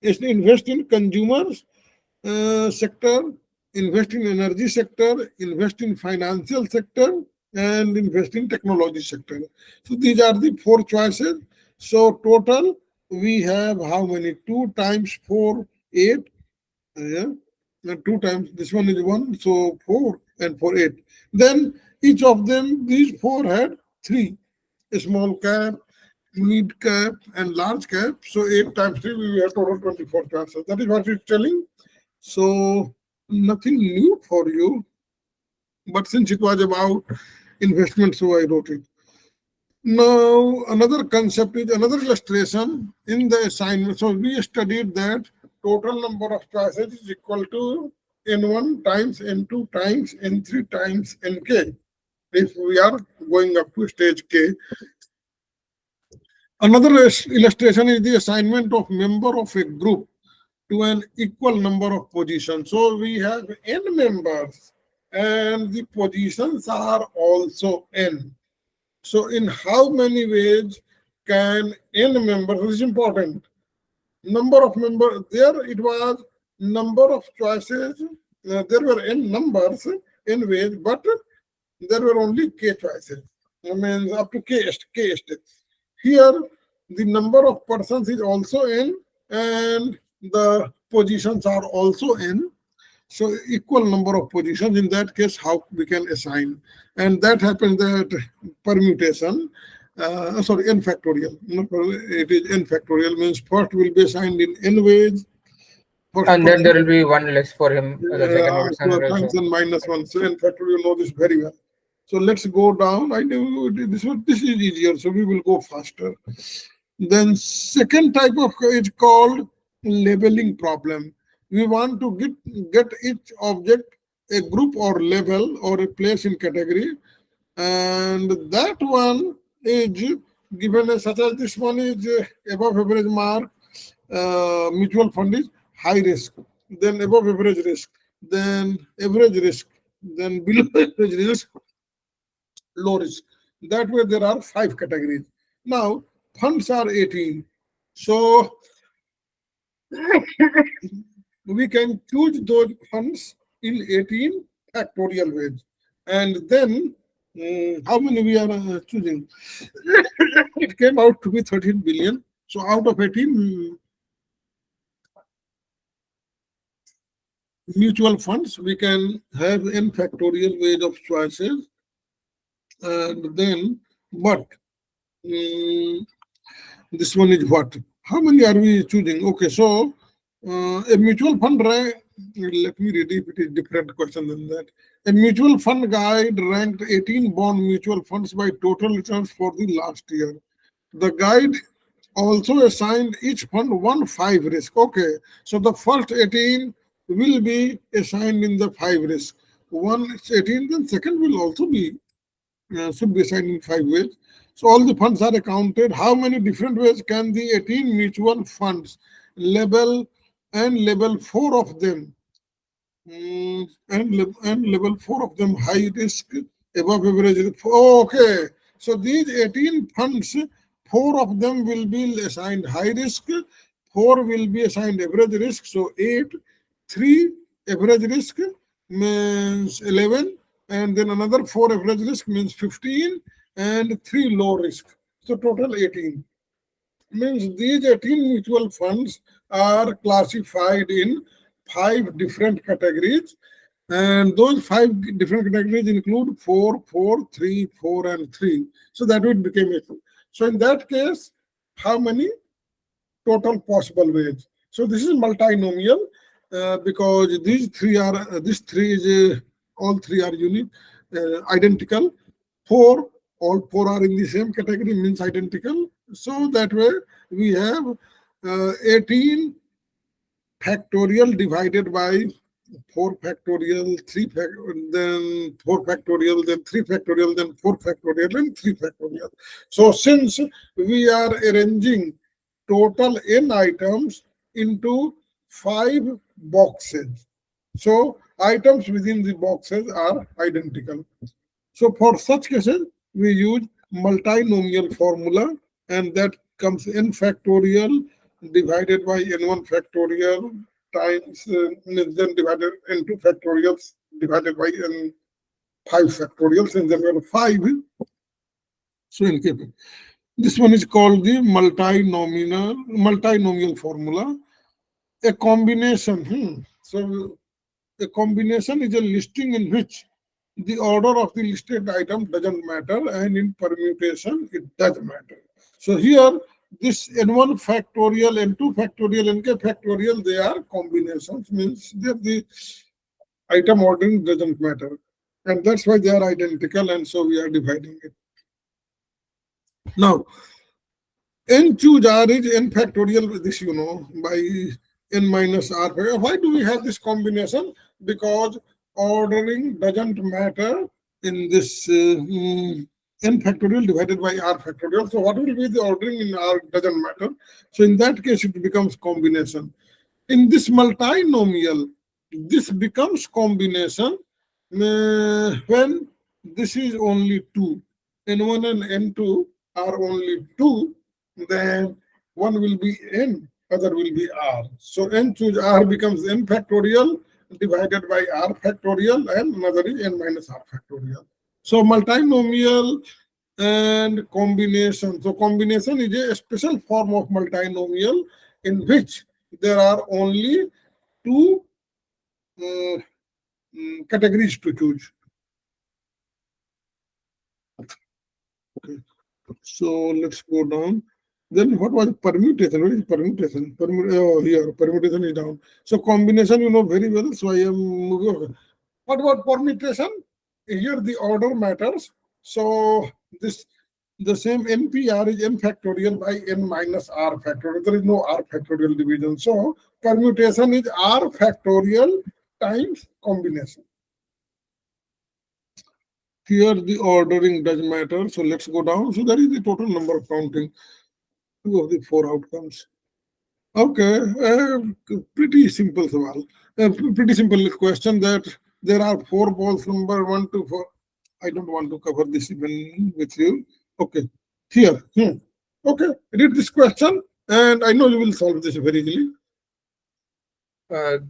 Is to invest in consumers sector, invest in energy sector, invest in financial sector, and invest in technology sector. So these are the 4 choices. So total we have how many? 2 times 4, 8. Yeah. And 2 times this one is 1, so 4 and 4, 8. Then each of them, these 4 had 3: small cap, mid cap, and large cap. So 8 times 3, we have total 24 choices. That is what it's telling. So nothing new for you, but since it was about investment, so I wrote it. Now another concept is another illustration in the assignment. So we studied that total number of choices is equal to n1 times n2 times n3 times nk if we are going up to stage k. Another illustration is the assignment of member of a group to an equal number of positions. So we have n members and the positions are also n. So in how many ways can n members, this is important, number of members, there it was number of choices, there were n numbers, n ways, but there were only k choices. I mean up to k steps. Here the number of persons is also n and the positions are also n. So equal number of positions. In that case, how we can assign? And that happens that permutation. sorry, n factorial. No, it is n factorial means first will be assigned in n ways. First And then person, there will be one less for him, the second person so times also. n minus 1. So in fact, you know this very well. So let's go down. I know this is easier, so we will go faster. Then second type of is called labeling problem. We want to get each object a group or label or a place in category, and that one is given as such as this one is above average mark, mutual fund is high risk, then above average risk, then average risk, then below average risk, low risk. That way there are 5 categories. Now funds are 18. So we can choose those funds in 18 factorial ways. And then how many we are choosing? It came out to be 13 billion. So out of 18 mutual funds, we can have n factorial ways of choices. And then, but this one is what? How many are we choosing? Okay, so a mutual fund rank, let me read if it is different question than that. A mutual fund guide ranked 18 bond mutual funds by total returns for the last year. The guide also assigned each fund 1 5 risk. Okay, so the first 18 will be assigned in the 5 risk. One is 18, then second will also be should be assigned in 5 ways. So all the funds are accounted. How many different ways can the 18 mutual funds label and level 4 of them and level 4 of them high risk, above average risk. Oh, okay, so these 18 funds, 4 of them will be assigned high risk, 4 will be assigned average risk. So 8, 3 average risk means 11, and then another 4 average risk means 15, and 3 low risk. So total 18. Means these 18 mutual funds are classified in 5 different categories, and those 5 different categories include 4, 4, 3, 4, and 3. So that would become it. So in that case, how many total possible ways? So this is multinomial because these 3 are this 3 is all 3 are unique, identical. 4, all 4 are in the same category means identical. So that way we have 18 factorial divided by 4 factorial, 3 then 4 factorial, then 3 factorial, then 4 factorial, and 3 factorial. So since we are arranging total n items into 5 boxes, so items within the boxes are identical. So for such cases, we use multinomial formula, and that comes n factorial divided by n1 factorial times then divided n2 factorials divided by n5 factorials, and then we have 5. So in case this one is called the multinomial formula. A combination. So a combination is a listing in which the order of the listed item doesn't matter, and in permutation it does matter. So here this n1 factorial, n2 factorial, nk factorial, they are combinations, means that the item ordering doesn't matter, and that's why they are identical, and so we are dividing it. Now n choose r is n factorial, this you know, by n minus r. Why do we have this combination? Because ordering doesn't matter in this n factorial divided by r factorial. So what will be the ordering in r doesn't matter. So in that case, it becomes combination. In this multinomial, this becomes combination when this is only 2. N1 and N2 are only 2, then one will be N, other will be R. So N choose R becomes N factorial divided by R factorial, and another is N minus R factorial. So multinomial and combination. So combination is a special form of multinomial in which there are only 2 categories to choose. Okay. So let's go down. Then what was permutation? What is permutation? Here, permutation is down. So combination, you know very well. So I am moving over. What about permutation? Here the order matters. So this the same NPR is n factorial by n minus r factorial. There is no r factorial division. So permutation is r factorial times combination. Here the ordering does matter. So let's go down. So that is the total number of counting. Two of the four outcomes. Okay, pretty simple sawal. Pretty simple question that there are four balls number 1 to 4. I don't want to cover this even with you. Okay, here. Okay, read this question and I know you will solve this very easily.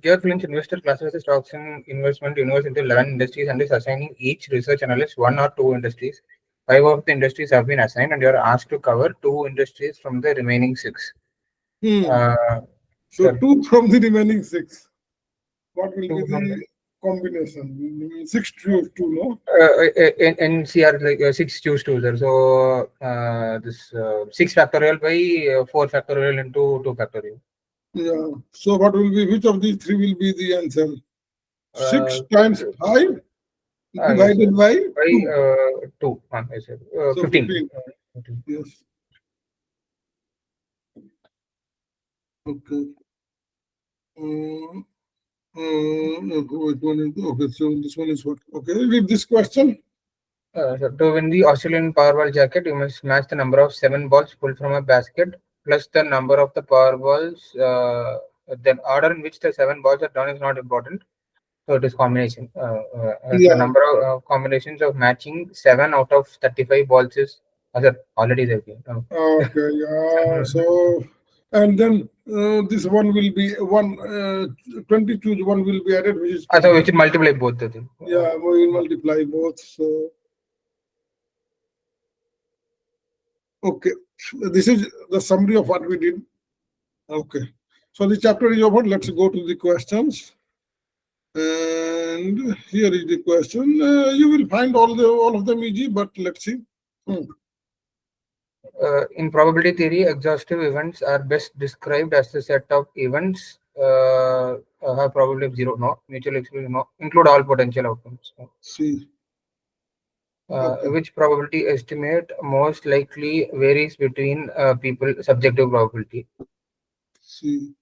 Gear Finance investor classifies the stocks in investment universe into 11 industries and is assigning each research analyst 1 or 2 industries. 5 of the industries have been assigned and you are asked to cover 2 industries from the remaining 6. So sir. 2 from the remaining 6. What will Two be from the combination? 6 to 2, no? NCR like 6 choose 2, sir. So this 6 factorial by 4 factorial into 2 factorial. Yeah. So what will be, which of these 3 will be the answer? 6 times 5 divided by 2. Yes, sir. So 15. 15. Yes. Okay. Which one is okay? So this one is what? Okay, read this question. So to win the Australian Powerball jacket, you must match the number of 7 balls pulled from a basket plus the number of the Powerballs. The order in which the 7 balls are done is not important. So it is combination. The number of combinations of matching 7 out of 35 balls is already there. Okay, yeah. So and then this one will be 20 choose 1 will be added, which is so we should multiply both the things. Yeah, we will multiply both. So okay, this is the summary of what we did. Okay, so the chapter is over. Let's go to the questions. And here is the question. You will find all of them easy, but let's see. In probability theory, exhaustive events are best described as the set of events have probability of 0, no, mutual exclusion, no, include all potential outcomes. See. Which probability estimate most likely varies between people, subjective probability. See.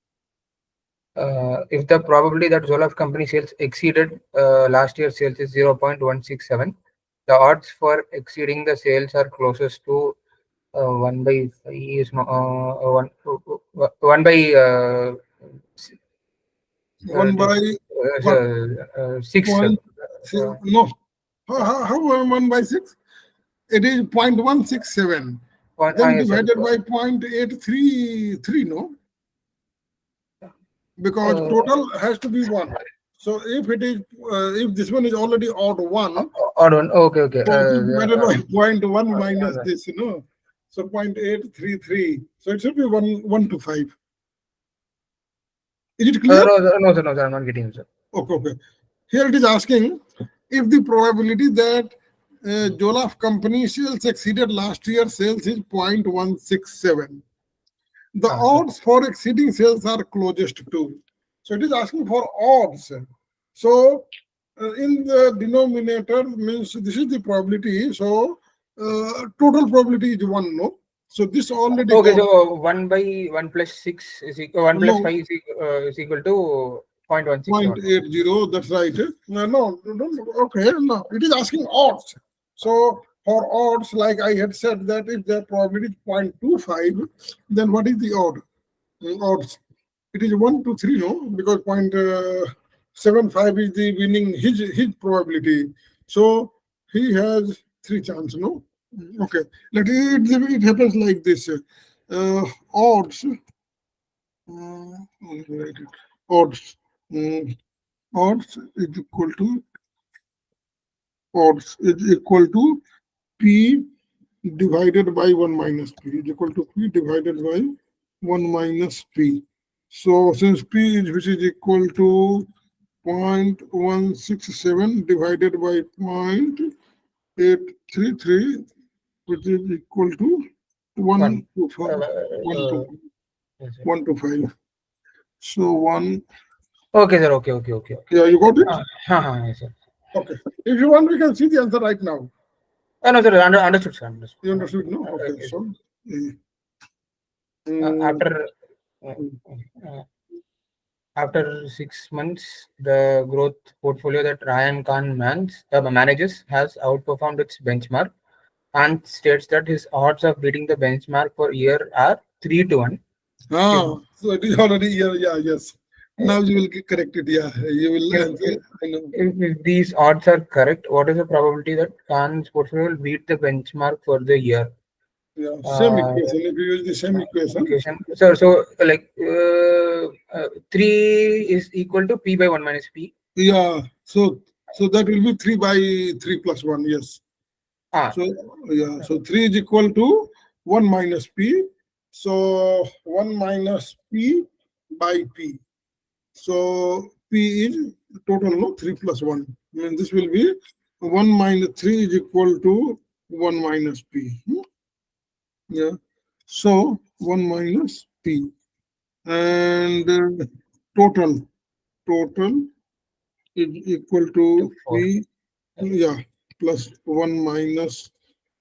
If the probability that Zoloft company sales exceeded last year's sales is 0.167, the odds for exceeding the sales are closest to 1 by 5 is no, 1 by 1 by 6. No, how 1 by 6? It is 0.167. Then divided by 0.833, no? Because total has to be 1. So if it is, if this one is already odd 1. Odd 1, okay. Divided by 0.1 minus this, you know. So 0.833. So it should be 1 to 5. Is it clear? No, sir, I'm not getting it, sir. Okay. Here it is asking if the probability that Zoloft company sales exceeded last year's sales is 0.167. The odds for exceeding sales are closest to. So it is asking for odds. So in the denominator means this is the probability. So total probability is 1, no? So this already. Okay, so 1 by 1 plus 6 is equal, 1 plus 5 is equal to 0.167. 0.80, that's right. No, okay, no, it is asking odds. So for odds, like I had said that if the probability is 0.25, then what is the odds? It is 1 to 3, no? Because 0.75 is the winning his probability. So he has 3 chances, no? Okay. It happens like this. Odds. Odds. Odds is equal to P divided by 1 minus P is equal to P divided by 1 minus P. So since P which is equal to 0.167 divided by 0.833, which is equal to 1 One. to 5. 1 to Yes, sir. 1 to 5. So 1. Okay, sir. Okay. Yeah, you got it? Yes, sir. Okay. If you want, we can see the answer right now. No, sir. Understood, sir. Understood. You understood? No? Okay. Yes, So, after uh, uh, after 6 months, the growth portfolio that Ryan Khan manages has outperformed its benchmark and states that his odds of beating the benchmark for year are 3-1. so it is already here. Yeah, yes. Now you will correct it. Yeah, you will If, answer. I know. if these odds are correct, what is the probability that Khan's portfolio will beat the benchmark for the year? Yeah, same Uh, equation. If you use the same equation, So like 3 is equal to P by 1 minus P. yeah. So that will be 3 by 3 plus 1. Yes. Ah, So yeah. So 3 is equal to 1 minus P. So 1 minus P by P. So P is total, no? 3 plus 1. I mean, this will be 1 minus 3 is equal to 1 minus P. Yeah. So 1 minus P. And total is equal to 4. P, yeah, plus 1 minus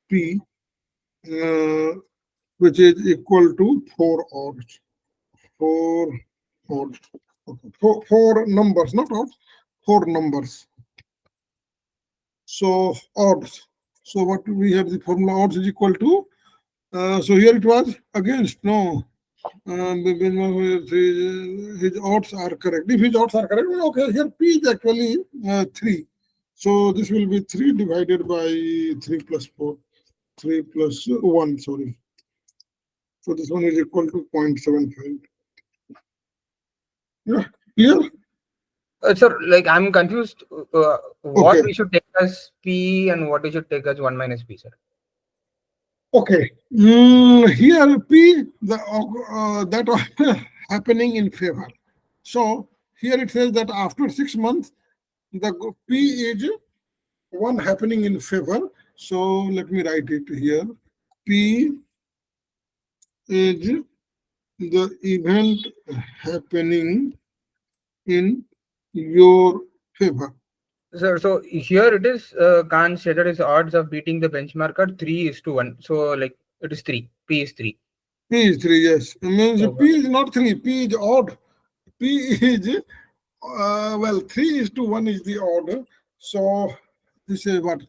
P, which is equal to 4 odds. 4 odds. Okay. Four numbers, not odds, 4 numbers. So odds. So what we have, the formula odds is equal to, so here it was against, no. His odds are correct. If his odds are correct, okay, here P is actually 3. So this will be 3 divided by 3 plus 4. 3 plus 1, sorry. So this one is equal to 0.75. Yeah, clear? Sir, like I'm confused. What Okay. we should take as P and what we should take as 1 minus P, sir. Okay. Here P, that happening in favor. So here it says that after 6 months, the P is 1 happening in favor. So let me write it here. P is the event happening in your favor. Sir, so here it is Khan stated his odds of beating the benchmark are 3:1. So like it is 3. P is 3. P is 3, yes. It means Okay. P is not 3, P is odd. P is, 3:1 is the odd. So this is what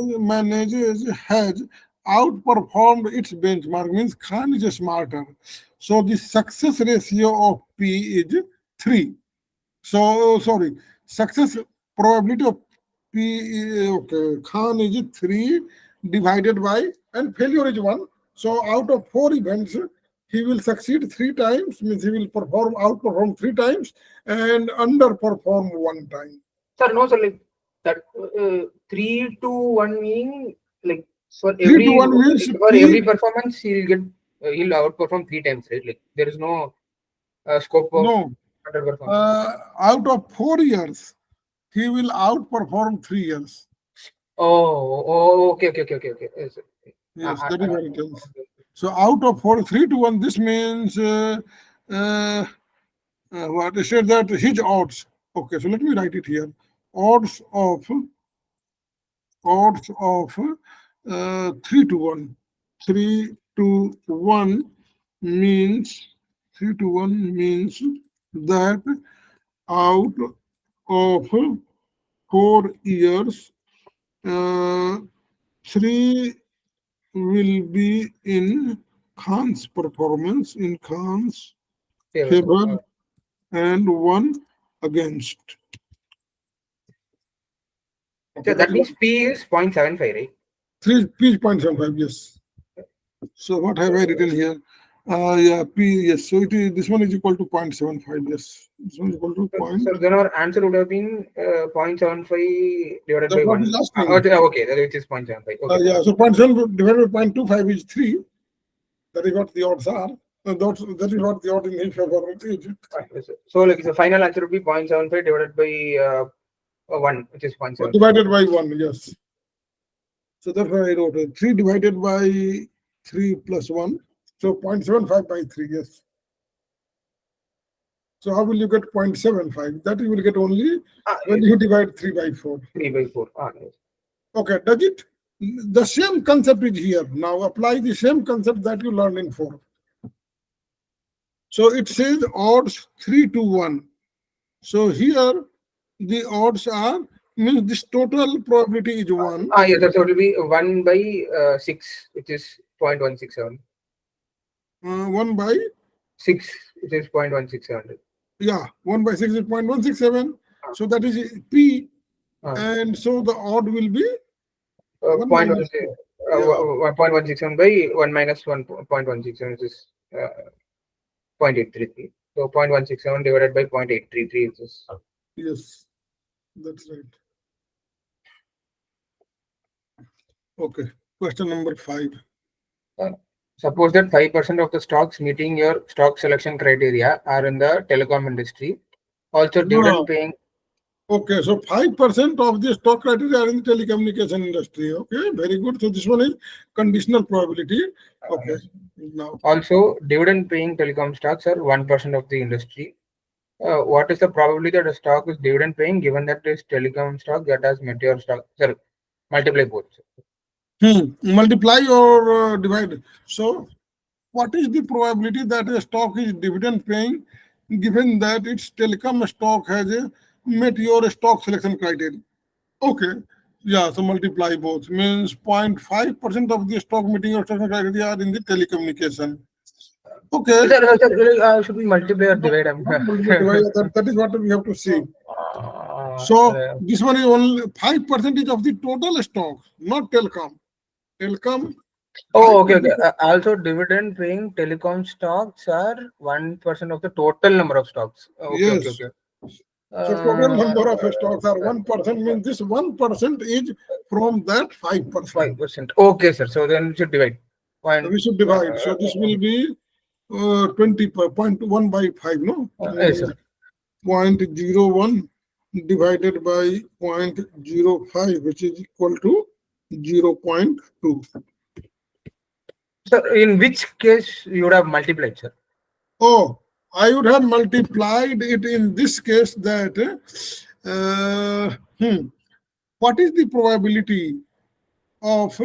managers has outperformed its benchmark, means Khan is smarter. So the success ratio of P is 3. So sorry, success probability of P, okay, Khan is 3 divided by, and failure is 1. So out of 4 events, he will succeed 3 times, means he will outperform 3 times and underperform 1 time. Sir, no, sir, like that 3-1 meaning like for 3 to 1 means every performance he'll outperform 3 times, right? Like there is no scope of no. underperformance. Out of 4 years, he will outperform 3 years. Okay. Yes, yes, that is what it is. So out of 4, 3-1, this means what is said that his odds. Okay, so let me write it here. Odds of 3-1. 3-1 means that out of 4 years, 3 will be in Khan's performance, in Khan's favor, and 1 against. Okay, so that means P is 0.75, right? P is 0.75, yes. So what have I written here? Yeah, P, yes. So it is, this one is equal to 0.75, yes. This one is equal to So then our answer would have been 0.75 divided by 1. Okay, which is 0.75. Okay. Yeah, so 0.7 divided by 0.25 is 3. That is what the odds are. That is what the odd in his favor is. So like the final answer would be 0.75 divided by 1, which is 0.75. Divided by 1, yes. So that's why I wrote it. 3 divided by 3 plus 1. So 0.75 by 3, yes. So how will you get 0.75? That you will get only when you divide 3 by 4. 3 by 4. Yes. Okay, does it? The same concept is here. Now apply the same concept that you learned in 4. So it says odds 3 to 1. So here the odds are, means this total probability is 1. Yes, so it will be 1 by 6, which is 0.167. 1 by 6, which is 0.167. Yeah, 1 by 6 is 0.167. So that is P. Uh, And so the odd will be 1.167 by 1 minus 1.167, which is 0.833. So 0.167 divided by 0.833 is Yes, that's right. Okay, question number 5. Suppose that 5% of the stocks meeting your stock selection criteria are in the telecom industry. Also, dividend paying. Okay, so 5% of the stock criteria are in the telecommunication industry. Okay, very good. So this one is conditional probability. Okay, now. Also, dividend paying telecom stocks are 1% of the industry. What is the probability that a stock is dividend paying given that this telecom stock that has mature stock? Sorry, multiply both. Multiply or divide. So what is the probability that a stock is dividend paying given that its telecom stock has met your stock selection criteria? Okay. Yeah, so multiply both. Means 0.5% of the stock meeting your stock criteria are in the telecommunication. Okay. Should we multiply or divide? That is what we have to see. So this one is only 5% of the total stock, not telecom. Telecom. Oh, okay. Also, dividend paying telecom stocks are 1% of the total number of stocks. Okay, Yes. okay. So total number of stocks are 1%, means this 1% is from that 5%. 5%. Okay, sir. So then we should divide. We should divide. So this will be 20.1 by 5, no? Yes, sir. 0.01 divided by 0.05, which is equal to 0.2. So in which case you would have multiplied, sir? Oh, I would have multiplied it in this case that what is the probability of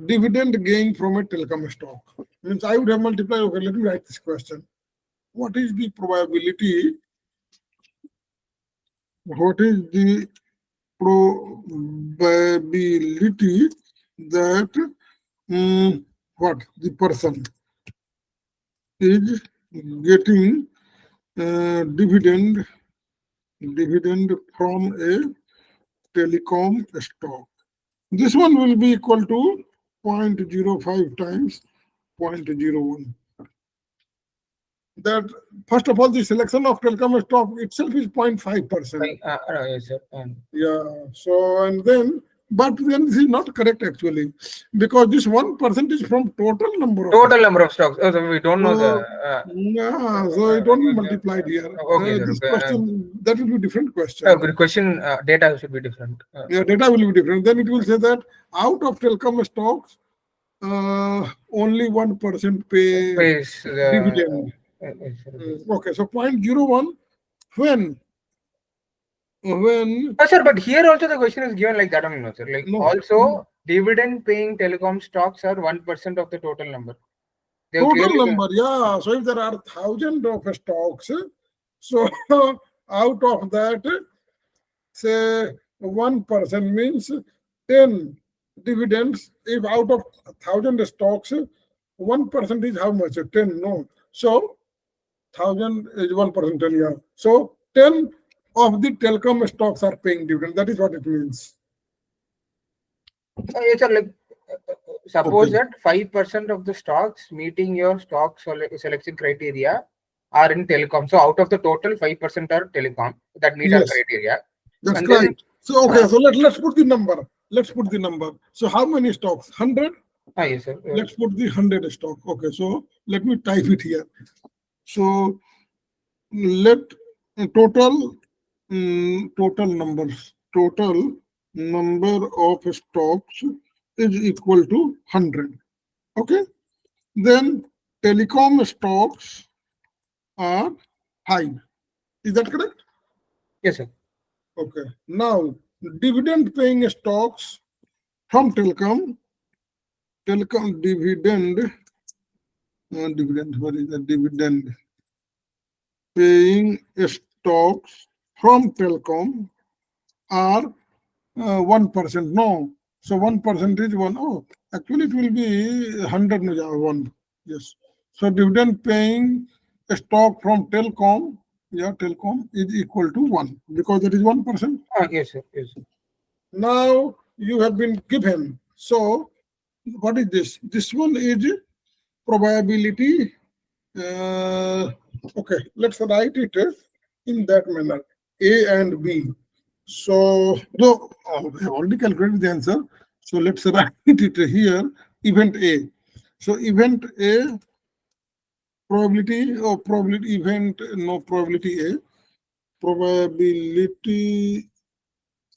dividend gain from a telecom stock? Means I would have multiplied. Okay, let me write this question. What is the probability? What is the probability that what the person is getting dividend from a telecom stock? This one will be equal to 0.05 times 0.01. That first of all, the selection of telecom stock itself is 0.5%. Yes, sir. Yeah. So and then, but then this is not correct actually, because this 1% is from total number of stocks. Oh, so we don't know the. Yeah. So it only multiplied here. Okay, sir. This question, that will be different question. The question data should be different. Yeah, data will be different. Then it will say that out of telecom stocks, only 1% pays dividend. Okay, so 0.01 when sir, but here also the question is given like that only, no, sir. Like no. Also dividend paying telecom stocks are 1% of the total number. Total number, yeah. So if there are 1,000 of stocks, so out of that, say 1% means 10 dividends. If out of 1,000 stocks, 1% is how much? 10, no. So 1,000 is 1%, 10, yeah. So 10 of the telecom stocks are paying dividend. That is what it means. Yes, sir. Like suppose that 5% of the stocks meeting your stock selection criteria are in telecom. So out of the total, 5% are telecom that meet our criteria. That's right. So okay, so let's put the number. Let's put the number. So how many stocks? 100? Yes, sir. Let's put the 100 stock. Okay, so let me type it here. So let total numbers. Total number of stocks is equal to 100. Okay. Then telecom stocks are 5. Is that correct? Yes, sir. Okay. Now, dividend paying stocks from telecom dividend, what is the dividend paying stocks from telecom are 1%. No. So 1% is one. Oh, actually it will be 100 no, 1. Yes. So dividend paying stock from telecom, yeah, telecom is equal to 1 because that is 1%. Yes, sir. Yes, sir. Now you have been given. So what is this? This one is probability. Okay, let's write it in that manner. A and B. So, no, we have already calculated the answer. So let's write it here. Event A. So event A, probability or probability event, no probability A. Probability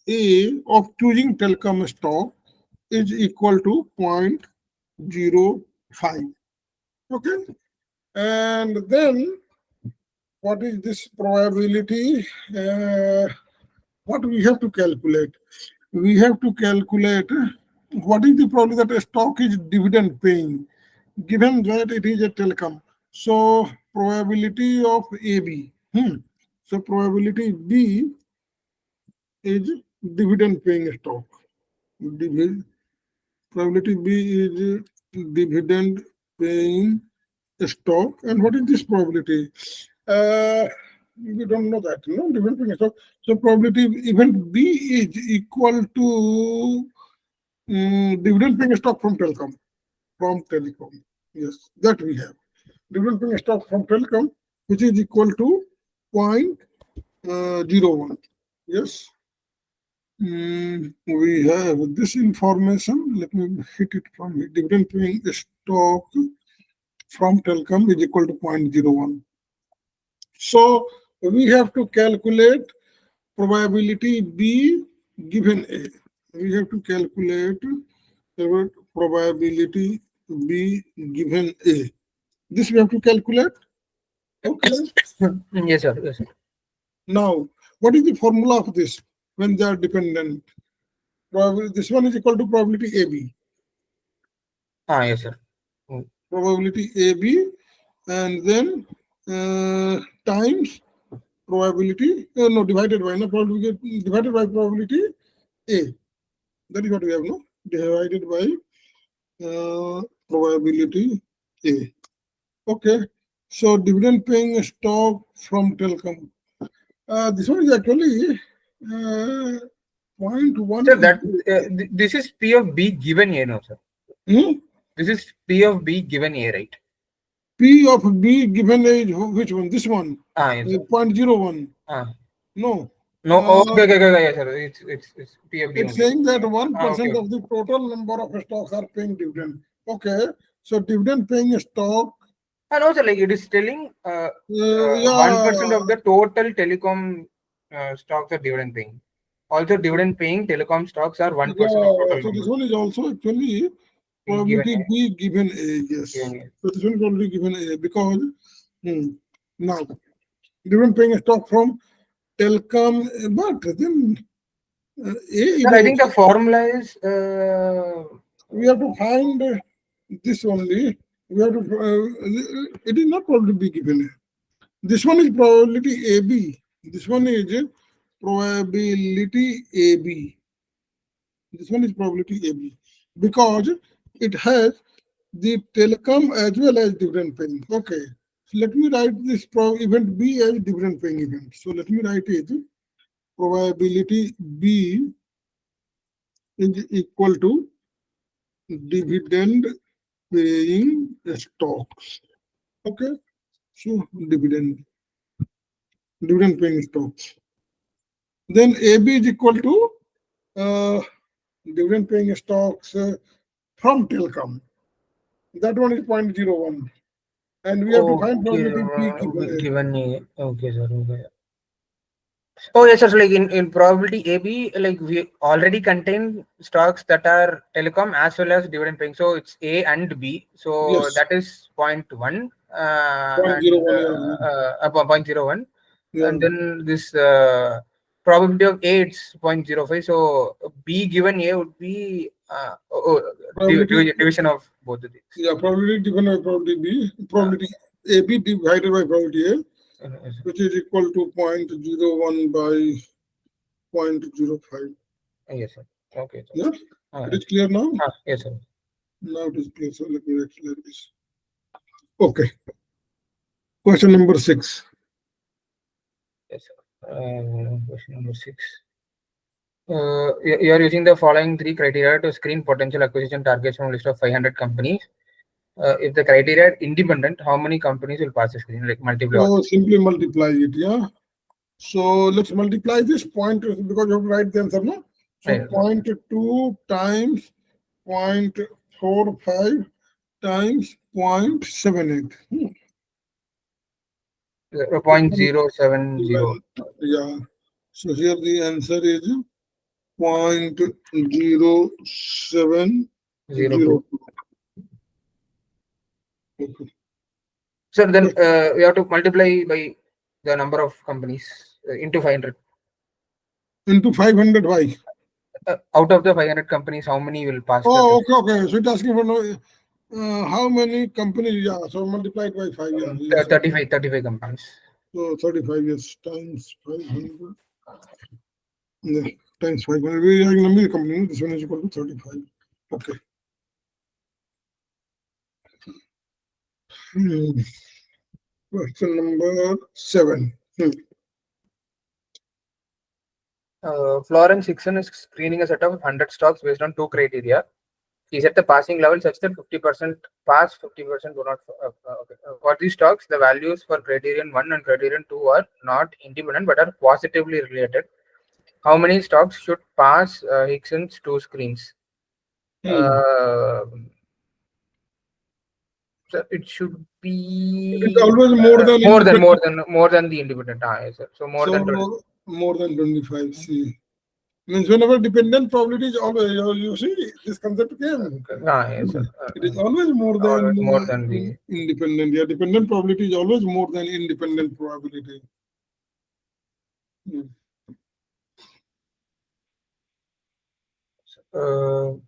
A of choosing telecom stock is equal to 0.05. Okay. And then what is this probability? What we have to calculate? We have to calculate what is the probability that a stock is dividend paying, given that it is a telecom. So probability of AB. So probability B is dividend paying stock. Probability B is dividend paying stock. And what is this probability? We don't know that. No, dividend paying stock. So probability event B is equal to dividend paying stock from telecom. From telecom. Yes, that we have. Dividend paying stock from telecom, which is equal to 0.01. Yes. We have this information. Let me hit it from here. Dividend paying stock from telecom is equal to 0.01. So we have to calculate probability B given A. We have to calculate the probability B given A. This we have to calculate. Okay. Yes, sir. Yes, sir. Now, what is the formula of this when they are dependent? This one is equal to probability AB. Yes, sir. Probability AB, and then times probability, no, divided by, no, probability, divided by probability A. That is what we have, no? Divided by probability A. Okay. So dividend paying stock from telecom. This one is actually 0.1. Sir, that this is P of B given A, no, sir. This is P of B given A, right? P of B given A, which one? This one? Yes, sir. 0.01. No. No, okay, yes, sir. It's P of B. It's only. saying that 1% Okay. of the total number of stocks are paying dividend. Okay. So dividend paying stock. No, sir, like it is telling 1% of the total telecom stocks are dividend paying. Also, dividend paying telecom stocks are 1% of total. So this one is also actually probability B given A. Yes. So this one is already given A because now dividend paying stock from telecom, but then Sir, I think the formula is we have to find this only. We have to. It is not probability B given A. This one is probability AB. This one is probability AB. This one is probability AB because it has the telecom as well as dividend paying. Okay. So let me write this event B as dividend paying event. So let me write it. Probability B is equal to dividend paying stocks. Okay. So dividend paying stocks. Then AB is equal to dividend paying stocks from telecom. That one is 0.01. And we have to find probability P given A. Okay, sir. Okay. Oh yes, sir. So like in probability AB, like we already contain stocks that are telecom as well as dividend paying. So it's A and B. So Yes, that is 0.1 point zero and one. Yeah. 0.01, Yeah. and then this probability of A it's 0.05. So B given A would be Probability. division of both of these. Yeah, probability given by probability B, probability AB divided by probability A, Yes, which is equal to 0.01 by 0.05. yes, sir. Okay, sir. Yeah, it is clear now. Yes, sir. Now it is clear. So let me write like this. Okay. Question number 6. Yes, sir. Question number 6. You are using the following three criteria to screen potential acquisition targets from a list of 500 companies. If the criteria are independent, how many companies will pass the screen? Like multiple So orders. simply multiply it. Yeah. So let's multiply this point because you have to write the answer, no? So Right. 0.2 times 0.45 times 0.78. 0.070. Yeah. So here the answer is 0.0702. 02. So then we have to multiply by the number of companies into 500. Into 500, why? Out of the 500 companies, how many will pass the Oh, test? okay, okay. So it's asking for how many companies? Yeah, so multiplied by 5 years. Yes. 35 companies. So 35 years times 500. Yeah, times 500. We are number company. This one is equal to 35. Okay. Question number 7. Florence Hickson is screening a set of 100 stocks based on two criteria. He set the passing level such that 50% pass, 50% do not. Okay. For these stocks, the values for criterion 1 and criterion 2 are not independent but are positively related. How many stocks should pass Hickson's two screens? Uh, so it should It is be always more than independent. more than the independent. Yes, sir. So more than 20. So more than 25. See. Means whenever dependent probability is always, you see, this concept came. Yes, sir. It is always more than Always more than the. independent. Yeah, dependent probability is always more than independent probability.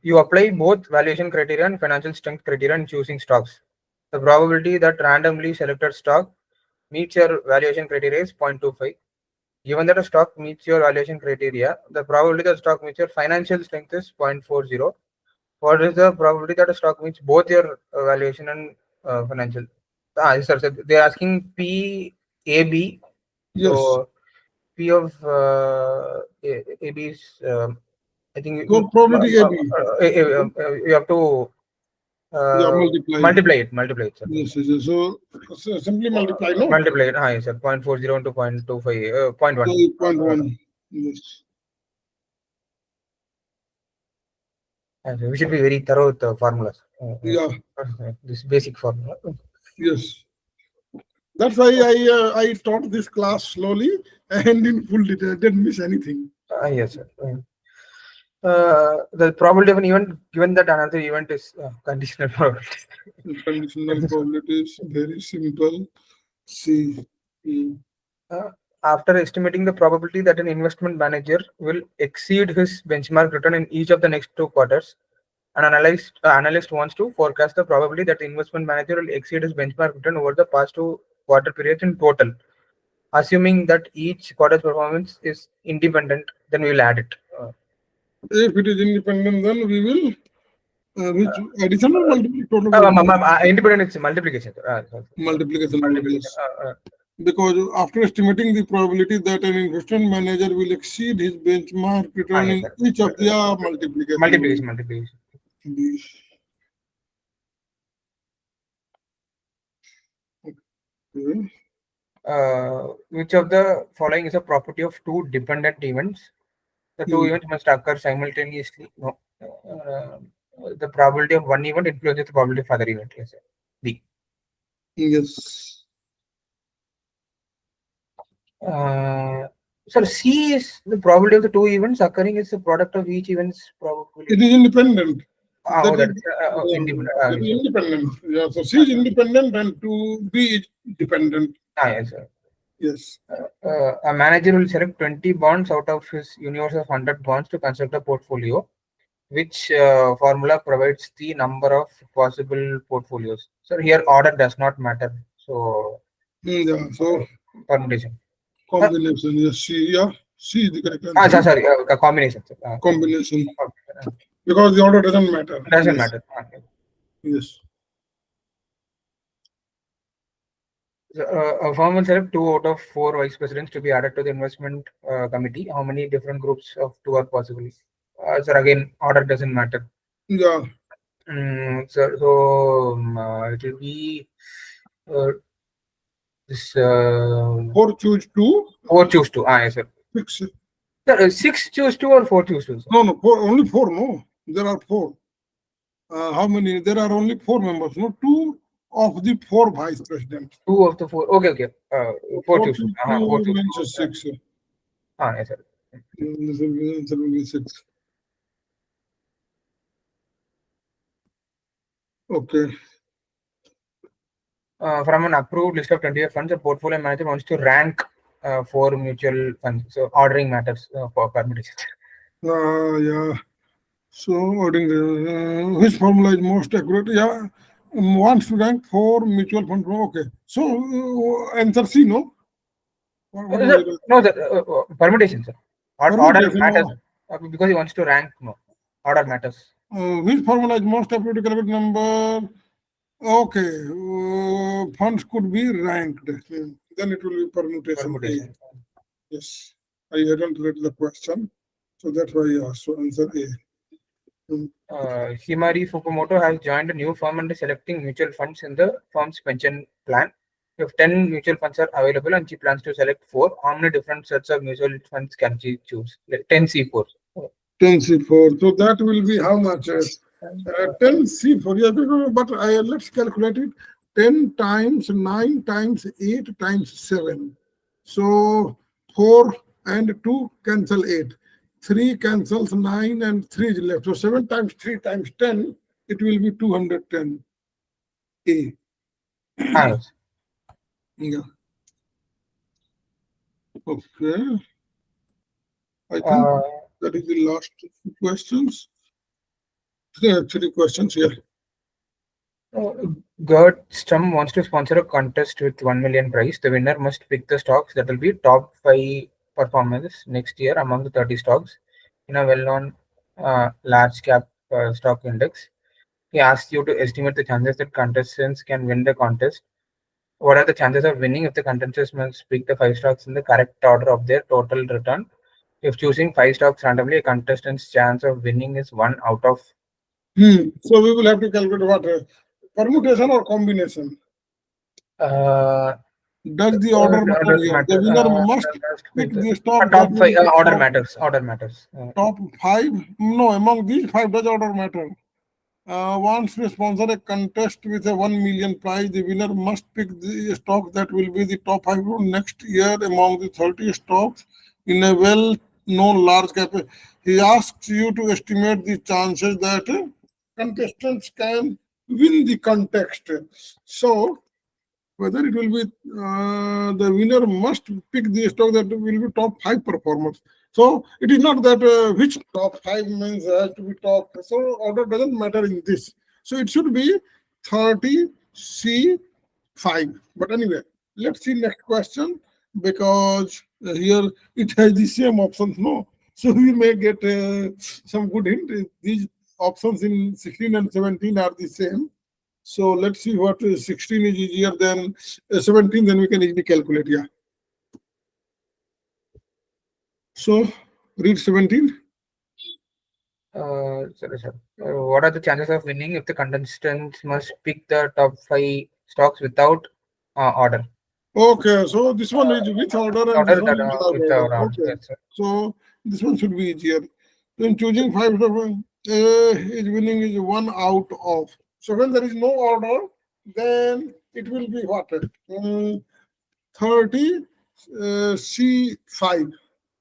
You apply both valuation criteria and financial strength criteria in choosing stocks. The probability that randomly selected stock meets your valuation criteria is 0.25. Given that a stock meets your valuation criteria, the probability that stock meets your financial strength is 0.40. What is the probability that a stock meets both your valuation and financial? Yes, sir. So they're asking PAB. Yes. So P of AB is, I think, So probability AB. you have to Yeah, multiply. multiply it, sir. Yes, yes, yes. So simply multiply, no? Multiply it. Hi, sir. 0.40 into 0.25, 0.1. So 0.1. Yes. We should be very thorough with the formulas. Yeah. This basic formula. Yes. That's why I taught this class slowly and in full detail. I didn't miss anything. Yes, sir. The probability of an event given that another event is conditional probability. Conditional probability is very simple. See. After estimating the probability that an investment manager will exceed his benchmark return in each of the next 2 quarters, an analyst wants to forecast the probability that the investment manager will exceed his benchmark return over the past 2 quarter periods in total. Assuming that each quarter's performance is independent, then we will add it. If it is independent, then we will which addition or multiplication? Independent is multiplication. Multiplication. Because after estimating the probability that an investment manager will exceed his benchmark return in each of the multiplication. Which of the following is a property of two dependent events? The two events must occur simultaneously. No. The probability of one event influences the probability of other event. Yes, sir. B. Yes. So C is the probability of the two events occurring is the product of each event's It probability. is independent. Ah, That oh, is, that is independent. Ah, that is yes, sir. independent. Yeah, so C is independent and 2B is dependent. Ah, yes, sir. Yes. A manager will select 20 bonds out of his universe of 100 bonds to construct a portfolio. Which formula provides the number of possible portfolios? So here order does not matter. So Yeah, so permutation. combination, yes, C, yeah, C is the correct Sorry, answer. sorry, a combination. Sir. Combination, Okay. because the order doesn't matter. Doesn't Yes, matter. Okay. yes. So, a firm will select 2 out of 4 vice presidents to be added to the investment committee. How many different groups of 2 are possible? Sir, again, order doesn't matter. Yeah, It will be uh, this 4 choose 2, 4 choose 2. Ah, yes, sir. 6. Sir, 6 choose 2 or 4 choose 2, sir? No, four, only 4, no. There are 4. How many? There are only 4 members, no, 2 of the 4 vice presidents. 2 of the 4. Okay, okay. 4 4 choose 2. choose 2 4 choose means 2. 6. Yes, sir. This will be 6. Okay. From an approved list of 28 funds, a portfolio manager wants to rank 4 mutual funds. So ordering matters for permutation. Yeah. So, which formula is most accurate? Yeah, wants to rank 4 mutual fund. Okay. So, answer C, no? What was it? No, the permutation, sir. Order Permutation, matters no. because he wants to rank. No, order matters. Which formula is most accurate to calculate number? Okay. Funds could be ranked. Then it will be permutation A. Yes. I hadn't read the question. So that's why I asked. So answer A. Himari Fukumoto has joined a new firm and is selecting mutual funds in the firm's pension plan. If 10 mutual funds are available and she plans to select 4, how many different sets of mutual funds can she choose? Like 10 C4. 10 C4. So that will be how much? 10 C4. Yeah, but let's calculate it. 10 times 9 times 8 times 7. So 4 and 2 cancel 8. 3 cancels 9 and 3 is left. So 7 times 3 times 10, it will be 210. A. Yes. Yeah. Okay. I think that is the last questions. There are 3 questions here. Gert Strum wants to sponsor a contest with 1 million prize. The winner must pick the stocks that will be top 5 performance next year among the 30 stocks in a well-known large cap stock index. He asks you to estimate the chances that contestants can win the contest. What are the chances of winning if the contestants must pick the 5 stocks in the correct order of their total return? If choosing 5 stocks randomly, a contestant's chance of winning is 1 out of. So we will have to calculate what permutation or combination. Does the order matter here? The winner must pick the stock top that 5 will order top, matters. Order matters. top 5. No, among these 5 does order matter. Wants to sponsor a contest with a 1 million prize. The winner must pick the stock that will be the top 5 next year among the 30 stocks in a well-known large cap. He asks you to estimate the chances that contestants can win the contest. So, whether it will be the winner must pick the stock that will be top 5 performers. So it is not that which top 5 means has to be top. So order doesn't matter in this. So it should be 30 C5. But anyway, let's see next question, because here it has the same options. No, so we may get some good hint. These options in 16 and 17 are the same. So let's see what 16 is easier than 17, then we can easily calculate. Yeah. So read 17. Sorry, sir. What are the chances of winning if the contestants must pick the top 5 stocks without order? Okay, so this one is with order and this Order one that is without without order. order. Okay, Yes, sir. so this one should be easier. In choosing 5 is winning is 1 out of. So when there is no order, then it will be what? 30 C5.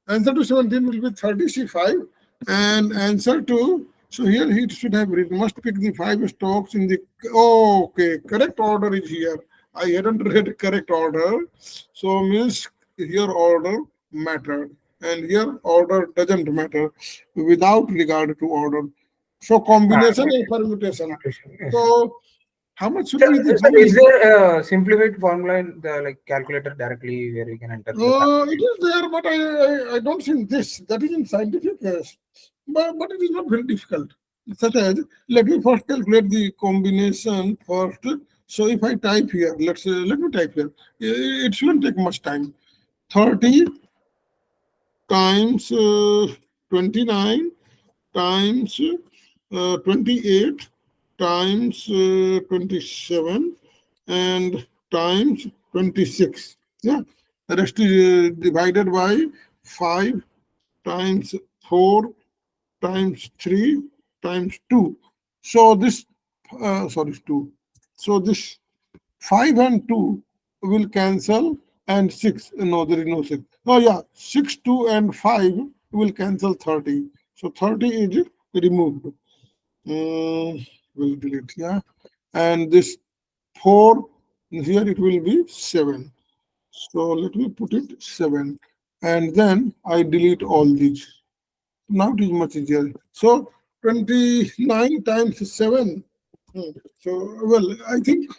Answer to 17 will be 30 C5. And answer to, so here he should have written, must pick the five stocks in the, oh, okay, correct order is here. I hadn't read correct order. So means here order mattered. And here order doesn't matter without regard to order. So combination and permutation. Yes. So how much should So, be the sir, goal? is there a simplified formula in the like calculator directly where we can enter the It is there, but I don't think this. That is in scientific, yes. But it is not very difficult. Such as, let me first calculate the combination first. So if I type here, let me type here. It shouldn't take much time. 30 times 29 times 28 times 27 and times 26. Yeah, the rest is divided by 5 times 4 times 3 times 2. So this, sorry, 2. So this 5 and 2 will cancel, and 6, no, there is no 6. Oh yeah, 6, 2 and 5 will cancel 30. So 30 is removed. We'll delete, yeah. And this 4, here it will be 7. So let me put it 7. And then I delete all these. Now it is much easier. So 29 times 7. So, well, I think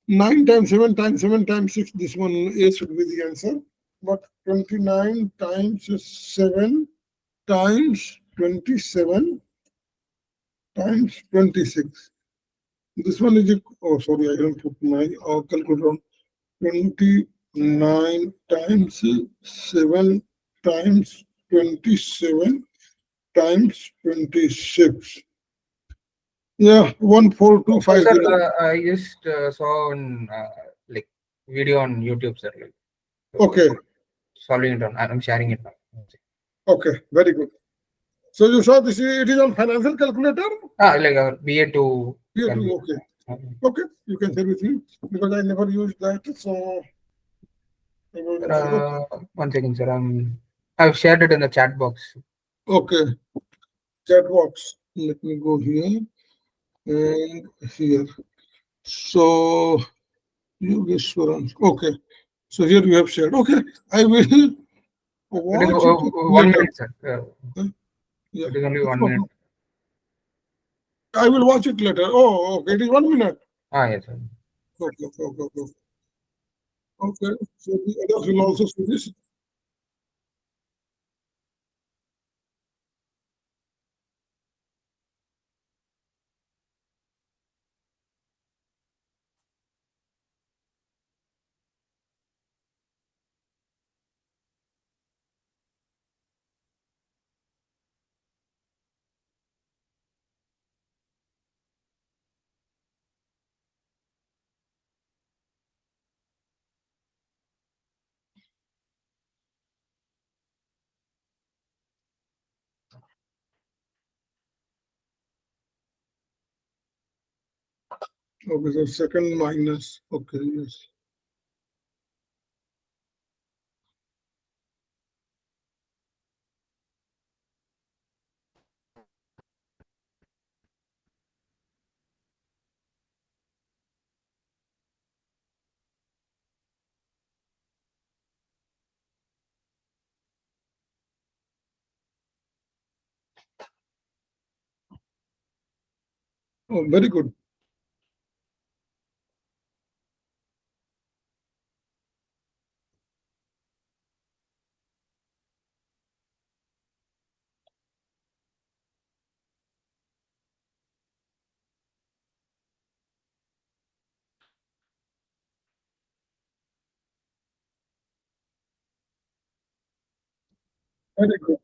9 times 7 times 7 times 6, this one A should be the answer. But 29 times 7 times 27 times 26. This one is, oh, sorry, I don't put my calculator on. 29 times 7 times 27 times 26. Yeah, So, sir, 14250. I just saw an like video on YouTube, sir. Like, Okay, so solving it on. I'm sharing it now. okay, very good. So you saw this, it is on financial calculator? Like our BA two. Here too, okay. Okay, you can share with me because I never used that. So, okay. One second, sir. I've shared it in the chat box. Okay, chat box. Let me go here and here. So, Yogeshwaran. Okay, so here you have shared. Okay, I will It is watch it 1 minute, later. sir. Yeah, It is only no 1 minute. problem. I will watch it later. Oh, okay, it is 1 minute. Yes, sir. Okay, okay, okay, okay. Okay, so the others will also see this. Okay, so second minus. Okay, yes. Oh, very good. Very good.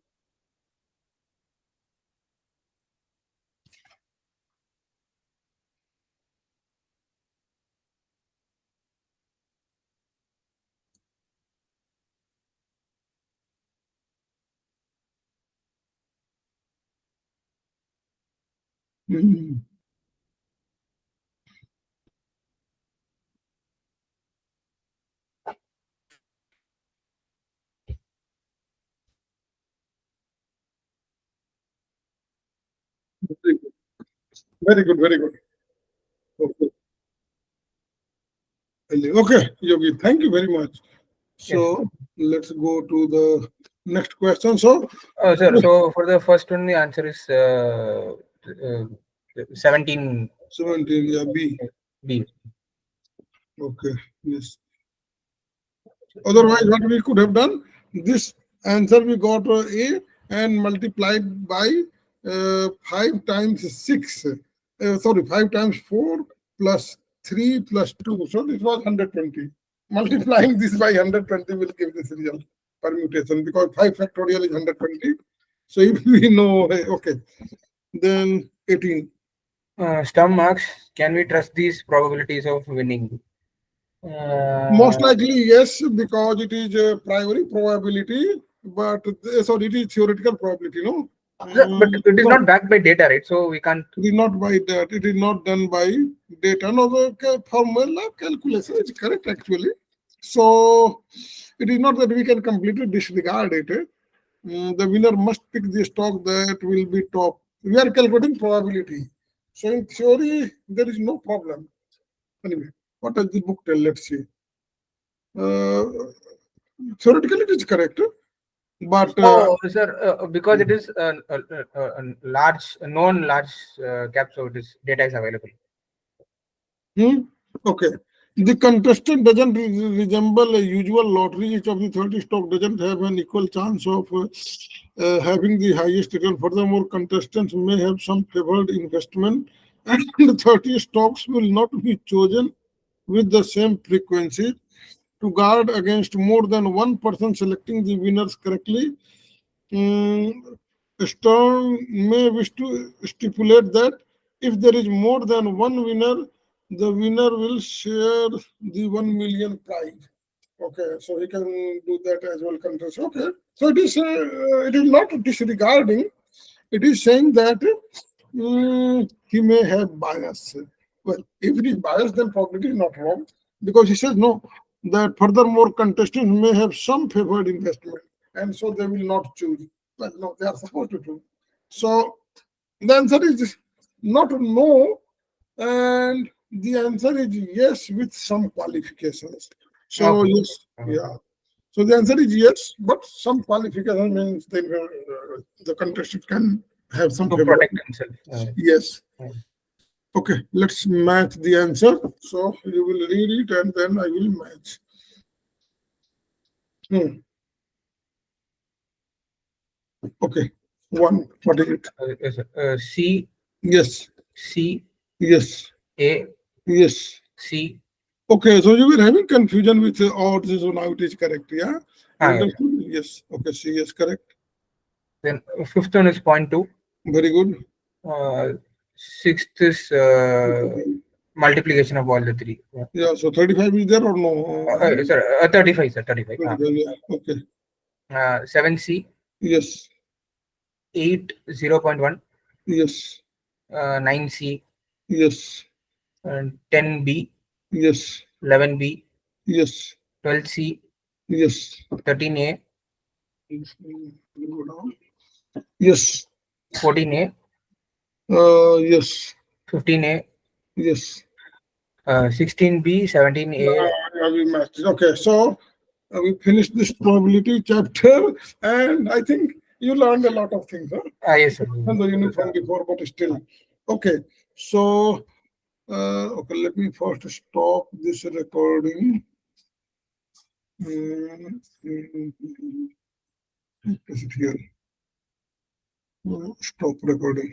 Mhm. Very good. Very good. Very good. Okay. Okay, Yogi. Thank you very much. Yes. So let's go to the next question. So Sir, so for the first one, the answer is 17 17, yeah, B. B. Okay. Yes. Otherwise, what we could have done, this answer we got A and multiplied by 5 times 6. Sorry, 5 times 4 plus 3 plus 2. So this was 120. Multiplying this by 120 will give this result permutation because 5 factorial is 120. So if we know, okay, then 18. Stum marks, can we trust these probabilities of winning? Most likely, yes, because it is a priori probability, but sorry, it is theoretical probability, no? But it is No, not backed by data, right? So we can't. it is not by that. It is not done by data. No, the formula calculation is correct actually. So it is not that we can completely disregard it. The winner must pick the stock that will be top. We are calculating probability. So in theory, there is no problem. Anyway, what does the book tell? Let's see. Uh, Theoretically, it is correct, but Oh, sir, because it is a large, known large cap, so this data is available. okay. The contestant doesn't resemble a usual lottery. Each of the 30 stock doesn't have an equal chance of having the highest return. Furthermore, contestants may have some favored investment, and the 30 stocks will not be chosen with the same frequency. To guard against more than one person selecting the winners correctly, Stern may wish to stipulate that if there is more than one winner, the winner will share the 1 million prize. Okay, so he can do that as well. Contest. Okay, so it is not disregarding. It is saying that he may have bias. Well, if it is bias, then probably is not wrong because he says no. That furthermore, contestants may have some favored investment, and so they will not choose. But no, they are supposed to choose. So the answer is not no, and the answer is yes with some qualifications. So Okay. yes, yeah. So the answer is yes, but some qualification means the contestant can have some To favor. protect himself. Yes. Yeah. Okay, let's match the answer. So you will read it and then I will match. Okay, one. What is it? Yes, C, Yes, C, yes, A, yes. C. Okay, so you were having confusion with odds, so now it is correct, yeah? You Yes. understood? Yes. Okay, C, yes, correct. Then fifth one is 0.2. Very good. Sixth is multiplication of all the three. Yeah. Yeah, so 35 is there or no? Sir, 35, sir, 35. 35, yeah, okay. 7C, Yes, 8, 0.1, yes, 9C, yes, and 10B, yes, 11B, yes, 12C, yes. 13A, Go down. Yes, 14A, yes, 15A, yes. 16B, 17A. We matched. Okay, so we finished this probability chapter, and I think you learned a lot of things, huh? Yes, sir. And the unit from before, but still. Okay, so okay, let me first stop this recording. Is it here? Stop recording.